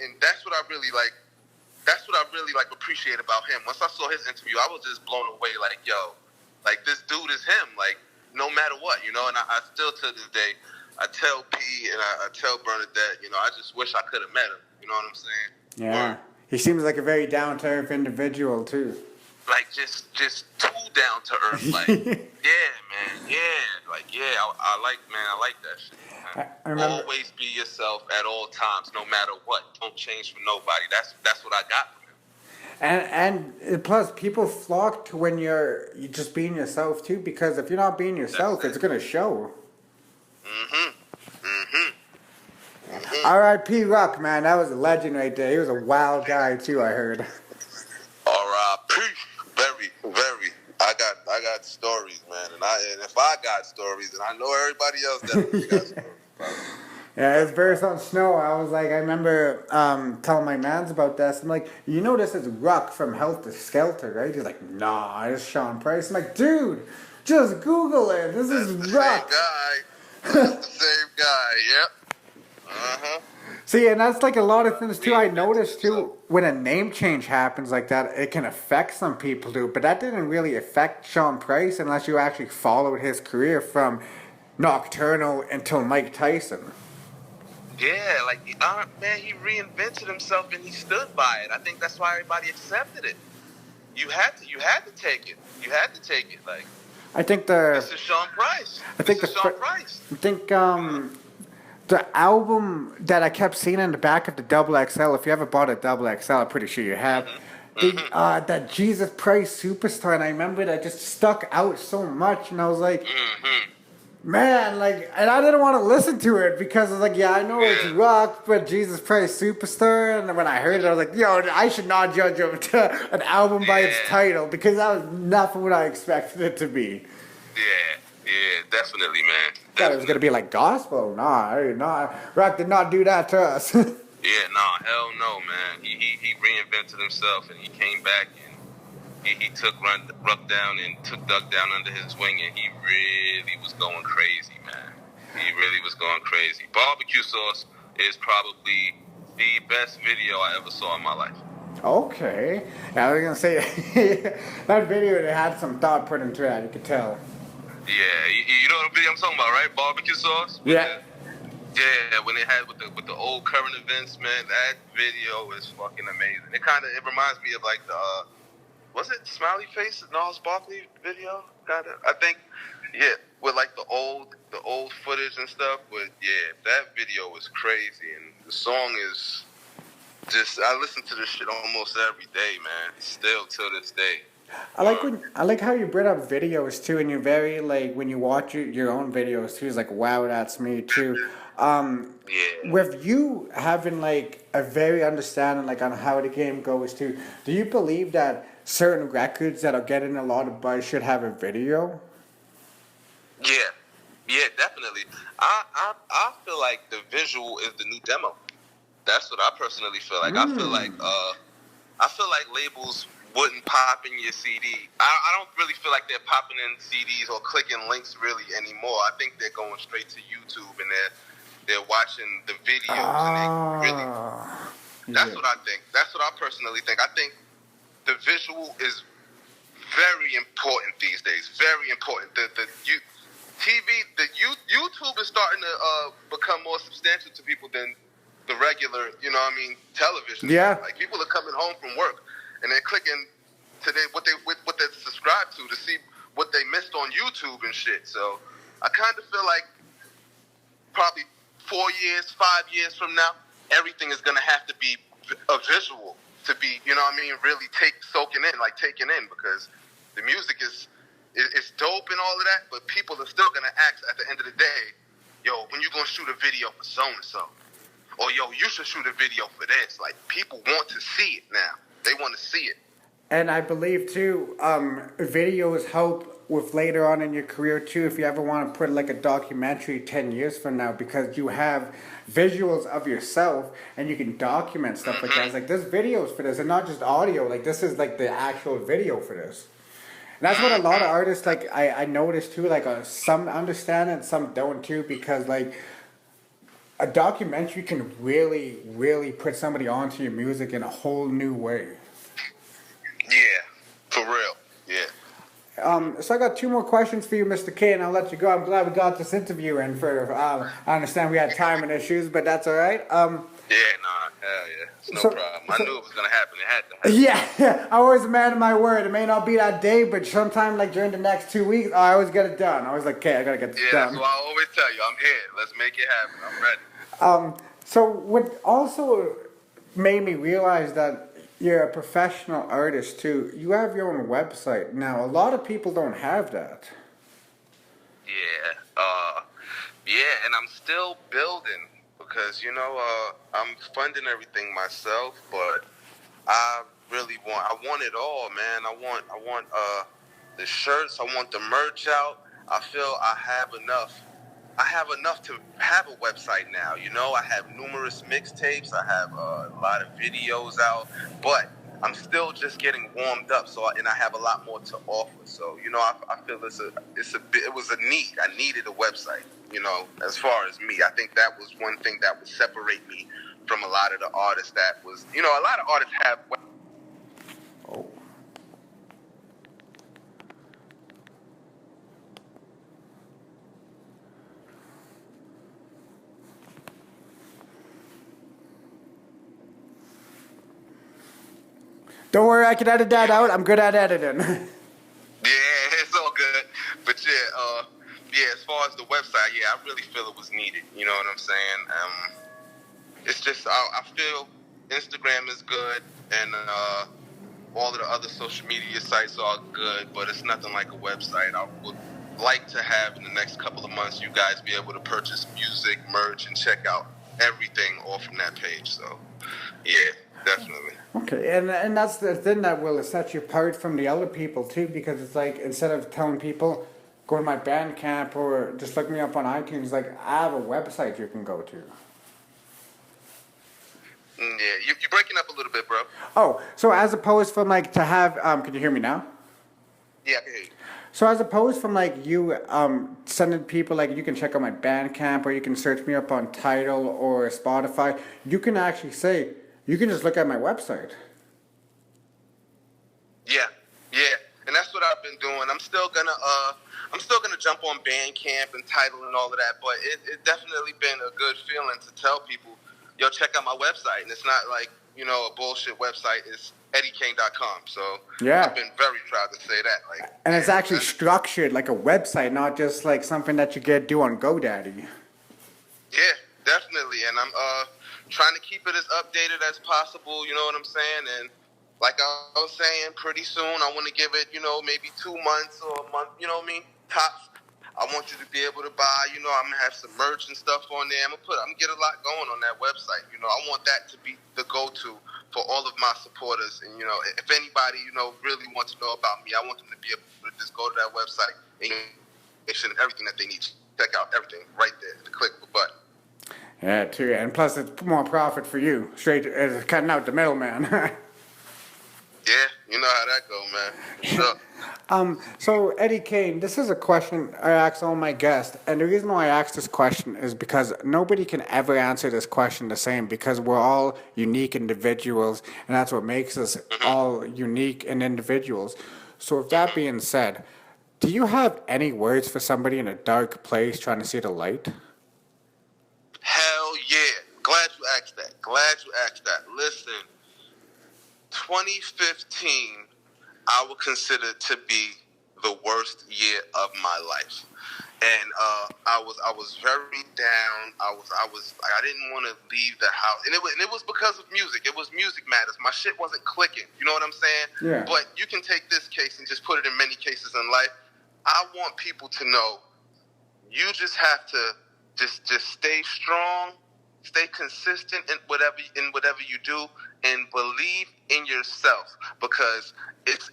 And that's what I really like. That's what I really like appreciate about him. Once I saw his interview, I was just blown away. Like, yo, like this dude is him. Like, no matter what, you know. And I still to this day, I tell P and I tell Bernadette, you know, I just wish I could have met him. You know what I'm saying? Yeah, he seems like a very down to earth individual too. Like just too down to earth. Like, yeah, man, yeah, like I like that shit. I remember, always be yourself at all times, no matter what. Don't change for nobody. That's what I got from him. And plus, people flock to when you're just being yourself too. Because if you're not being yourself, it's gonna show. R.I.P. Rock, man, that was a legend right there. He was a wild guy too. I heard. R.I.P. Very. I got stories, man, and if I got stories, then I know everybody else definitely got stories. Yeah, his verse on Snow, I remember telling my mans about this. I'm like, you know this is Ruck from Helter Skelter, right? He's like, nah, it's Sean Price. I'm like, dude, just Google it. This is Ruck. That's the same guy, yep. Uh-huh. See, and that's like a lot of things too. I noticed too, when a name change happens like that, it can affect some people too. But that didn't really affect Sean Price unless you actually followed his career from Nocturnal until Mike Tyson. Yeah, like, man, he reinvented himself and he stood by it. I think that's why everybody accepted it. You had to take it. You had to take it. Like, I think this is Sean Price. I think the album that I kept seeing in the back of the Double XL. If you ever bought a Double XL, I'm pretty sure you have. That Jesus Price Superstar, and I remember that just stuck out so much, and I was like. Man, like, and I didn't want to listen to it because I was like, yeah, I know it's rock, but Jesus Christ Superstar. And when I heard it, I was like, yo, I should not judge an album by its title because that was not what I expected it to be. Yeah, definitely, man. Thought it was gonna be like gospel. Nah, rock did not do that to us. Yeah, nah, hell no, man. He reinvented himself and he came back and. He took Ruck down and took Doug down under his wing, and he really was going crazy, man. He really was going crazy. Barbecue Sauce is probably the best video I ever saw in my life. Okay. I was going to say, that video, they had some thought put into that, you could tell. Yeah, you know what video I'm talking about, right? Barbecue Sauce? Yeah. Yeah, when they had with the old current events, man, that video is fucking amazing. It reminds me of like the... was it Smiley Face, Gnarls Barkley video? Kinda, I think, yeah, with like the old footage and stuff. But yeah, that video was crazy, and the song is just. I listen to this shit almost every day, man. Still to this day. I like how you bring up videos too, and you're very like when you watch your own videos too. It's like, wow, that's me too. With you having like a very understanding like on how the game goes too, do you believe that certain records that are getting a lot of buzz should have a video? Yeah, definitely. I feel like the visual is the new demo. That's what I personally feel like. I feel like labels wouldn't pop in your CD. I don't really feel like they're popping in CDs or clicking links really anymore. I think they're going straight to YouTube and they're watching the videos and they really. That's what I think. That's what I personally think. I think the visual is very important these days. Very important. YouTube is starting to become more substantial to people than the regular, television. Yeah. Like people are coming home from work and they're clicking to what they subscribe to see what they missed on YouTube and shit. So I kind of feel like probably 4 years, 5 years from now, everything is going to have to be a visual to be, really taken in because the music is dope and all of that, but people are still going to ask at the end of the day, yo, when you gonna shoot a video for so and so, or yo, you should shoot a video for this. Like, people want to see it now. They want to see it. And I believe too, videos help with later on in your career too. If you ever want to put like a documentary 10 years from now, because you have visuals of yourself and you can document stuff like that. It's like, there's videos for this, and not just audio. Like, this is like the actual video for this. And that's what a lot of artists, like, I noticed too, like, some understand and some don't too, because like a documentary can really, really put somebody onto your music in a whole new way. Yeah, for real. Yeah. So I got two more questions for you, Mr. K, and I'll let you go. I'm glad we got this interview in. I understand we had timing issues, but that's all right. Hell yeah. It's no problem. I knew it was going to happen. It had to happen. Yeah. I always a man of my word. It may not be that day, but sometime like during the next 2 weeks, I always get it done. I always like, okay, I got to get this done. Yeah, that's why I always tell you, I'm here. Let's make it happen. I'm ready. So what also made me realize that you're a professional artist too. You have your own website. Now, a lot of people don't have that. Yeah, and I'm still building because, I'm funding everything myself, but I want it all, man. I want the shirts, I want the merch out. I feel I have enough to have a website now. I have numerous mixtapes. I have a lot of videos out, but I'm still just getting warmed up. And I have a lot more to offer. So, I feel it was a need. I needed a website. As far as me, I think that was one thing that would separate me from a lot of the artists. That was, a lot of artists have. Oh. Don't worry, I can edit that out. I'm good at editing. Yeah, it's all good. But as far as the website, I really feel it was needed. You know what I'm saying? It's just, I feel Instagram is good, and all of the other social media sites are good, but it's nothing like a website. I would like to have in the next couple of months you guys be able to purchase music, merch, and check out everything off from that page. So, yeah. Definitely. Okay, and that's the thing that will set you apart from the other people too, because it's like, instead of telling people go to my Bandcamp or just look me up on iTunes, like, I have a website you can go to. Yeah, you're breaking up a little bit, bro. Oh, so as opposed from like to have, can you hear me now? Yeah, I can hear you. So as opposed from like you sending people, like, you can check out my Bandcamp or you can search me up on Tidal or Spotify, you can actually say, you can just look at my website. Yeah, and that's what I've been doing. I'm still gonna jump on Bandcamp and Tidal and all of that, but it definitely been a good feeling to tell people, yo, check out my website, and it's not like a bullshit website. It's eddiekane.com. So yeah, I've been very proud to say that. Like, and it's actually structured like a website, not just like something that you do on GoDaddy. Yeah, definitely, and I'm trying to keep it as updated as possible, you know what I'm saying? And like I was saying, pretty soon I want to give it, maybe 2 months or a month, you know what I mean? Tops. I want you to be able to buy, I'm going to have some merch and stuff on there. I'm going to get a lot going on that website. I want that to be the go-to for all of my supporters. And, if anybody, really wants to know about me, I want them to be able to just go to that website and everything that they need. Check out everything right there, the click of a button. Yeah, too, and plus it's more profit for you. Straight, it's cutting out the middleman. Yeah, you know how that go, man. Sure. So Eddie Kane, this is a question I ask all my guests, and the reason why I ask this question is because nobody can ever answer this question the same, because we're all unique individuals, and that's what makes us all unique and individuals. So with that being said, do you have any words for somebody in a dark place trying to see the light? Hell yeah. Glad you asked that. Listen, 2015, I would consider to be the worst year of my life. And I was very down. I didn't want to leave the house. And it was because of music. It was Music Matters. My shit wasn't clicking. You know what I'm saying? Yeah. But you can take this case and just put it in many cases in life. I want people to know you just have to just stay strong, stay consistent in whatever you do, and believe in yourself, because it's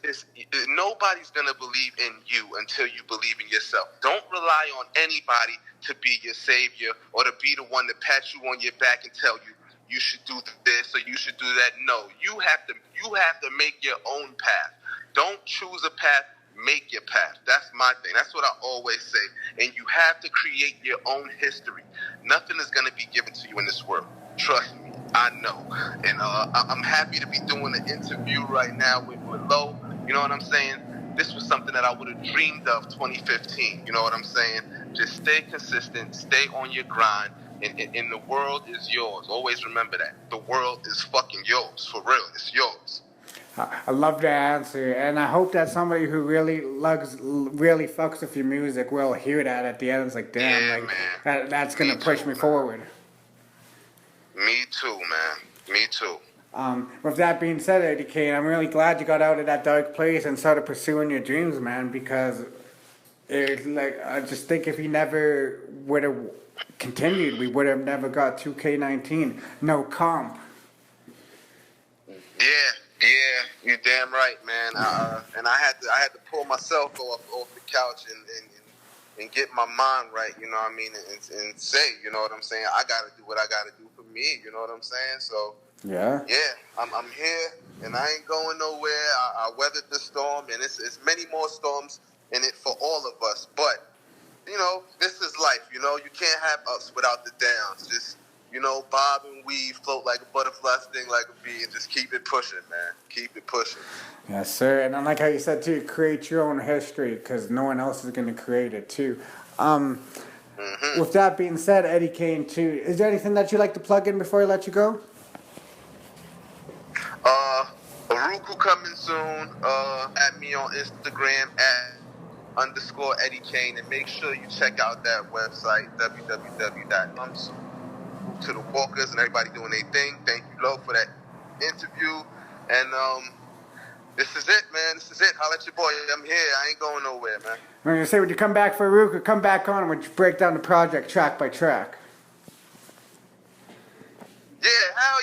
nobody's gonna believe in you until you believe in yourself. Don't rely on anybody to be your savior or to be the one to pat you on your back and tell you you should do this or you should do that. No, you have to make your own path. Don't choose a path, make your path. That's my thing. That's what I always say. And you have to create your own history. Nothing is going to be given to you in this world. Trust me, I know. And I'm happy to be doing an interview right now with Lo. You know what I'm saying? This was something that I would have dreamed of 2015. You know what I'm saying? Just stay consistent, stay on your grind, and the world is yours. Always remember that. The world is fucking yours. For real, it's yours. I love that answer, and I hope that somebody who really fucks with your music will hear that at the end. It's like, damn, Yeah, like that's gonna push me forward. Me too, man. Me too. With that being said, Eddie Kane, I'm really glad you got out of that dark place and started pursuing your dreams, man. Because it's like, I just think if you never would have continued, we would have never got 2K19. No comp. Yeah, you're damn right, man. And I had to pull myself off the couch and get my mind right, you know what I mean, and say, you know what I'm saying. I gotta do what I gotta do for me, you know what I'm saying. So yeah, I'm here and I ain't going nowhere. I weathered the storm, and it's many more storms in it for all of us. But you know, this is life. You know, you can't have ups without the downs. Just, you know, bob and weave, float like a butterfly, sting like a bee, and just keep it pushing, man. Keep it pushing. Yes, sir. And I like how you said, too, create your own history, because no one else is going to create it, too. With that being said, Eddie Kane, too, is there anything that you'd like to plug in before I let you go? Aruku coming soon. At me on Instagram, @ Eddie Kane, and make sure you check out that website, www.umsu. To the walkers and everybody doing their thing. Thank you, Lo, for that interview. And this is it, man. This is it. Holla at your boy. I'm here. I ain't going nowhere, man. I'm going to say, when you come back for Aruku, come back on when you break down the project track by track. Yeah, hell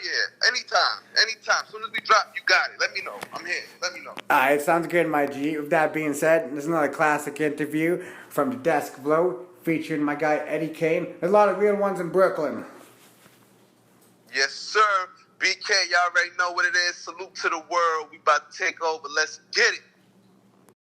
yeah. Anytime. As soon as we drop, you got it. Let me know. I'm here. Let me know. Alright, sounds good, my G. With that being said, this is another classic interview from the Desk Blow, featuring my guy Eddie Kane. There's a lot of real ones in Brooklyn. Yes, sir. BK, y'all already know what it is. Salute to the world. We about to take over. Let's get it.